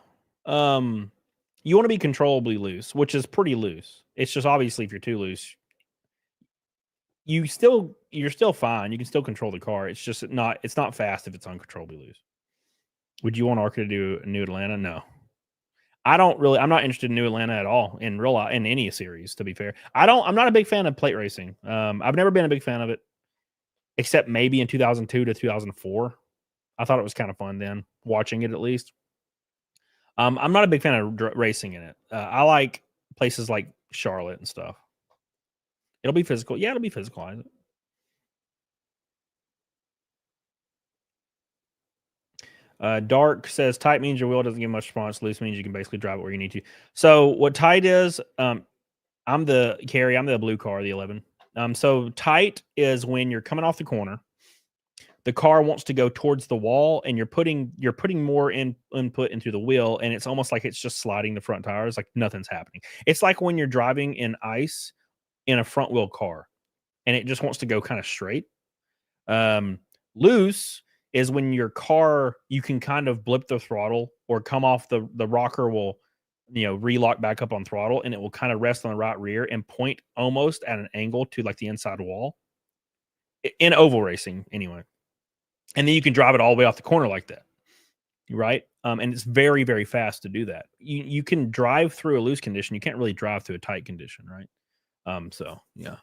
You want to be controllably loose, which is pretty loose. It's just obviously if you're too loose, you're still fine. You can still control the car. It's just it's not fast if it's uncontrollably loose. Would you want ARCA to do a New Atlanta? No. I'm not interested in New Atlanta at all in any series, to be fair. I'm not a big fan of plate racing. I've never been a big fan of it, except maybe in 2002 to 2004. I thought it was kind of fun then, watching it at least. I'm not a big fan of racing in it. I like places like Charlotte and stuff. It'll be physical. Yeah, it'll be physical, Isaac. Dark says tight means your wheel doesn't give much response. Loose means you can basically drive it where you need to. So what tight is, I'm the blue car, the 11. So tight is when you're coming off the corner, the car wants to go towards the wall, and you're putting more input into the wheel, and it's almost like it's just sliding the front tires, like nothing's happening. It's like when you're driving in ice in a front wheel car, and it just wants to go kind of straight. Loose is when your car, you can kind of blip the throttle or come off the rocker will, relock back up on throttle, and it will kind of rest on the right rear and point almost at an angle to like the inside wall in oval racing anyway. And then you can drive it all the way off the corner like that. Right. And it's very, very fast to do that. You can drive through a loose condition. You can't really drive through a tight condition. Right. So yeah.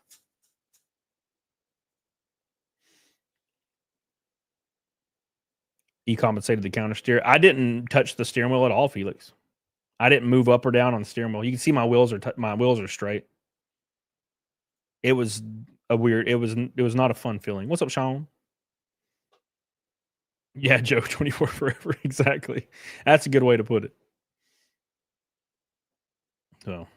You compensated the counter steer. I didn't touch the steering wheel at all, Felix. I didn't move up or down on the steering wheel. You can see my wheels are straight. It was it was not a fun feeling. What's up, Sean? Yeah, Joe, 24 forever. Exactly. That's a good way to put it. So.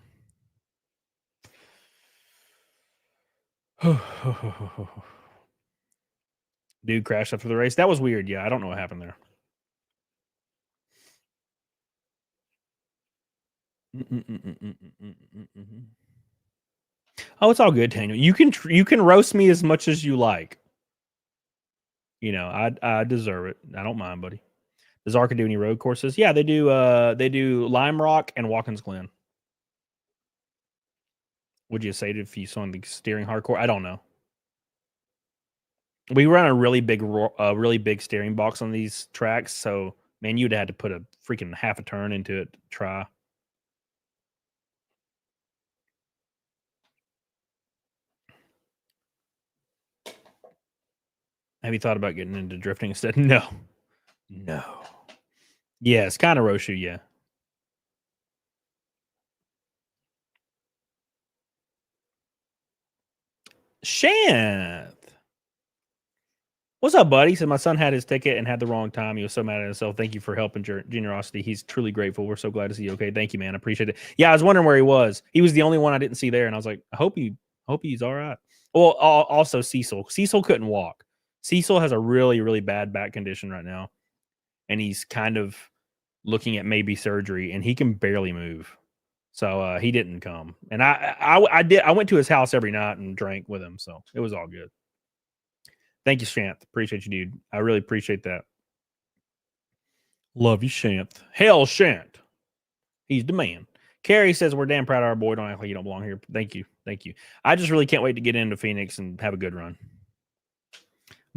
Dude crashed after the race. That was weird. Yeah, I don't know what happened there. Oh, it's all good, Daniel. You can roast me as much as you like. You know, I deserve it. I don't mind, buddy. Does Arca do any road courses? Yeah, they do. They do Lime Rock and Watkins Glen. Would you say it if you saw the steering hardcore? I don't know. We run a really big steering box on these tracks, so man, you'd had to put a freaking half a turn into it to try. Have you thought about getting into drifting instead? No. Yeah, it's kind of Roshu, yeah. Shanth. What's up, buddy? He said my son had his ticket and had the wrong time. He was so mad at himself. Thank you for helping generosity. He's truly grateful. We're so glad to see you. Okay, thank you, man. I appreciate it. Yeah, I was wondering where he was. He was the only one I didn't see there, and I was like, I hope he's all right. Well, also Cecil. Cecil couldn't walk. Cecil has a really, really bad back condition right now, and he's kind of looking at maybe surgery, and he can barely move. So he didn't come, and I went to his house every night and drank with him, so it was all good. Thank you, Shanth. Appreciate you, dude. I really appreciate that. Love you, Shanth. Hell, Shanth. He's the man. Carrie says we're damn proud of our boy. Don't act like you don't belong here. Thank you. Thank you. I just really can't wait to get into Phoenix and have a good run.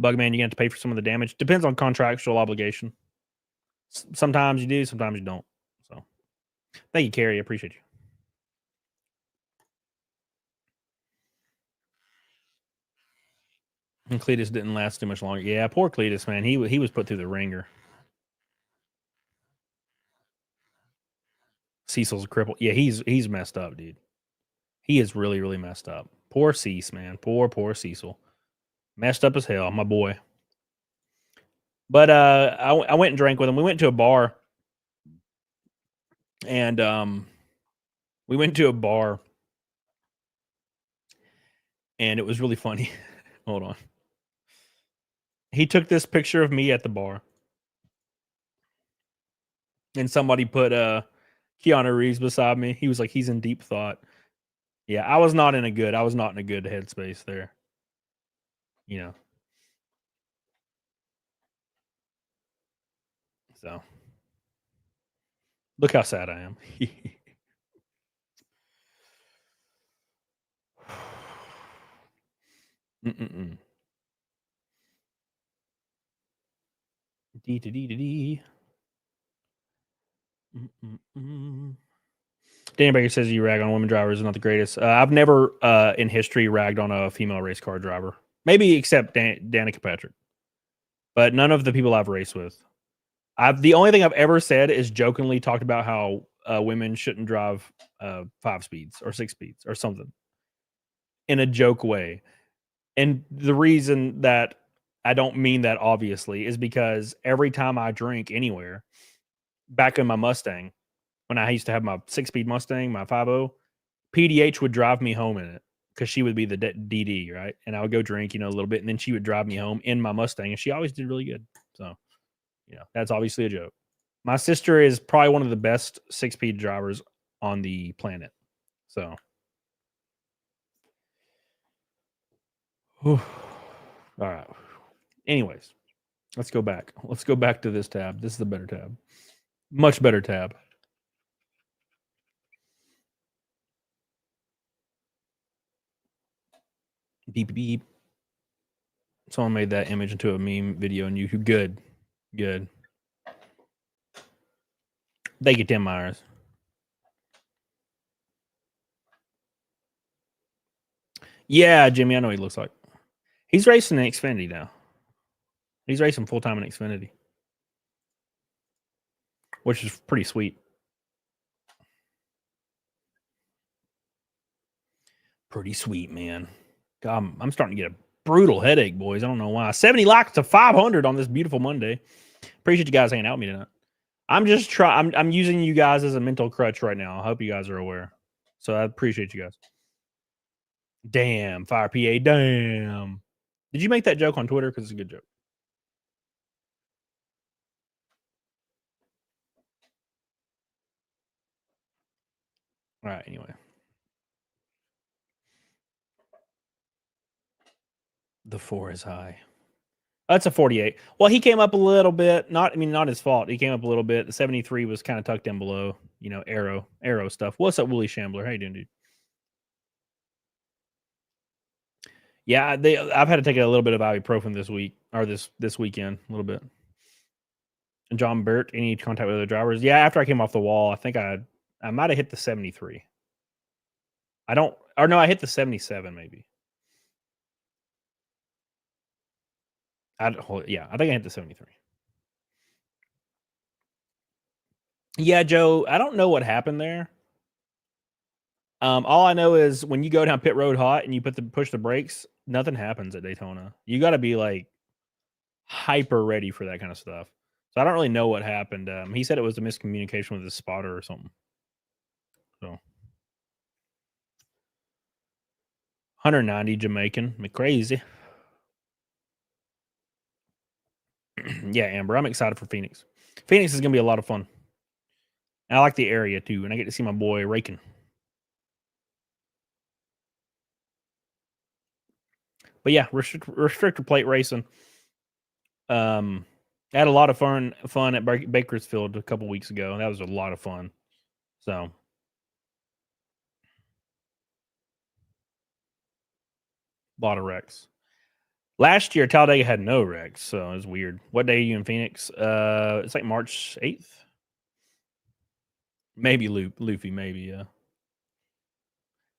Bugman, you have to pay for some of the damage. Depends on contractual obligation. Sometimes you do, sometimes you don't. So thank you, Carrie. I appreciate you. And Cleetus didn't last too much longer. Yeah, poor Cleetus, man. He was put through the ringer. Cecil's a cripple. Yeah, he's messed up, dude. He is really, really messed up. Poor Cease, man. Poor Cecil. Messed up as hell, my boy. But I went and drank with him. We went to a bar. And and it was really funny. Hold on. He took this picture of me at the bar. And somebody put Keanu Reeves beside me. He was like, he's in deep thought. Yeah, I was not in a good headspace there. You know. So look how sad I am. D. Dan Baker says you rag on women drivers is not the greatest. I've never in history ragged on a female race car driver. Maybe except Danica Patrick. But none of the people I've raced with. The only thing I've ever said is jokingly talked about how women shouldn't drive 5 speeds or 6 speeds or something in a joke way. And the reason that I don't mean that obviously is because every time I drink anywhere, back in my Mustang, when I used to have my 6-speed Mustang, my 5.0, PDH would drive me home in it because she would be the DD, right? And I would go drink, a little bit, and then she would drive me home in my Mustang, and she always did really good. So, that's obviously a joke. My sister is probably one of the best 6-speed drivers on the planet. So, all right. Anyways, let's go back. Let's go back to this tab. This is the better tab. Much better tab. Beep, beep. Someone made that image into a meme video on YouTube. Good. Thank you, Tim Myers. Yeah, Jimmy, I know what he looks like. He's racing an Xfinity now. He's racing full-time in Xfinity. Which is pretty sweet. Pretty sweet, man. God, I'm starting to get a brutal headache, boys. I don't know why. 70 likes to 500 on this beautiful Monday. Appreciate you guys hanging out with me tonight. I'm just I'm using you guys as a mental crutch right now. I hope you guys are aware. So I appreciate you guys. Damn, Fire PA, damn. Did you make that joke on Twitter? Because it's a good joke. All right, anyway. The 4 is high. That's a 48. Well, he came up a little bit. Not his fault. He came up a little bit. The 73 was kind of tucked in below, arrow stuff. What's up, Willie Shambler? How you doing, dude? Yeah, I've had to take a little bit of ibuprofen this week, or this weekend, a little bit. And John Burt, any contact with other drivers? Yeah, after I came off the wall, I think I might have hit the 73. I hit the 77 maybe. I think I hit the 73. Yeah, Joe, I don't know what happened there. All I know is when you go down pit road hot and you push the brakes, nothing happens at Daytona. You got to be like hyper ready for that kind of stuff. So I don't really know what happened. He said it was a miscommunication with his spotter or something. So 190 Jamaican, crazy. Yeah, Amber, I'm excited for Phoenix. Phoenix is gonna be a lot of fun. I like the area too, and I get to see my boy raking. But yeah, restrictor plate racing. I had a lot of fun at Bakersfield a couple weeks ago, and that was a lot of fun. So a lot of wrecks. Last year, Talladega had no wrecks, so it was weird. What day are you in Phoenix? It's like March 8th. Maybe Luffy, maybe, yeah.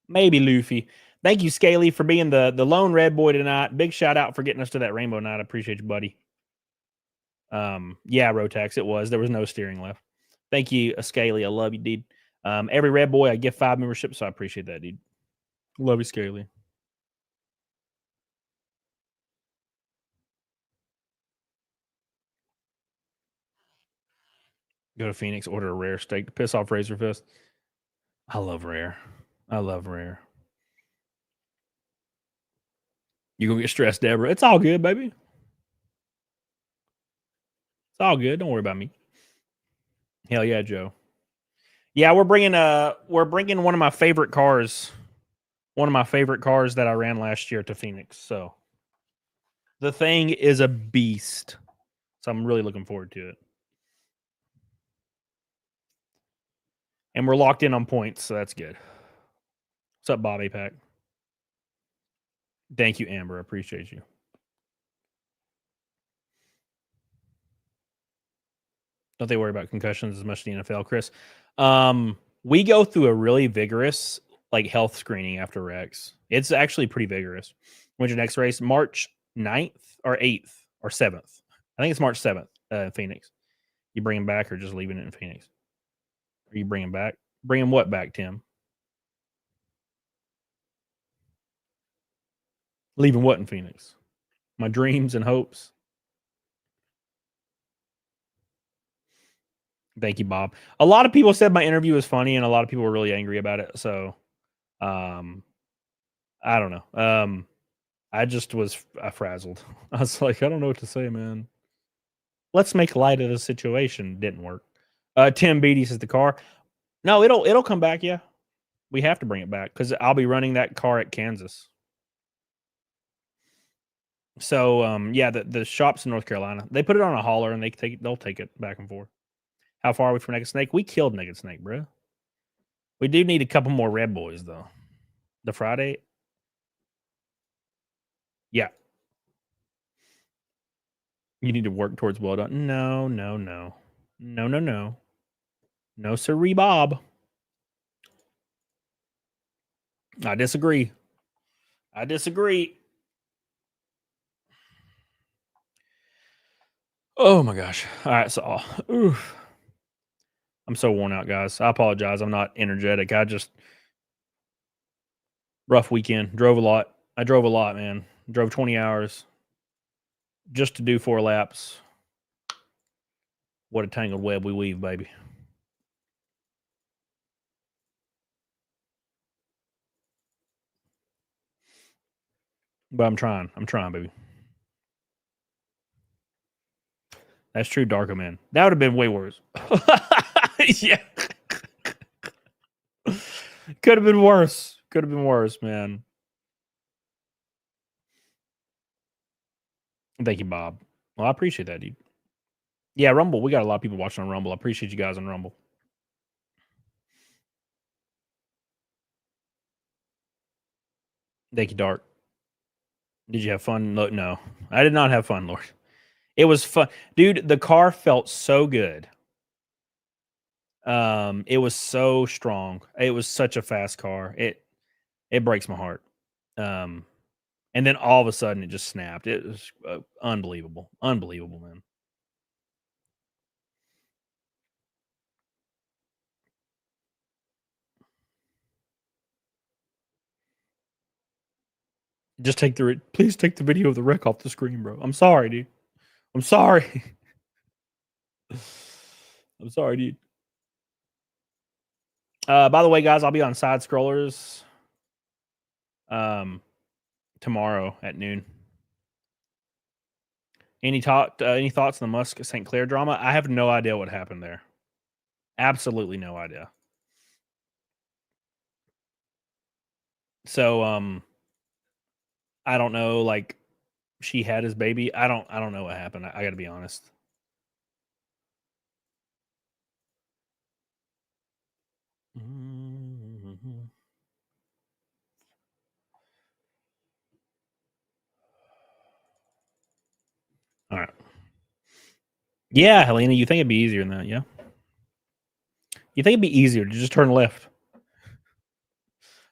Maybe Luffy. Thank you, Scaly, for being the lone red boy tonight. Big shout out for getting us to that rainbow night. I appreciate you, buddy. Yeah, Rotax, it was. There was no steering left. Thank you, Scaly. I love you, dude. Every red boy, I give 5 memberships, so I appreciate that, dude. Love you, Scaly. Go to Phoenix, order a rare steak to piss off Razor Fist. I love rare. You gonna get stressed, Deborah? It's all good, baby. It's all good. Don't worry about me. Hell yeah, Joe. Yeah, we're bringing one of my favorite cars. One of my favorite cars that I ran last year to Phoenix. So the thing is a beast. So I'm really looking forward to it. And we're locked in on points, so that's good. What's up, Bob APAC? Thank you, Amber. I appreciate you. Don't they worry about concussions as much as the NFL, Chris? We go through a really vigorous health screening after wrecks. It's actually pretty vigorous. When's your next race? March 9th or 8th or 7th? I think it's March 7th in Phoenix. You bring him back or just leaving it in Phoenix? Are you bringing back? Bringing what back, Tim? Leaving what in Phoenix? My dreams and hopes. Thank you, Bob. A lot of people said my interview was funny, and a lot of people were really angry about it. So, I don't know. I just was frazzled. I was like, I don't know what to say, man. Let's make light of the situation. Didn't work. Tim Beatty says the car. No, it'll come back. Yeah, we have to bring it back because I'll be running that car at Kansas. So, yeah, the shops in North Carolina, they put it on a hauler and they'll take it back and forth. How far are we from Naked Snake? We killed Naked Snake, bro. We do need a couple more Red Boys, though. The Friday? Yeah. You need to work towards well done. No. No, sirree, Bob. I disagree. Oh, my gosh. All right, so... oof. I'm so worn out, guys. I apologize. I'm not energetic. Rough weekend. Drove a lot. I drove a lot, man. Drove 20 hours just to do 4 laps. What a tangled web we weave, baby. But I'm trying. Baby. That's true, Darko Man. That would have been way worse. Yeah. Could have been worse. Could have been worse, man. Thank you, Bob. Well, I appreciate that, dude. Yeah, Rumble. We got a lot of people watching on Rumble. I appreciate you guys on Rumble. Thank you, Dark. Did you have fun? No, I did not have fun, Lord. It was fun, dude. The car felt so good. It was so strong. It was such a fast car. It breaks my heart. And then all of a sudden it just snapped. It was unbelievable, man. Just please take the video of the wreck off the screen, bro. I'm sorry, dude. I'm sorry. I'm sorry, dude. By the way, guys, I'll be on Side Scrollers tomorrow at noon. Any thoughts on the Musk St. Clair drama? I have no idea what happened there. Absolutely no idea. So I don't know, like she had his baby. I don't know what happened. I got to be honest. All right. Yeah, Helena, you think it'd be easier than that, yeah? You think it'd be easier to just turn left?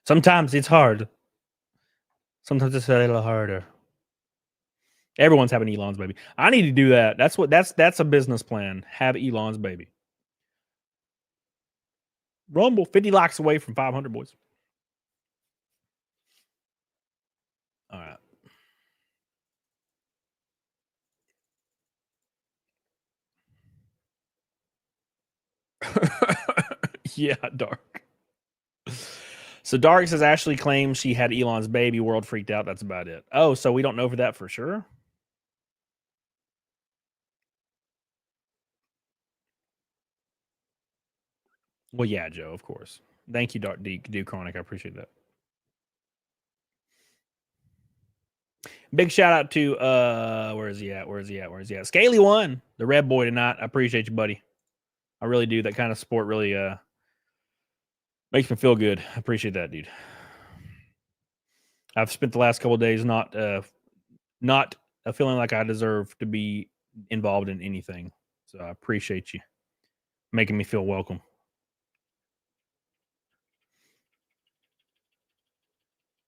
Sometimes it's hard. Sometimes it's a little harder. Everyone's having Elon's baby. I need to do that. That's a business plan. Have Elon's baby. Rumble 50 likes away from 500, boys. All right. Yeah, Dark. So Dark says Ashley claims she had Elon's baby. World freaked out. That's about it. Oh, so we don't know for that for sure? Well, yeah, Joe, of course. Thank you, Dark D Chronic. I appreciate that. Big shout out to where is he at? Scaly One, the red boy tonight. I appreciate you, buddy. I really do. That kind of sport really makes me feel good. I appreciate that, dude. I've spent the last couple of days not feeling like I deserve to be involved in anything. So I appreciate you making me feel welcome.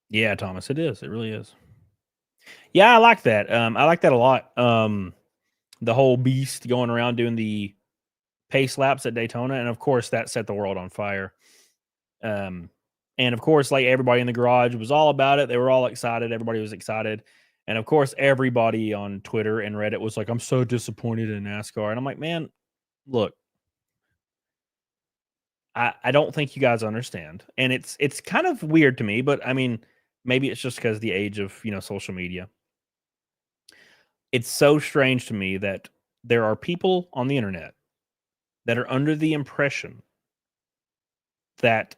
Yeah, Thomas, it is. It really is. Yeah, I like that. I like that a lot. The whole beast going around doing the pace laps at Daytona, and of course that set the world on fire. And of course, like everybody in the garage was all about it. They were all excited. Everybody was excited. And of course, everybody on Twitter and Reddit was like, I'm so disappointed in NASCAR. And I'm like, man, look, I don't think you guys understand. And it's kind of weird to me, but I mean, maybe it's just because of the age of, social media. It's so strange to me that there are people on the internet that are under the impression that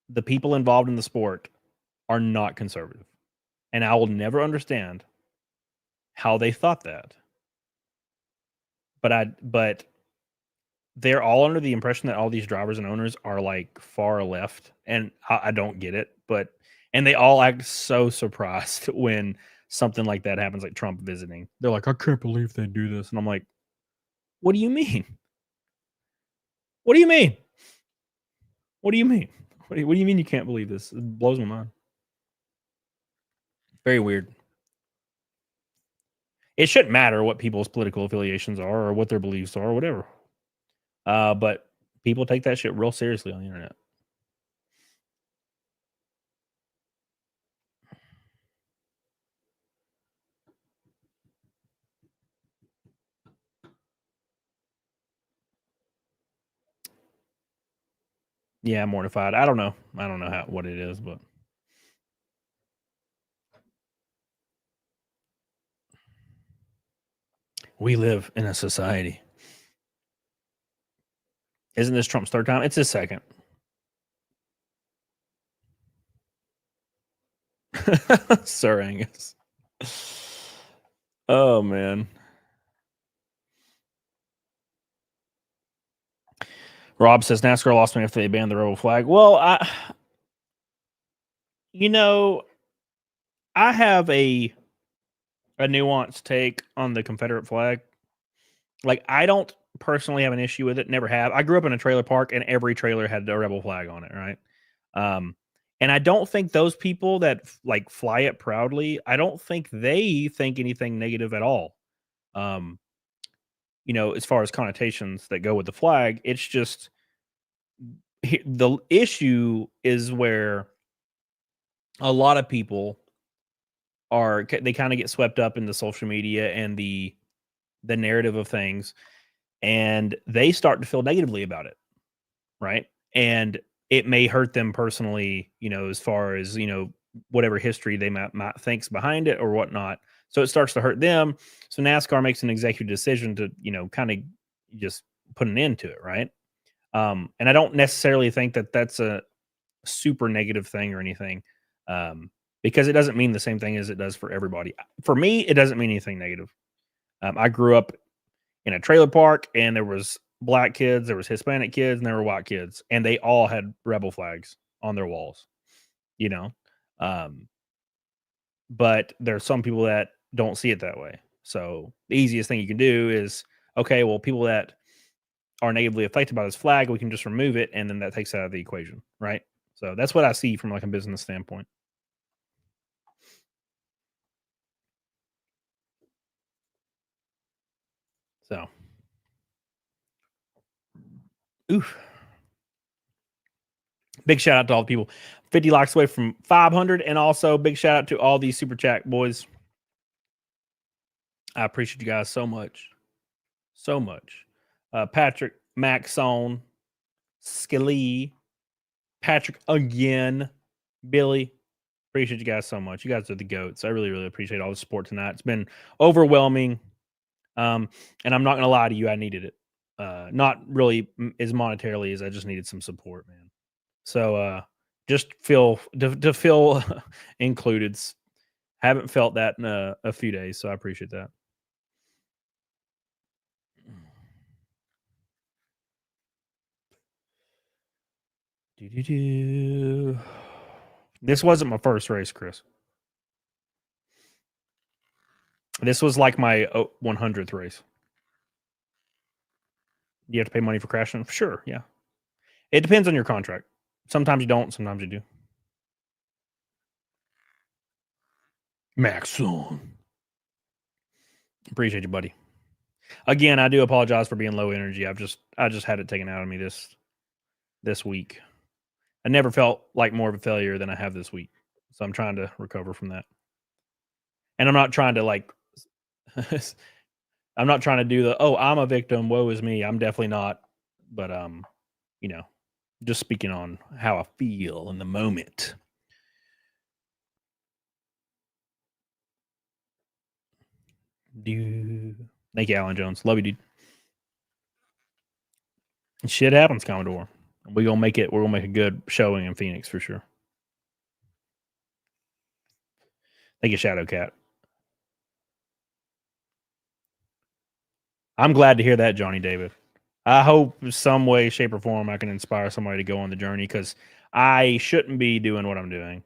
the people involved in the sport are not conservative. And I will never understand how they thought that. But they're all under the impression that all these drivers and owners are like far left, and I don't get it. And they all act so surprised when something like that happens, like Trump visiting. They're like, I can't believe they do this, and I'm like, what do you mean? What do you mean? What do you mean? What do you mean you can't believe this? It blows my mind. Very weird. It shouldn't matter what people's political affiliations are or what their beliefs are or whatever. But people take that shit real seriously on the internet. Yeah, I'm mortified. I don't know what it is, but we live in a society. Isn't this Trump's third time? It's his second. Sir Angus. Oh man. Rob says NASCAR lost me after they banned the rebel flag. Well, I have a nuanced take on the Confederate flag. Like, I don't personally have an issue with it. Never have. I grew up in a trailer park, and every trailer had a rebel flag on it, right? And I don't think those people that like fly it proudly, I don't think they think anything negative at all. As far as connotations that go with the flag, it's just the issue is where a lot of people they kind of get swept up in the social media and the narrative of things, and they start to feel negatively about it, right? And it may hurt them personally, as far as whatever history they might think's behind it or whatnot. So it starts to hurt them. So NASCAR makes an executive decision to kind of just put an end to it, right? And I don't necessarily think that that's a super negative thing or anything, because it doesn't mean the same thing as it does for everybody. For me, it doesn't mean anything negative. I grew up in a trailer park, and there was black kids, there was Hispanic kids, and there were white kids, and they all had rebel flags on their walls, but there's some people that don't see it that way. So the easiest thing you can do is, okay, well, people that are negatively affected by this flag, we can just remove it, and then that takes it out of the equation, right? So that's what I see from like a business standpoint. So, oof. Big shout out to all the people 50 likes away from 500, and also big shout out to all these super chat boys. I appreciate you guys so much. So much. Patrick, Maxone, Skelly, Patrick again, Billy. Appreciate you guys so much. You guys are the goats. I really, really appreciate all the support tonight. It's been overwhelming. And I'm not going to lie to you, I needed it. Not really as monetarily as I just needed some support, man. So just feel to feel included. Haven't felt that in a few days, so I appreciate that. This wasn't my first race, Chris. This was like my 100th race. You have to pay money for crashing? Sure, yeah. It depends on your contract. Sometimes you don't, sometimes you do. Maxon. Appreciate you, buddy. Again, I do apologize for being low energy. I just had it taken out of me this week. I never felt like more of a failure than I have this week. So I'm trying to recover from that. And I'm not trying to like I'm not trying to do I'm a victim, woe is me. I'm definitely not. But just speaking on how I feel in the moment. Thank you, Alan Jones. Love you, dude. Shit happens, Commodore. We're gonna make a good showing in Phoenix for sure. Thank you, Shadow Cat. I'm glad to hear that, Johnny David. I hope some way, shape, or form I can inspire somebody to go on the journey, because I shouldn't be doing what I'm doing.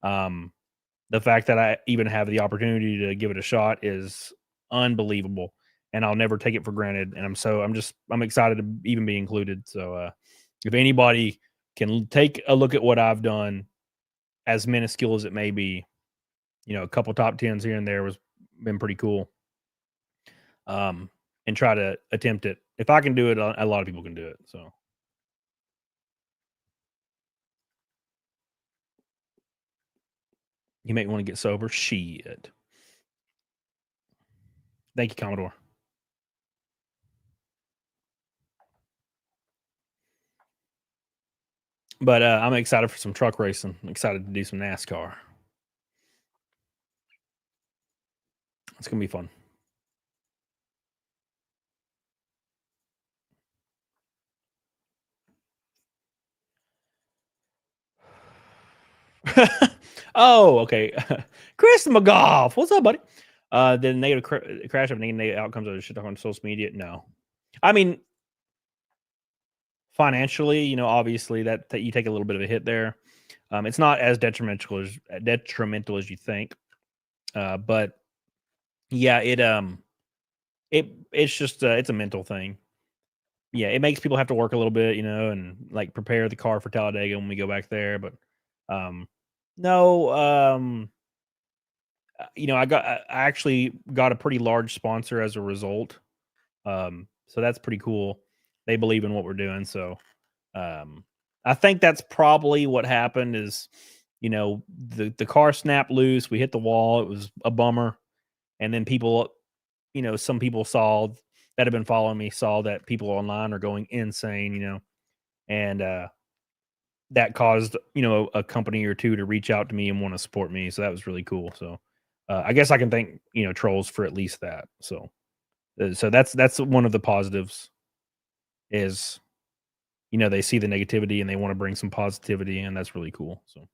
The fact that I even have the opportunity to give it a shot is unbelievable, and I'll never take it for granted. And I'm excited to even be included. So if anybody can take a look at what I've done, as minuscule as it may be, a couple top 10s here and there was been pretty cool. And try to attempt it. If I can do it, a lot of people can do it. So you may want to get sober. Shit. Thank you, Commodore. But I'm excited for some truck racing. I'm excited to do some NASCAR. It's going to be fun. Oh, okay. Chris McGough, what's up, buddy? The negative crash of negative outcomes of shit on social media. No, I mean financially, you know, obviously that you take a little bit of a hit there. It's not as detrimental as you think, but yeah, it's just it's a mental thing. Yeah, it makes people have to work a little bit, you know, and like prepare the car for Talladega when we go back there. But no, you know, I actually got a pretty large sponsor as a result. So that's pretty cool. They believe in what we're doing. So I think that's probably what happened is, you know, the car snapped loose. We hit the wall. It was a bummer. And then people, you know, some people saw that have been following me saw that people online are going insane, you know, and that caused, you know, a company or two to reach out to me and want to support me. So that was really cool. So I guess I can thank, you know, trolls for at least that. So so that's one of the positives is, you know, they see the negativity and they want to bring some positivity, and that's really cool. So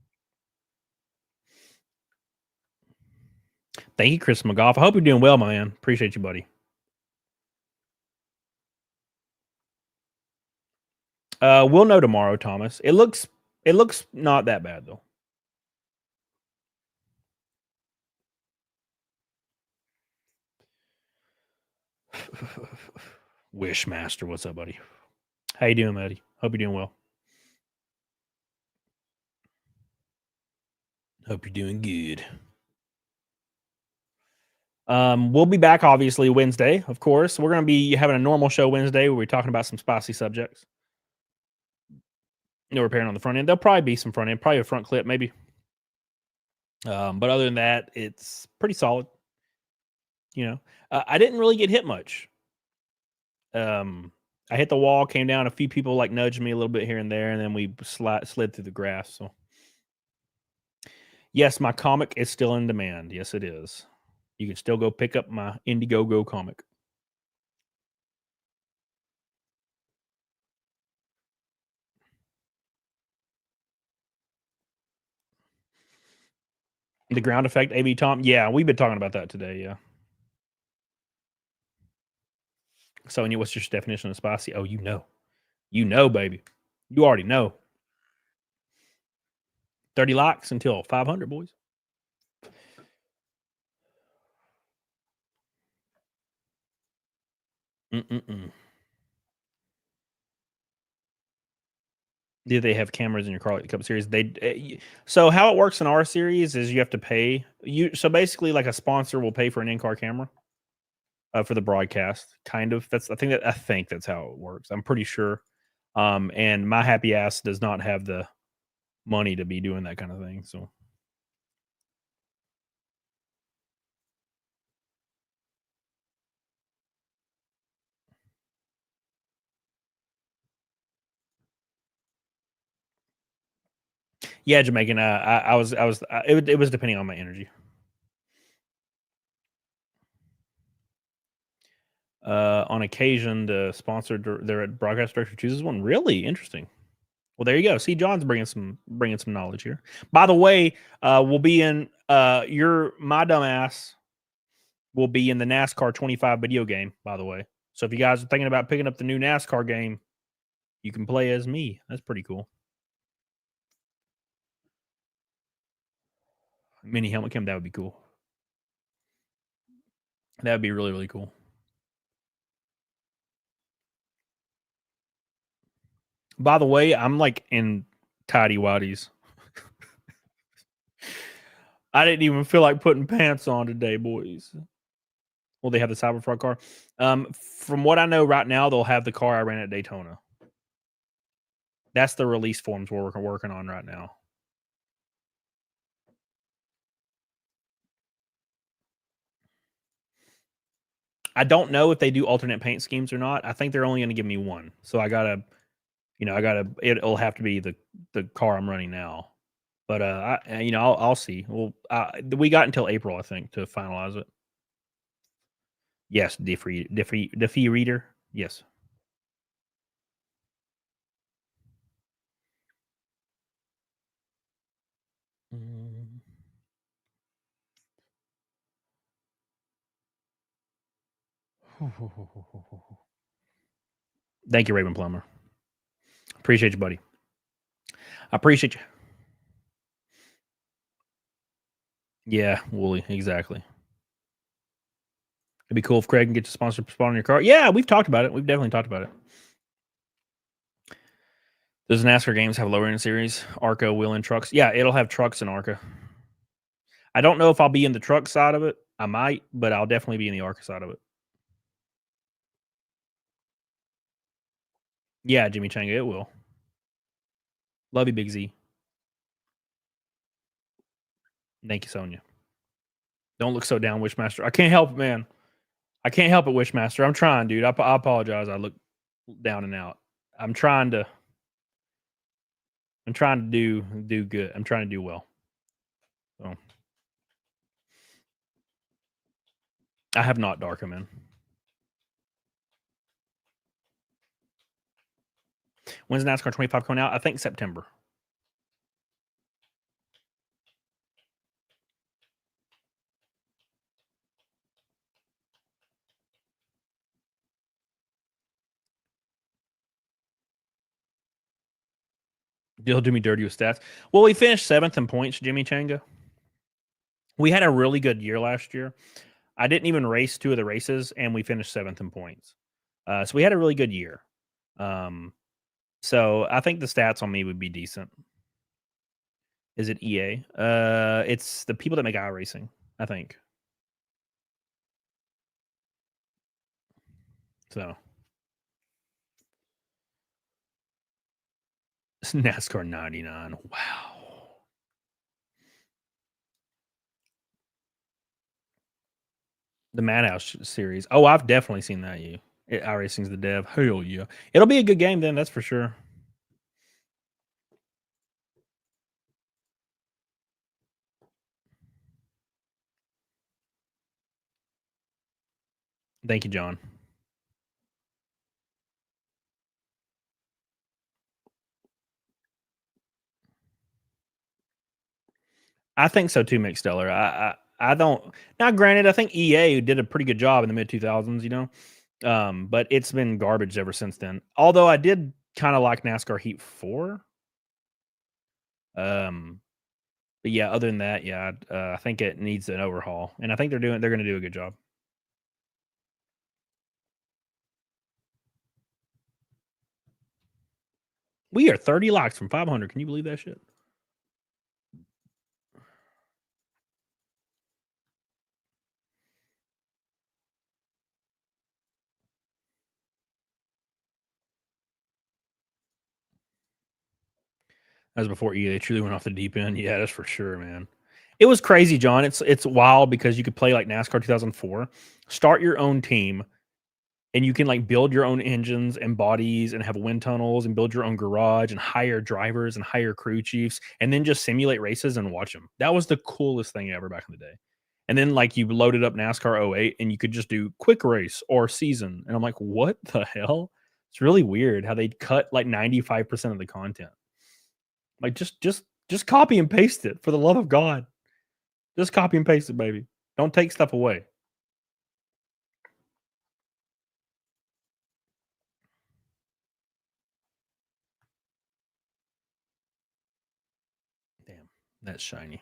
thank you, Chris McGough. I hope you're doing well, my man. Appreciate you, buddy. We'll know tomorrow, Thomas. It looks not that bad though. Wishmaster, what's up, buddy? How you doing, buddy? Hope you're doing well. Hope you're doing good. We'll be back obviously Wednesday, of course. We're gonna be having a normal show Wednesday where we're talking about some spicy subjects. No repairing on the front end. There'll probably be some front end, probably a front clip, maybe. But other than that, it's pretty solid. You know, I didn't really get hit much. I hit the wall, came down. A few people like nudged me a little bit here and there, and then we slid through the grass. So, yes, my comic is still in demand. Yes, it is. You can still go pick up my Indiegogo comic. The ground effect, AB Tom. Yeah, we've been talking about that today. Yeah. So, what's your definition of spicy? Oh, you know, baby, you already know. 30 likes until 500, boys. Do they have cameras in your car like the Cup Series? So how it works in our series is you have to pay. So basically, like a sponsor will pay for an in-car camera for the broadcast. Kind of. I think that's how it works. I'm pretty sure. And my happy ass does not have the money to be doing that kind of thing. So. Yeah, Jamaican. It was depending on my energy. On occasion, the sponsor, their broadcast director chooses one. Really interesting. Well, there you go. See, John's bringing some knowledge here. By the way, we'll be in my dumbass will be in the NASCAR 25 video game. By the way, so if you guys are thinking about picking up the new NASCAR game, you can play as me. That's pretty cool. Mini helmet cam, that would be cool. That would be really, really cool. By the way, I'm like in tidy whities. I didn't even feel like putting pants on today, boys. Well, they have the Cybertruck car. From what I know right now, they'll have the car I ran at Daytona. That's the release forms we're working on right now. I don't know if they do alternate paint schemes or not. I think they're only going to give me one. So it'll have to be the car I'm running now. But I'll see. Well, we got until April, I think, to finalize it. Yes, Diffie Reader. Yes. Thank you, Raven Plummer. Appreciate you, buddy. I appreciate you. Yeah, Wooly, exactly. It'd be cool if Craig can get to sponsor spot on your car. Yeah, we've talked about it. We've definitely talked about it. Does NASCAR games have lower end series? ARCA, wheel and trucks? Yeah, it'll have trucks and ARCA. I don't know if I'll be in the truck side of it. I might, but I'll definitely be in the ARCA side of it. Yeah, Jimmy Changa, it will. Love you, Big Z. Thank you, Sonia. Don't look so down, Wishmaster. I can't help it, man. I can't help it, Wishmaster. I'm trying, dude. I apologize. I look down and out. I'm trying to do good. I'm trying to do well. So I have not dark him in. When's NASCAR 25 coming out? I think September. He'll do me dirty with stats. Well, we finished 7th in points, Jimmy Changa. We had a really good year last year. I didn't even race 2 of the races, and we finished 7th in points. So we had a really good year. So I think the stats on me would be decent. Is it EA? It's the people that make iRacing, I think. So it's NASCAR 99. Wow. The Madhouse series. Oh, I've definitely seen that. iRacing's the dev. Hell yeah. It'll be a good game then, that's for sure. Thank you, John. I think so too, McSteller. I don't. Now, granted, I think EA did a pretty good job in the mid 2000s, you know, but it's been garbage ever since then. Although I did kind of like NASCAR Heat 4. But yeah, other than that, yeah, I think it needs an overhaul, and I think they're going to do a good job. We are 30 likes from 500. Can you believe that shit? That was before EA truly went off the deep end. Yeah, that's for sure, man. It was crazy, John. It's wild because you could play like NASCAR 2004, start your own team, and you can like build your own engines and bodies and have wind tunnels and build your own garage and hire drivers and hire crew chiefs and then just simulate races and watch them. That was the coolest thing ever back in the day. And then like you loaded up NASCAR 08 and you could just do quick race or season. And I'm like, what the hell? It's really weird how they cut like 95% of the content. Like just copy and paste it, for the love of God. Just copy and paste it, baby. Don't take stuff away. Damn, that's shiny.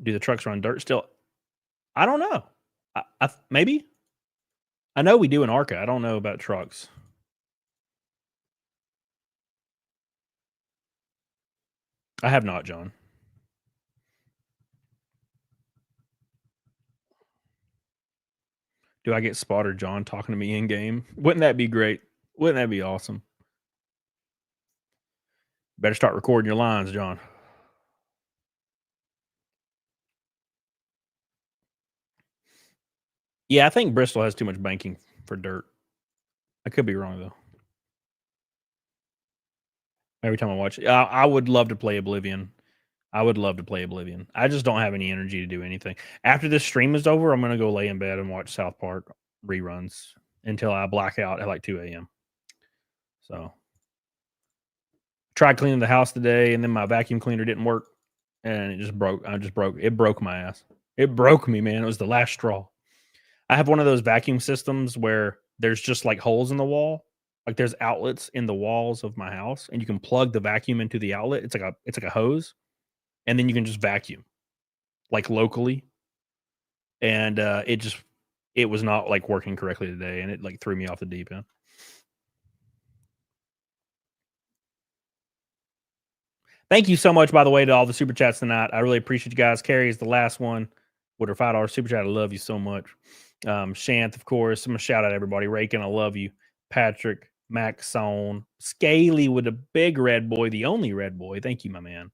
Do the trucks run dirt still? I don't know. Maybe. I know we do in ARCA. I don't know about trucks. I have not, John. Do I get Spot or John talking to me in game? Wouldn't that be great? Wouldn't that be awesome? Better start recording your lines, John. Yeah, I think Bristol has too much banking for dirt. I could be wrong, though. Every time I watch it, I would love to play Oblivion. I just don't have any energy to do anything. After this stream is over, I'm going to go lay in bed and watch South Park reruns until I black out at like 2 a.m. So, tried cleaning the house today, and then my vacuum cleaner didn't work, and it just broke. It broke my ass. It broke me, man. It was the last straw. I have one of those vacuum systems where there's just like holes in the wall. Like there's outlets in the walls of my house, and you can plug the vacuum into the outlet. It's like a hose, and then you can just vacuum like locally. And it was not like working correctly today, and it like threw me off the deep end. Thank you so much, by the way, to all the super chats tonight. I really appreciate you guys. Carrie is the last one with her $5 super chat. I love you so much. Shanth, of course. I'm gonna shout out everybody. Rakin, I love you. Patrick, Maxone, Scaly with a big red boy, the only red boy. Thank you, my man.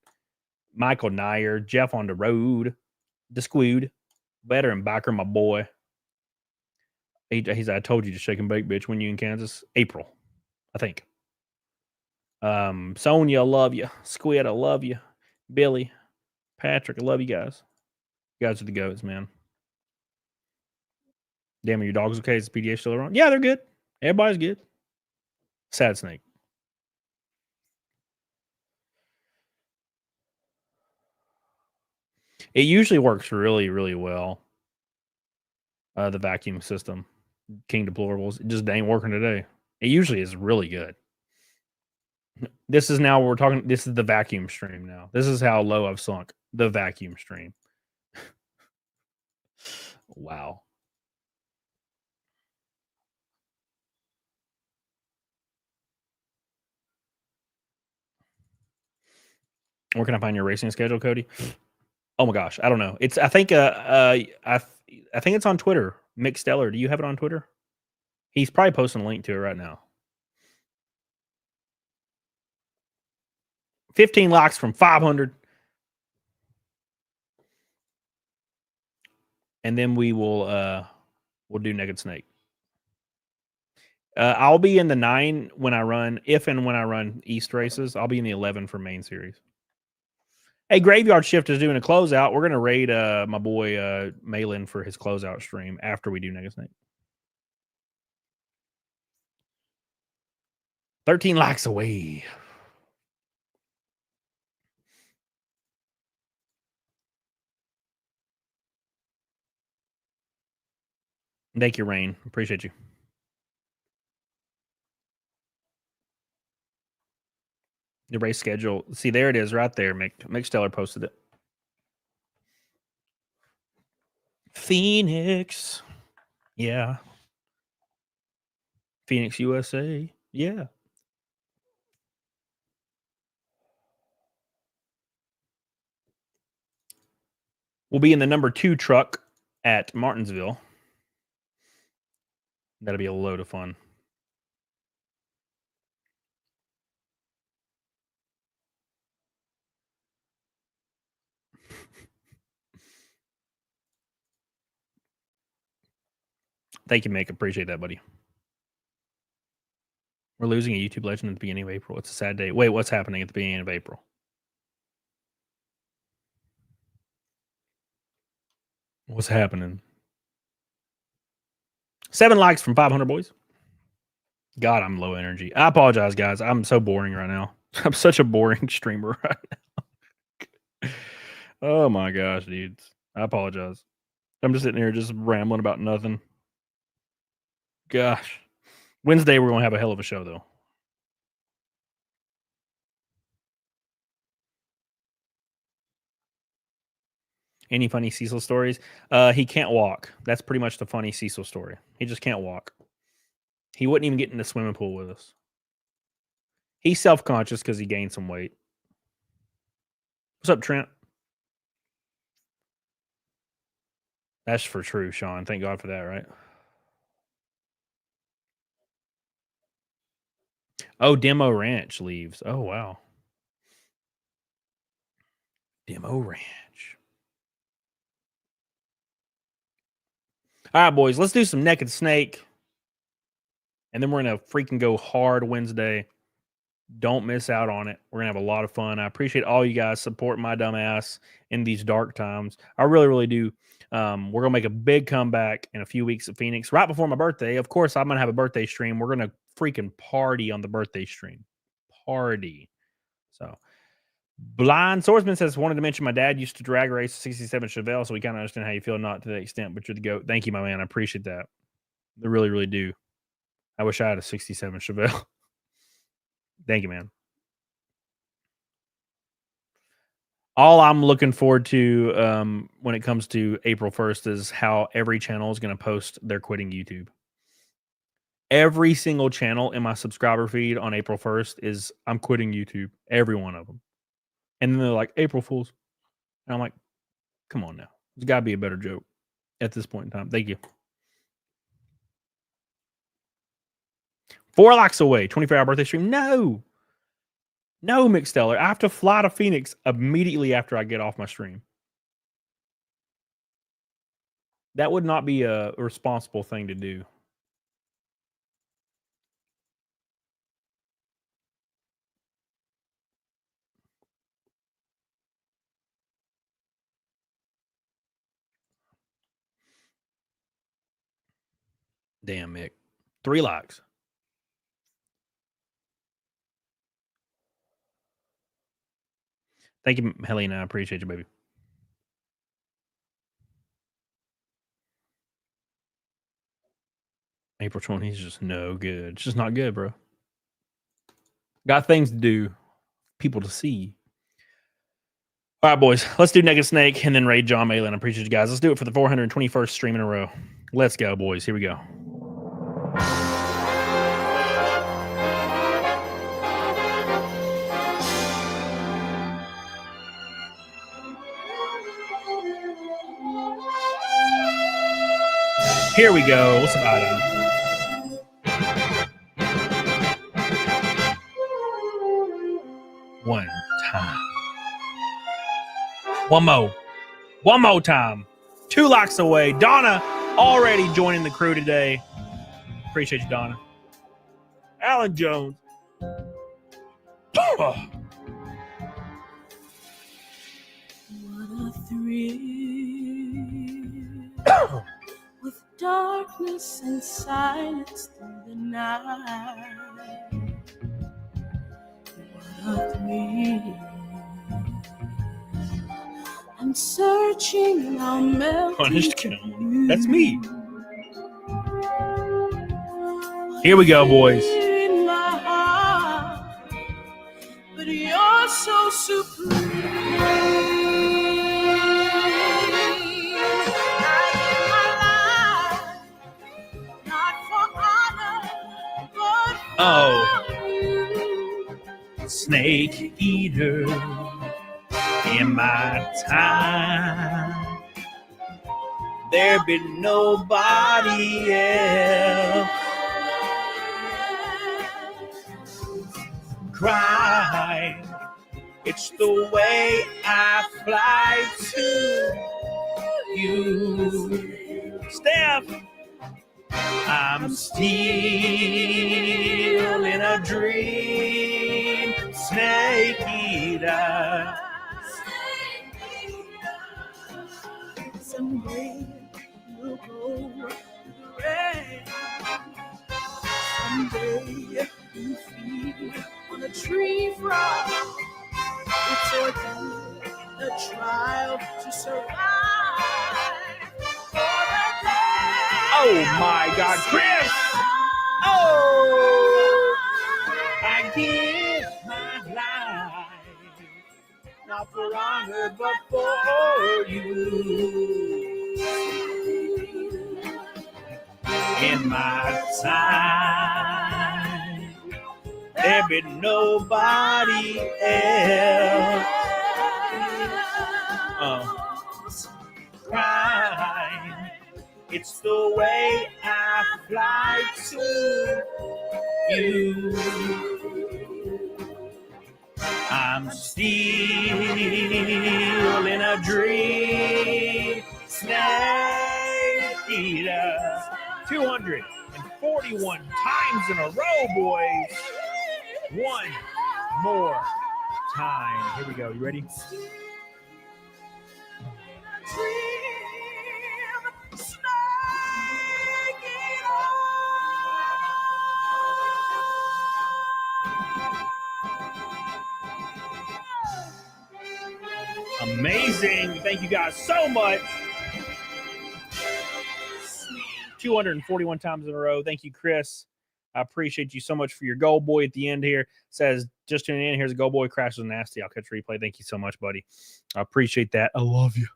Michael Nyer, Jeff on the road, the Squid, veteran biker, my boy. He's I told you to shake and bake, bitch, when you in Kansas. April, I think. Sonia, I love you. Squid, I love you. Billy, Patrick, I love you guys. You guys are the goats, man. Damn, are your dogs okay? Is the PDA still around? Yeah, they're good. Everybody's good. Sad Snake. It usually works really, really well. The vacuum system, King Deplorables, it just ain't working today. It usually is really good. This is now we're talking. This is the vacuum stream now. This is how low I've sunk. The vacuum stream. Wow. Where can I find your racing schedule, Cody? Oh my gosh, I don't know. It's I think it's on Twitter. Mick Stellar, do you have it on Twitter? He's probably posting a link to it right now. 15 likes from 500. And then we'll do Naked Snake. I'll be in the 9 when I run, if and when I run East races. I'll be in the 11 for main series. Hey, Graveyard Shift is doing a closeout. We're gonna raid my boy Malin for his closeout stream after we do Naked Snake. 13 likes away. Thank you, Rain. Appreciate you. The race schedule. See, there it is right there. Mick Stellar posted it. Phoenix. Yeah. Phoenix, USA. Yeah. We'll be in the number 2 truck at Martinsville. That'll be a load of fun. Thank you, Mick. Appreciate that, buddy. We're losing a YouTube legend at the beginning of April. It's a sad day. Wait, what's happening at the beginning of April? What's happening? 7 likes from 500 boys. God, I'm low energy. I apologize, guys. I'm so boring right now. I'm such a boring streamer right now. Oh my gosh, dudes. I apologize. I'm just sitting here just rambling about nothing. Gosh. Wednesday, we're going to have a hell of a show, though. Any funny Cecil stories? He can't walk. That's pretty much the funny Cecil story. He just can't walk. He wouldn't even get in the swimming pool with us. He's self-conscious because he gained some weight. What's up, Trent? That's for true, Sean. Thank God for that, right? Oh, Demo Ranch leaves. Oh, wow. Demo Ranch. All right, boys. Let's do some Naked Snake. And then we're going to freaking go hard Wednesday. Don't miss out on it. We're going to have a lot of fun. I appreciate all you guys supporting my dumb ass in these dark times. I really, really do. We're going to make a big comeback in a few weeks at Phoenix, right before my birthday. Of course, I'm going to have a birthday stream. We're going to freaking party on the birthday stream. Party. So Blind Swordsman says, wanted to mention my dad used to drag race 67 Chevelle, so we kind of understand how you feel, not to the extent, but you're the GOAT. Thank you, my man. I appreciate that. I really, really do. I wish I had a 67 Chevelle. Thank you, man. All I'm looking forward to when it comes to April 1st is how every channel is going to post their quitting YouTube. Every single channel in my subscriber feed on April 1st is I'm quitting YouTube. Every one of them. And then they're like, April Fools. And I'm like, come on now. There's got to be a better joke at this point in time. Thank you. 4 likes away. 24-hour birthday stream. No, McSteller. I have to fly to Phoenix immediately after I get off my stream. That would not be a responsible thing to do. Damn, Mick. 3 likes. Thank you, Helena. I appreciate you, baby. April 20th is just no good. It's just not good, bro. Got things to do, people to see. All right, boys. Let's do Naked Snake and then raid John Malin. I appreciate you guys. Let's do it for the 421st stream in a row. Let's go, boys. Here we go. Here we go. What's up, Adam? One time. One more time. 2 likes away. Donna already joining the crew today. Appreciate you, Donna. Alan Jones. What a thrill. With darkness and silence through the night. What a thrill. I'm searching and I'll melt. Punished Kiln. That's me. Here we go, boys. In my heart, but you're so supreme. I give my life, not for honor, but for you. Snake eater. In my time, there be nobody else. Cry, it's the way I fly to you. Steph, I'm still in a dream, snake eater. Someday you'll go through the rain. Someday you feed on a tree frog. It's ordained a trial to survive. Oh my God, Chris! Oh, I give my life, not for honor, but for you. In my time, there be nobody else. Cry, it's the way I fly to you. I'm still in a dream, snake eater. 241 times in a row, boys. One more time. Here we go. You ready? Amazing. Thank you guys so much. 241 times in a row. Thank you, Chris. I appreciate you so much for your goal boy at the end here. Says, just tuning in. Here's a goal boy. Crashes nasty. I'll catch replay. Thank you so much, buddy. I appreciate that. I love you.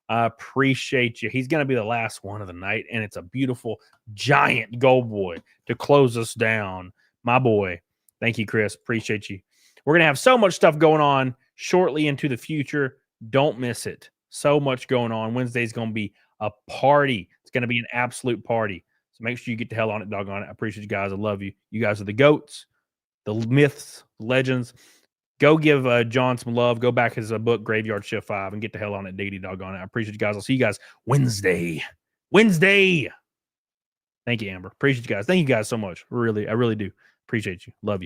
I appreciate you. He's going to be the last one of the night, and it's a beautiful, giant goal boy to close us down. My boy. Thank you, Chris. Appreciate you. We're going to have so much stuff going on shortly into the future. Don't miss it. So much going on. Wednesday's going to be a party. It's going to be an absolute party. So make sure you get the hell on it, doggone it. I appreciate you guys. I love you. You guys are the GOATs, the myths, legends. Go give John some love. Go back his book, Graveyard Shift 5, and get the hell on it, diggity doggone it. I appreciate you guys. I'll see you guys Wednesday. Thank you, Amber. Appreciate you guys. Thank you guys so much. I really do. Appreciate you. Love you.